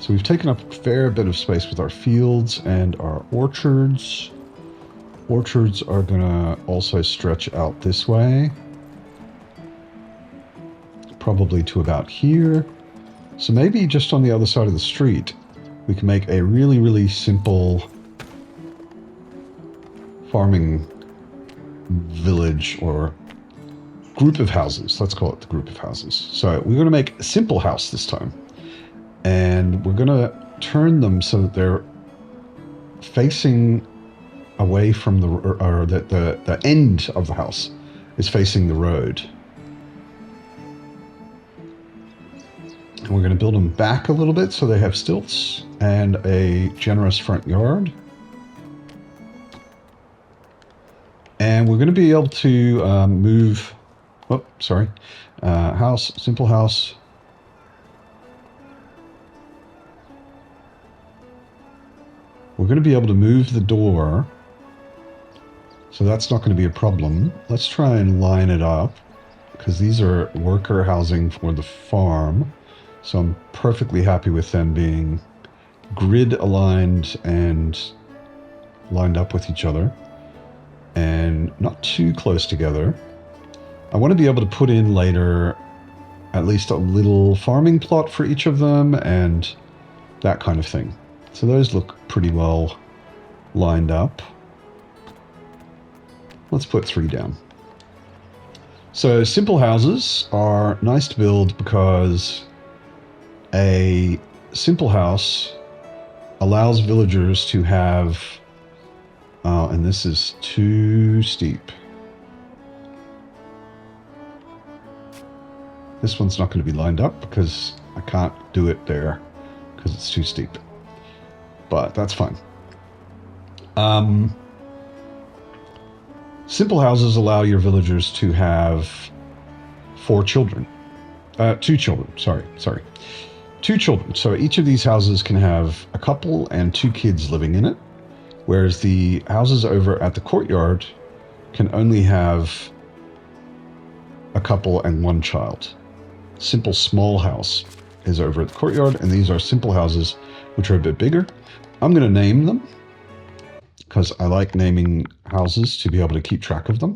So we've taken up a fair bit of space with our fields and our orchards. Orchards are gonna also stretch out this way. Probably to about here. So maybe just on the other side of the street, we can make a really, really simple farming village or group of houses. Let's call it the group of houses. So we're going to make a simple house this time. And we're going to turn them so that they're facing away from the end of the house is facing the road. And we're going to build them back a little bit so they have stilts and a generous front yard. And we're going to be able to move... Oh, sorry. House, simple house. We're going to be able to move the door. So that's not going to be a problem. Let's try and line it up, because these are worker housing for the farm. So I'm perfectly happy with them being grid aligned and lined up with each other and not too close together. I want to be able to put in later at least a little farming plot for each of them and that kind of thing. So those look pretty well lined up. Let's put 3 down. So simple houses are nice to build because a simple house allows villagers to have, and this is too steep. This one's not going to be lined up because I can't do it there because it's too steep. But that's fine. Simple houses allow your villagers to have 4 children. 2 children, sorry. 2 children. So each of these houses can have a couple and 2 kids living in it, whereas the houses over at the courtyard can only have a couple, and one child. Simple small house is over at the courtyard, and these are simple houses, which are a bit bigger. I'm going to name them, because I like naming houses to be able to keep track of them.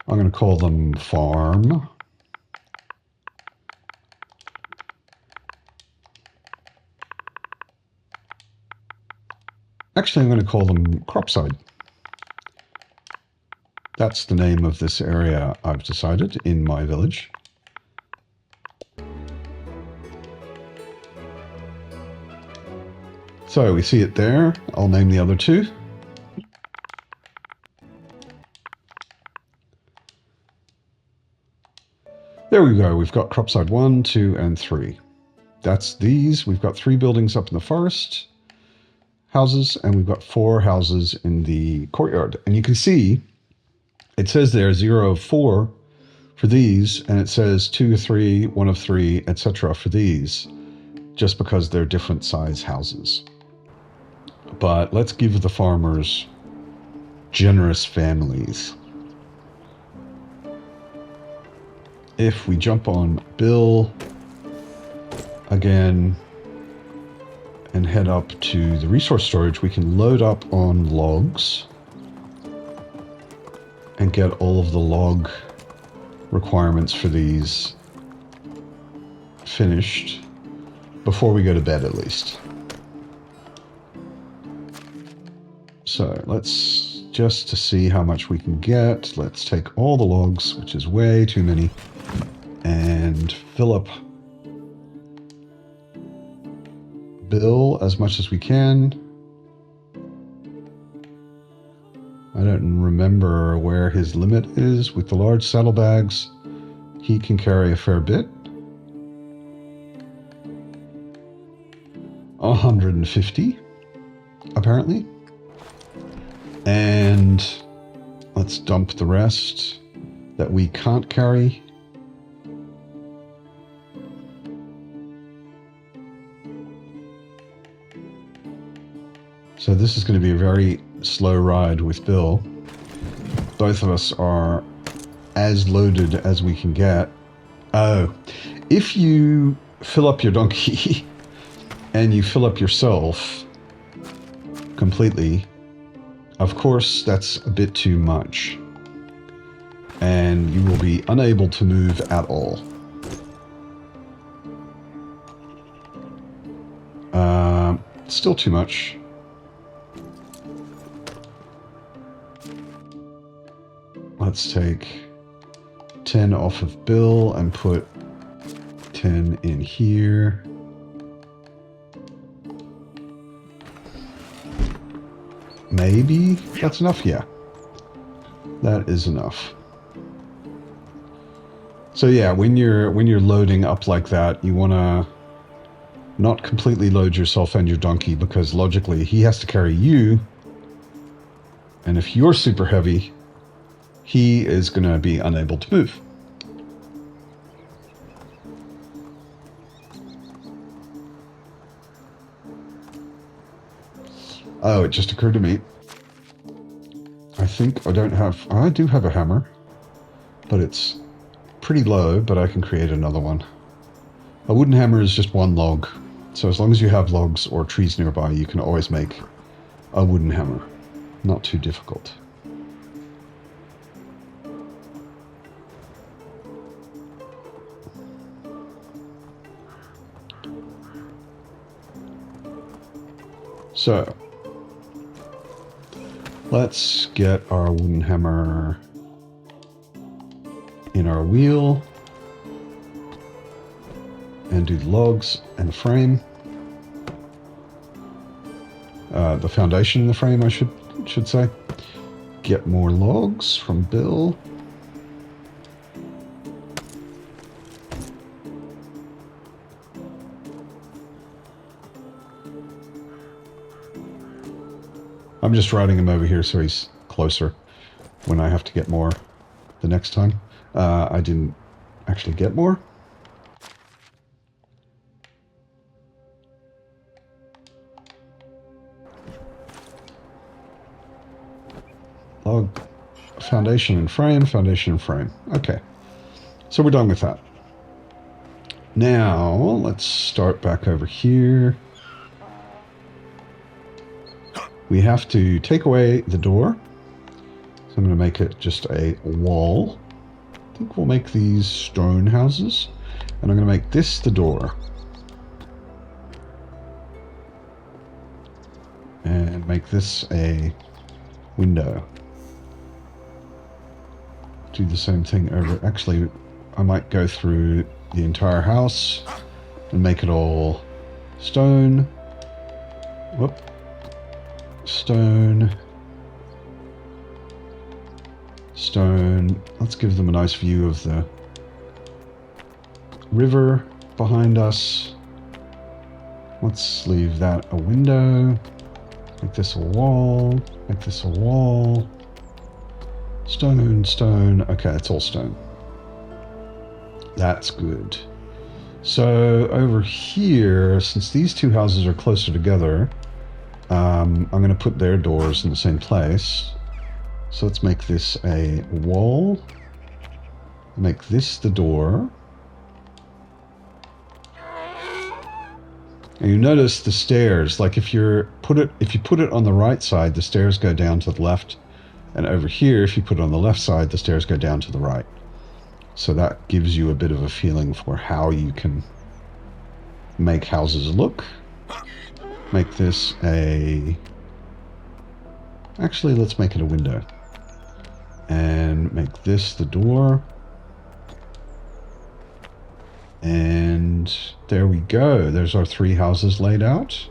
I'm going to call them farm. Actually, I'm going to call them cropside. That's the name of this area I've decided in my village. So we see it there. I'll name the other two. There we go. We've got cropside 1, 2, and 3. That's these. We've got 3 buildings up in the forest, houses, and we've got 4 houses in the courtyard. And you can see it says there 0 of 4 for these, and it says 2 of 3, 1 of 3, etc. for these, just because they're different size houses. But let's give the farmers generous families. If we jump on Bill again and head up to the resource storage, we can load up on logs and get all of the log requirements for these finished before we go to bed, at least. So let's, just to see how much we can get, let's take all the logs, which is way too many, and fill up Bill as much as we can. I don't remember where his limit is. With the large saddlebags, he can carry a fair bit. 150, apparently. And let's dump the rest that we can't carry. So this is going to be a very slow ride with Bill. Both of us are as loaded as we can get. Oh, if you fill up your donkey and you fill up yourself completely, of course that's a bit too much, and you will be unable to move at all. Still too much. Let's take 10 off of Bill and put 10 in here. Maybe that's enough. Yeah, that is enough. So yeah, when you're loading up like that, you want to not completely load yourself and your donkey, because logically he has to carry you, and if you're super heavy, he is going to be unable to move. Oh, it just occurred to me. I think I do have a hammer, but it's pretty low, but I can create another one. A wooden hammer is just 1 log. So as long as you have logs or trees nearby, you can always make a wooden hammer. Not too difficult. So, let's get our wooden hammer in our wheel and do the logs and the frame. The foundation in the frame, I should say. Get more logs from Bill. I'm just riding him over here so he's closer when I have to get more the next time. I didn't actually get more. Log, foundation and frame, foundation and frame. Okay. So we're done with that. Now, let's start back over here. We have to take away the door. So I'm going to make it just a wall. I think we'll make these stone houses. And I'm going to make this the door. And make this a window. Do the same thing over. Actually, I might go through the entire house and make it all stone. Whoop. Stone. Stone. Let's give them a nice view of the river behind us. Let's leave that a window. Make this a wall. Make this a wall. Stone, stone. Okay, it's all stone. That's good. So over here, since these two houses are closer together, I'm going to put their doors in the same place. So let's make this a wall. Make this the door. And you notice the stairs, like if you put it on the right side, the stairs go down to the left. And over here, if you put it on the left side, the stairs go down to the right. So that gives you a bit of a feeling for how you can make houses look. Make this a... Actually, let's make it a window. And make this the door. And there we go. There's our three houses laid out.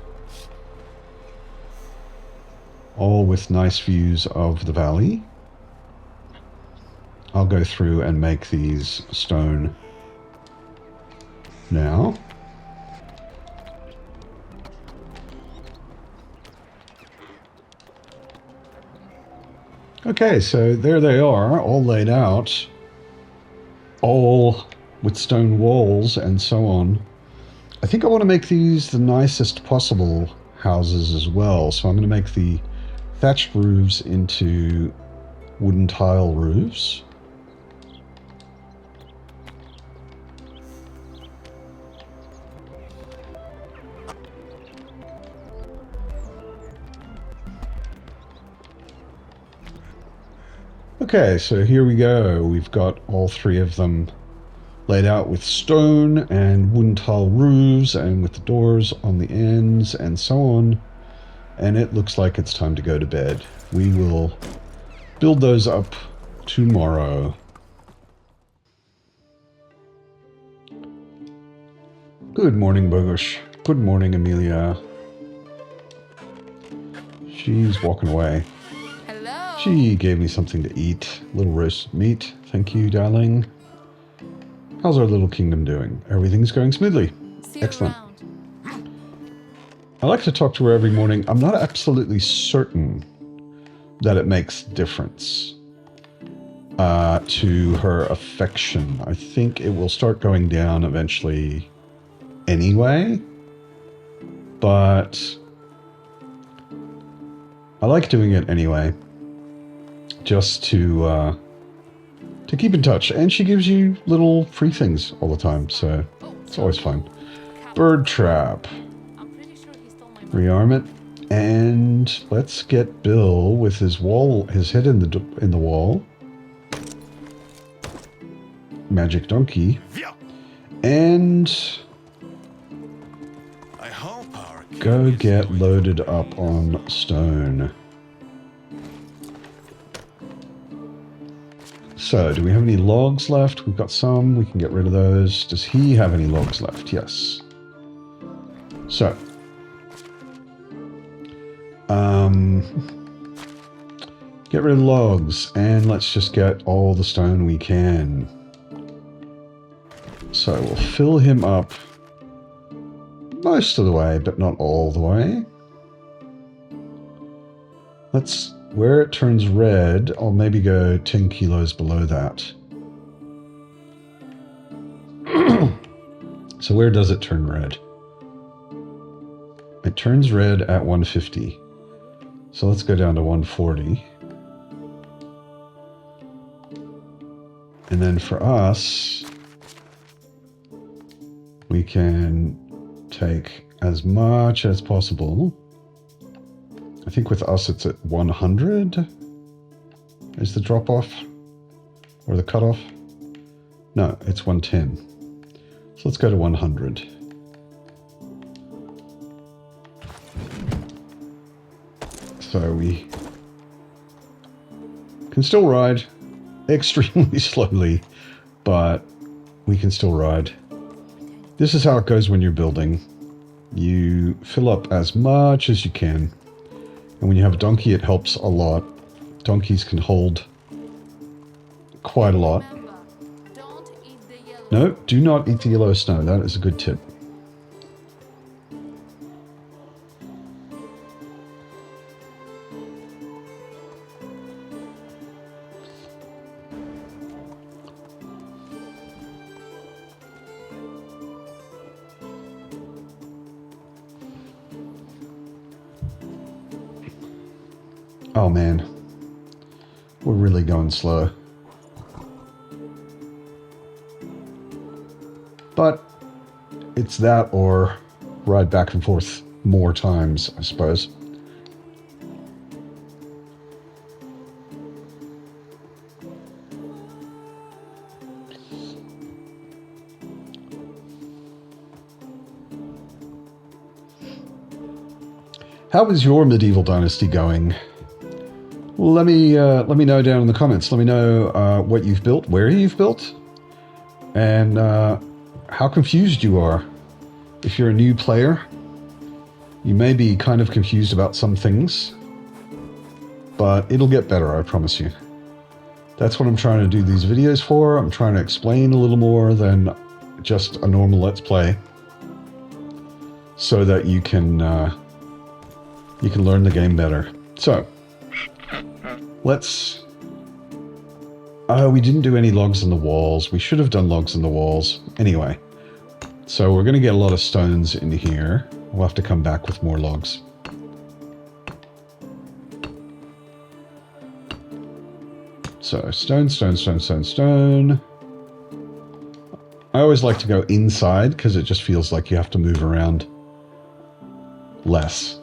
All with nice views of the valley. I'll go through and make these stone now. Okay, so there they are, all laid out. All with stone walls and so on. I think I want to make these the nicest possible houses as well. So I'm going to make the thatched roofs into wooden tile roofs. Okay, so here we go. We've got all three of them laid out with stone and wooden tile roofs and with the doors on the ends and so on. And it looks like it's time to go to bed. We will build those up tomorrow. Good morning, Bogush. Good morning, Amelia. She's walking away. Hello. She gave me something to eat. A little roast meat. Thank you, darling. How's our little kingdom doing? Everything's going smoothly. See you Excellent. around. I like to talk to her every morning. I'm not absolutely certain that it makes difference to her affection. I think it will start going down eventually anyway. But I like doing it anyway. Just to keep in touch. And she gives you little free things all the time, so it's always fun. Bird trap. I'm pretty sure he stole my Rearm it. And let's get Bill with his head in the wall. Magic donkey. And I hope our go get loaded up on stone. So, do we have any logs left? We've got some. We can get rid of those. Does he have any logs left? Yes. So. Get rid of logs. And let's just get all the stone we can. So, we'll fill him up most of the way, but not all the way. Where it turns red, I'll maybe go 10 kilos below that. So where does it turn red? It turns red at 150. So let's go down to 140. And then for us, We can take as much as possible. I think with us it's at 100 is the drop off or the cutoff. No, it's 110. So let's go to 100. So we can still ride extremely slowly, but we can still ride. This is how it goes when you're building. You fill up as much as you can. And when you have a donkey, it helps a lot. Donkeys can hold quite a lot. Remember, don't eat the yellow. No, do not eat the yellow snow. That is a good tip. Oh man, we're really going slow. But it's that or ride back and forth more times, I suppose. How is your medieval dynasty going? Let me know down in the comments. Let me know what you've built, where you've built, and how confused you are. If you're a new player, you may be kind of confused about some things, but it'll get better, I promise you. That's what I'm trying to do these videos for. I'm trying to explain a little more than just a normal Let's Play, so that you can learn the game better. So, let's... Oh, we didn't do any logs in the walls. We should have done logs in the walls. Anyway, so we're going to get a lot of stones into here. We'll have to come back with more logs. So, stone, stone, stone, stone, stone. I always like to go inside because it just feels like you have to move around less.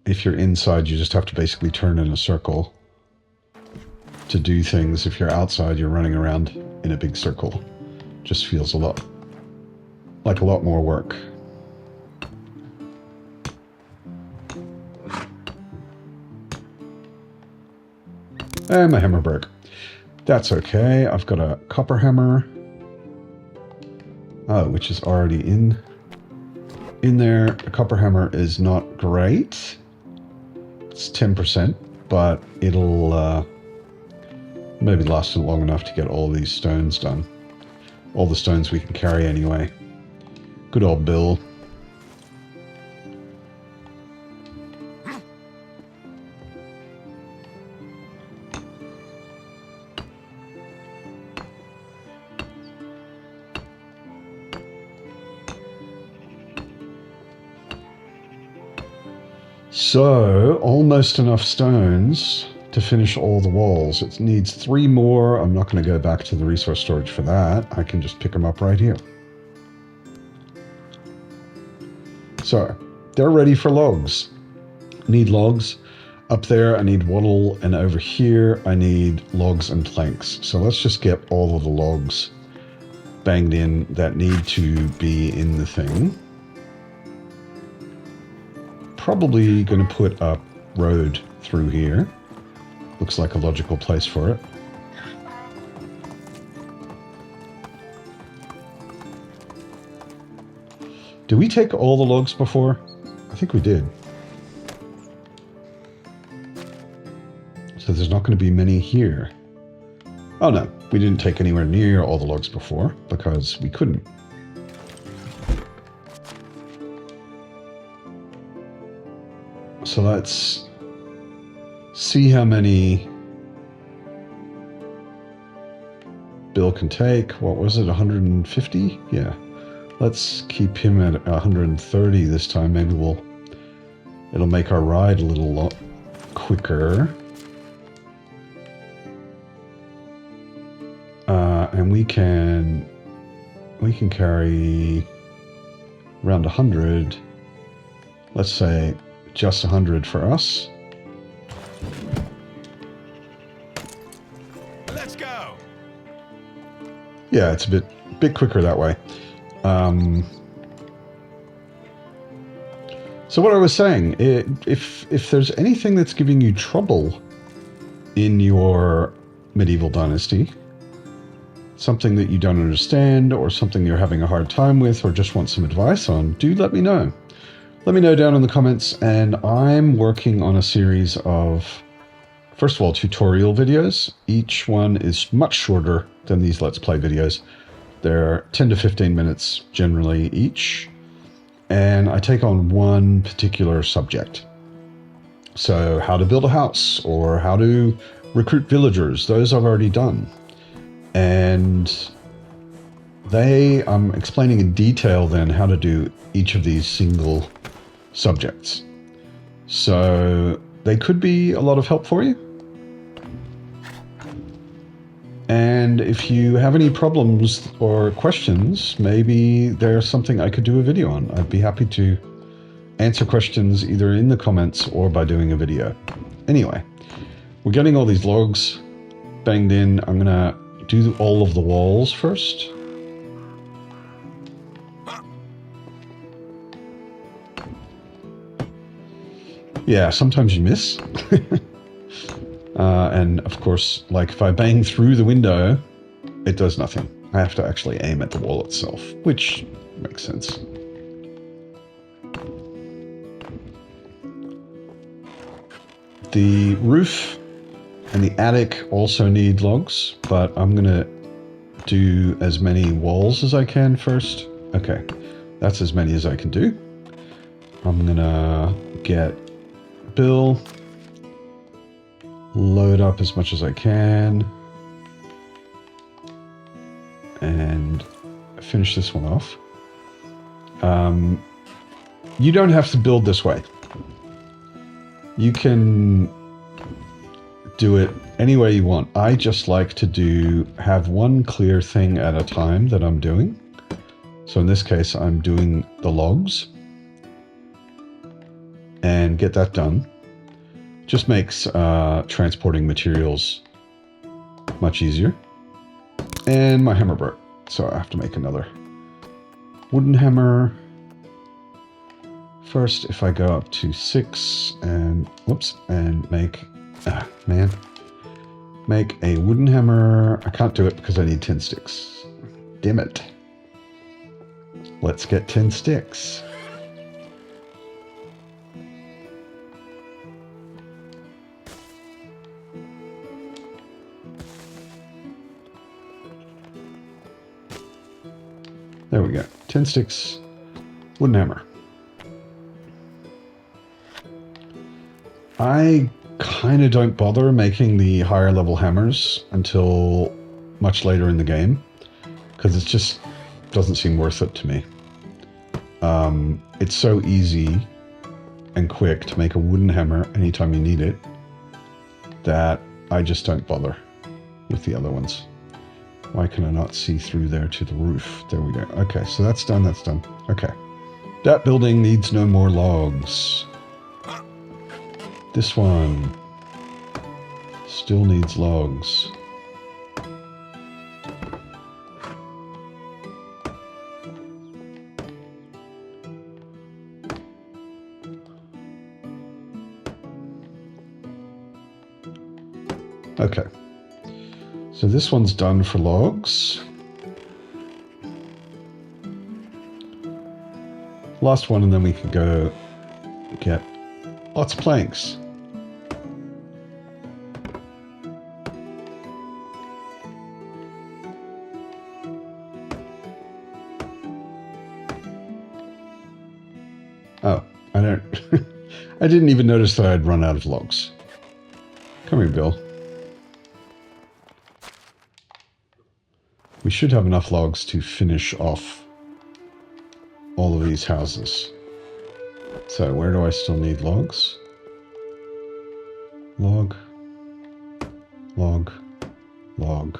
If you're inside, you just have to basically turn in a circle to do things. If you're outside, you're running around in a big circle. Just feels a lot more work. And my hammer broke. That's okay. I've got a copper hammer. Oh, which is already in there. The copper hammer is not great. It's 10%, but it'll maybe last long enough to get all these stones done. All the stones we can carry anyway. Good old Bill. So, almost enough stones to finish all the walls. It needs 3 more. I'm not going to go back to the resource storage for that. I can just pick them up right here. So, they're ready for logs. Need logs. Up there, I need wattle, and over here, I need logs and planks. So let's just get all of the logs banged in that need to be in the thing. Probably going to put a road through here. Looks like a logical place for it. Did we take all the logs before? I think we did. So there's not going to be many here. Oh no, we didn't take anywhere near all the logs before because we couldn't. So let's see how many Bill can take. What was it, 150? Yeah. Let's keep him at 130 this time. Maybe it'll make our ride a little quicker. And and we can carry around 100. Let's say just 100 for us. Let's go. Yeah, it's a bit quicker that way. So what I was saying, if there's anything that's giving you trouble in your medieval dynasty, something that you don't understand or something you're having a hard time with or just want some advice on, do let me know. Let me know down in the comments, and I'm working on a series of, first of all, tutorial videos. Each one is much shorter than these Let's Play videos. They're 10 to 15 minutes generally each, and I take on one particular subject. So how to build a house or how to recruit villagers, those I've already done. And I'm explaining in detail then how to do each of these single subjects. So they could be a lot of help for you. And if you have any problems or questions, maybe there's something I could do a video on. I'd be happy to answer questions either in the comments or by doing a video. Anyway, we're getting all these logs banged in. I'm gonna do all of the walls first. Yeah, sometimes you miss. And of course, like if I bang through the window, it does nothing. I have to actually aim at the wall itself, which makes sense. The roof and the attic also need logs, but I'm gonna do as many walls as I can first. Okay, that's as many as I can do. I'm gonna get Bill, load up as much as I can, and finish this one off. You don't have to build this way. You can do it any way you want. I just like to have one clear thing at a time that I'm doing. So in this case, I'm doing the logs and get that done. Just makes transporting materials much easier. And my hammer broke, so I have to make another wooden hammer. First, if I go up to 6 and whoops, and make a wooden hammer. I can't do it because I need 10 sticks. Damn it. Let's get 10 sticks. There we go. 10 sticks, wooden hammer. I kind of don't bother making the higher level hammers until much later in the game, because it just doesn't seem worth it to me. It's so easy and quick to make a wooden hammer anytime you need it that I just don't bother with the other ones. Why can I not see through there to the roof? There we go. Okay, so that's done, that's done. Okay. That building needs no more logs. This one still needs logs. Okay. So this one's done for logs. Last one, and then we can go get lots of planks. Oh, I don't... I didn't even notice that I'd run out of logs. Come here, Bill. We should have enough logs to finish off all of these houses. So where do I still need logs? Log, log, log.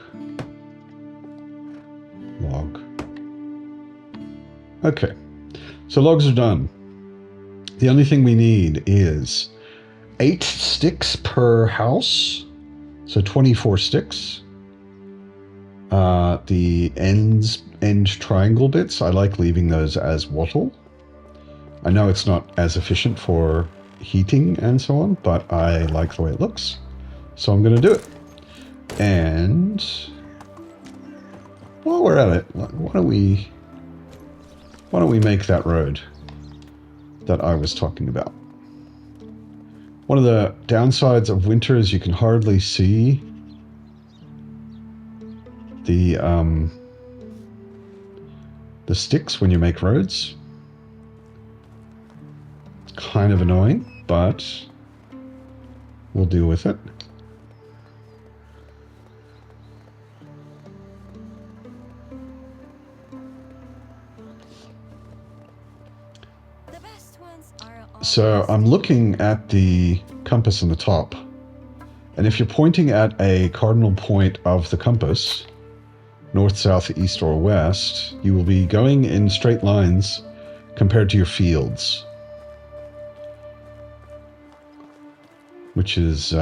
Okay, so logs are done. The only thing we need is 8 sticks per house, so 24 sticks. The end triangle bits, I like leaving those as wattle. I know it's not as efficient for heating and so on, but I like the way it looks, so I'm going to do it. And while we're at it, why don't we make that road that I was talking about? One of the downsides of winter is you can hardly see the sticks when you make roads. It's kind of annoying, but we'll deal with it. So I'm looking at the compass on the top, and if you're pointing at a cardinal point of the compass, north, south, east, or west, you will be going in straight lines compared to your fields, which is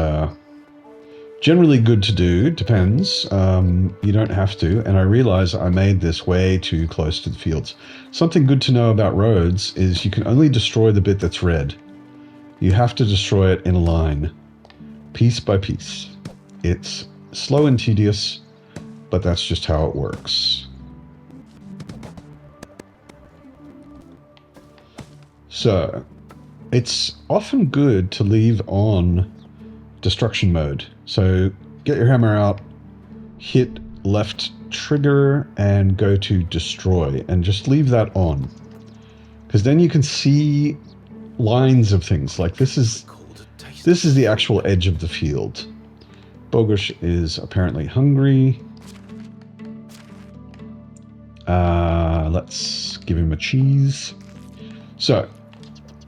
generally good to do. Depends. You don't have to. And I realize I made this way too close to the fields. Something good to know about roads is you can only destroy the bit that's red. You have to destroy it in a line, piece by piece. It's slow and tedious, but that's just how it works. So it's often good to leave on destruction mode. So get your hammer out, hit left trigger, and go to destroy, and just leave that on, because then you can see lines of things. Like this is the actual edge of the field. Bogush is apparently hungry. Let's give him a cheese. So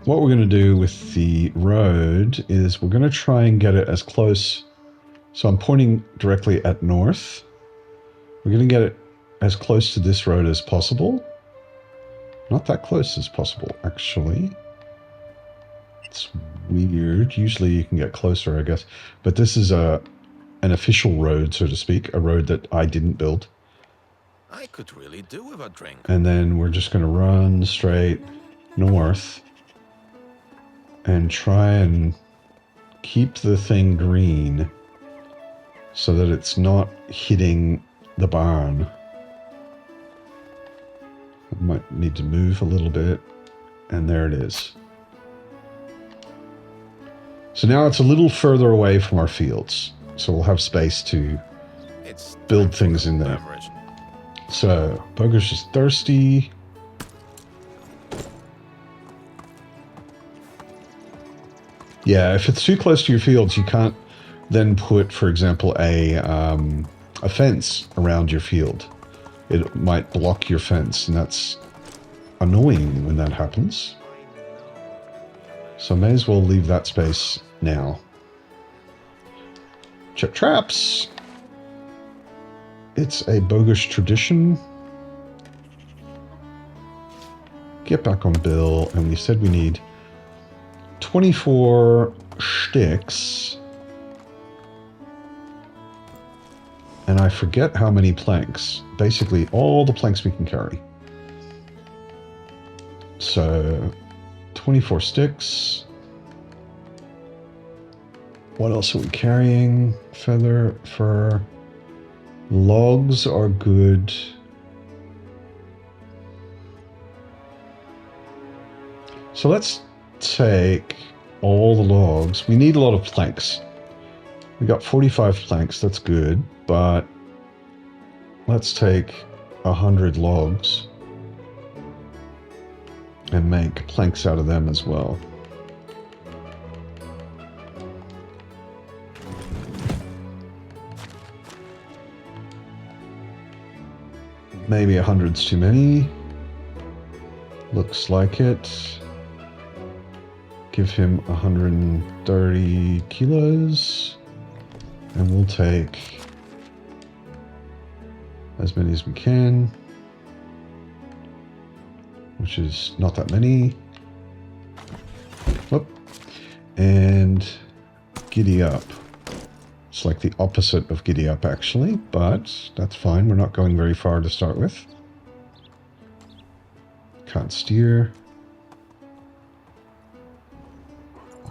what we're going to do with the road is we're going to try and get it as close. So I'm pointing directly at north. We're going to get it as close to this road as possible. Not that close as possible, actually. It's weird. Usually you can get closer, I guess. But this is an official road, so to speak. A road that I didn't build. I could really do with a drink. And then we're just going to run straight north and try and keep the thing green so that it's not hitting the barn. I might need to move a little bit, and there it is. So now it's a little further away from our fields, so we'll have space to build things in there. So, Bogush is thirsty. Yeah, if it's too close to your fields, you can't then put, for example, a fence around your field. It might block your fence, and that's annoying when that happens. So I may as well leave that space now. Check traps. It's a Bogush tradition. Get back on Bill, and we said we need 24 sticks. And I forget how many planks. Basically, all the planks we can carry. So, 24 sticks. What else are we carrying? Feather, fur. Logs are good. So let's take all the logs. We need a lot of planks. We got 45 planks, that's good, but let's take 100 logs and make planks out of them as well. Maybe 100's too many. Looks like it. Give him 130 kilos. And we'll take as many as we can. which is not that many. Whoop. And giddy up. It's like the opposite of giddy up, actually, but that's fine. We're not going very far to start with. Can't steer.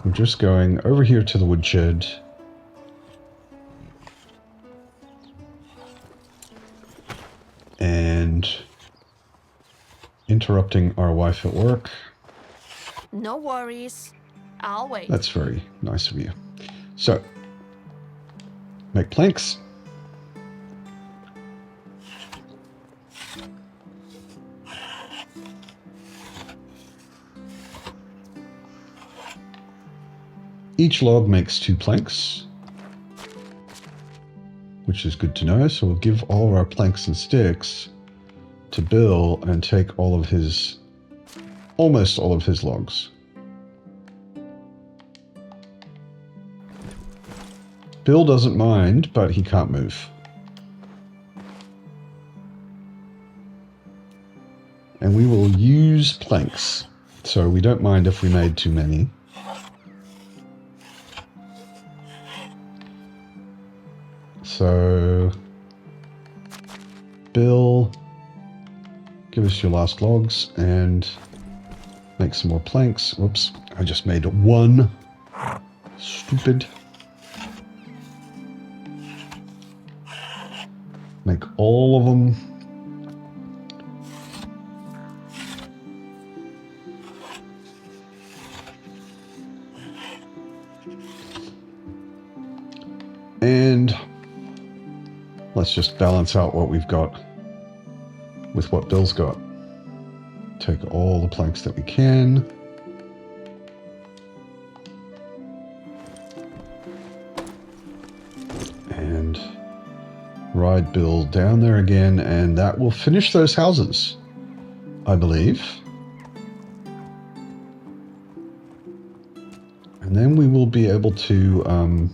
We're just going over here to the woodshed. And interrupting our wife at work. No worries. I'll wait. That's very nice of you. So, make planks. Each log makes 2 planks, which is good to know. So we'll give all of our planks and sticks to Bill and take all of his, almost all of his logs. Bill doesn't mind, but he can't move. And we will use planks, so we don't mind if we made too many. So, Bill, give us your last logs and make some more planks. Whoops, I just made 1. Stupid. Make all of them. And let's just balance out what we've got with what Bill's got. Take all the planks that we can. And ride Bill down there again, and that will finish those houses, I believe. And then we will be able to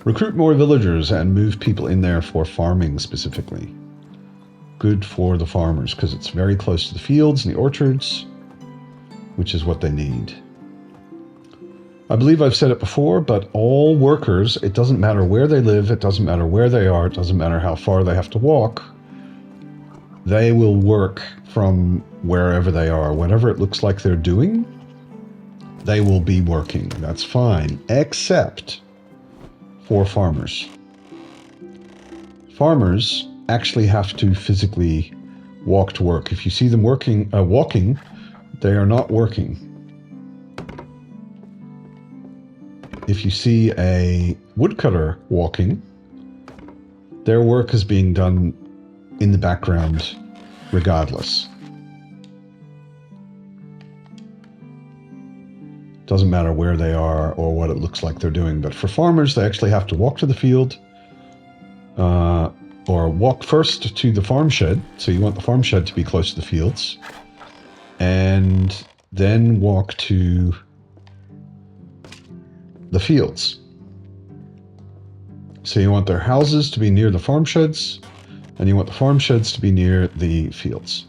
recruit more villagers and move people in there for farming specifically. Good for the farmers because it's very close to the fields and the orchards, which is what they need. I believe I've said it before, but all workers, it doesn't matter where they live, it doesn't matter where they are, it doesn't matter how far they have to walk, they will work from wherever they are. Whatever it looks like they're doing, they will be working. That's fine, except for farmers. Farmers actually have to physically walk to work. If you see them walking, they are not working. If you see a woodcutter walking, their work is being done in the background regardless. Doesn't matter where they are or what it looks like they're doing. But for farmers, they actually have to walk to the field or walk first to the farm shed. So you want the farm shed to be close to the fields. And then walk to the fields. So you want their houses to be near the farm sheds, and you want the farm sheds to be near the fields.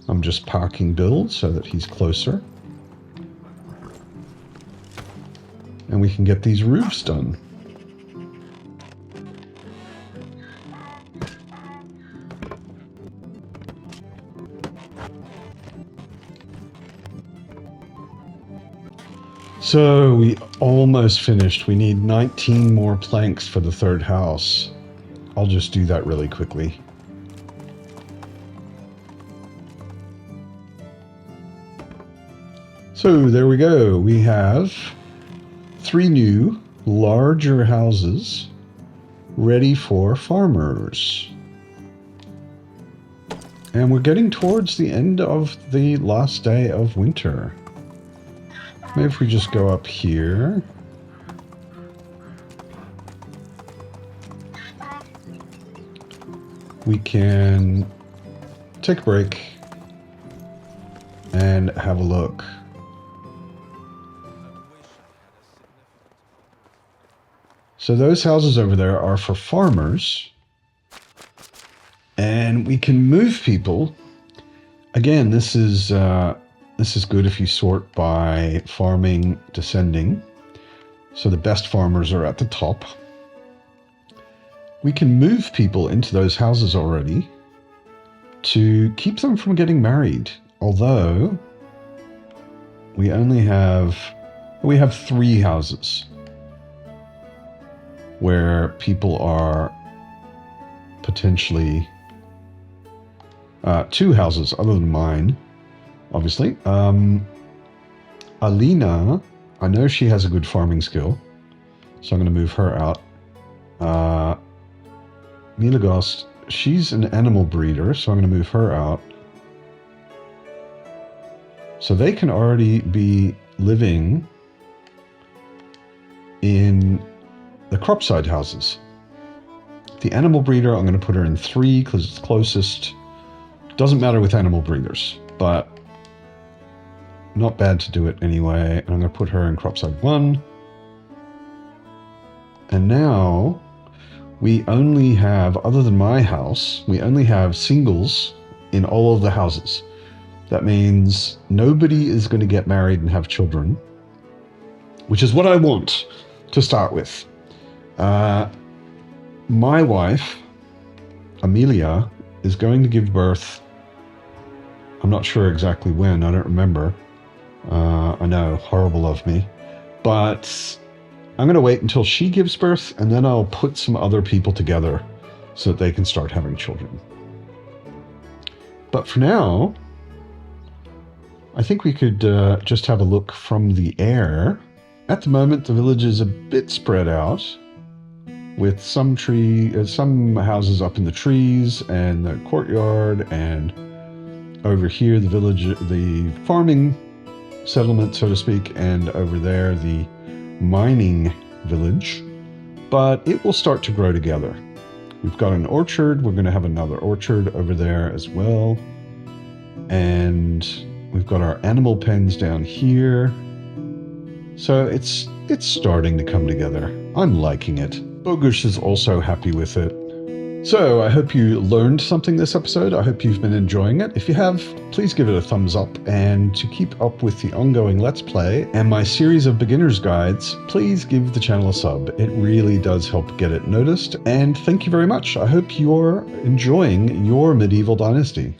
I'm just parking Bill so that he's closer. And we can get these roofs done. So we almost finished. We need 19 more planks for the 3rd house. I'll just do that really quickly. So there we go. We have 3 new, larger houses ready for farmers. And we're getting towards the end of the last day of winter. Maybe if we just go up here. We can take a break and have a look. So those houses over there are for farmers. And And we can move people. Again, this is good if you sort by farming descending. So the best farmers are at the top. We can move people into those houses already to keep them from getting married. Although we have 3 houses where people are potentially 2 houses other than mine, obviously. Alina, I know she has a good farming skill, so I'm going to move her out. Milagos, she's an animal breeder, so I'm going to move her out. So they can already be living in the cropside houses. The animal breeder, I'm going to put her in 3 because it's closest. Doesn't matter with animal breeders, but not bad to do it anyway. And I'm going to put her in cropside 1. And now we only have, other than my house, we only have singles in all of the houses. That means nobody is going to get married and have children, which is what I want to start with. My wife, Amelia, is going to give birth. I'm not sure exactly when. I don't remember. I know, horrible of me. But I'm going to wait until she gives birth, and then I'll put some other people together so that they can start having children. But for now, I think we could just have a look from the air. At the moment, the village is a bit spread out, with some houses up in the trees and the courtyard, and over here the village, the farming settlement, so to speak, and over there the mining village. But it will start to grow together. We've got an orchard. We're going to have another orchard over there as well. And we've got our animal pens down here. So it's starting to come together. I'm liking it. Bogush is also happy with it. So I hope you learned something this episode. I hope you've been enjoying it. If you have, please give it a thumbs up. And to keep up with the ongoing Let's Play and my series of beginner's guides, please give the channel a sub. It really does help get it noticed. And thank you very much. I hope you're enjoying your medieval dynasty.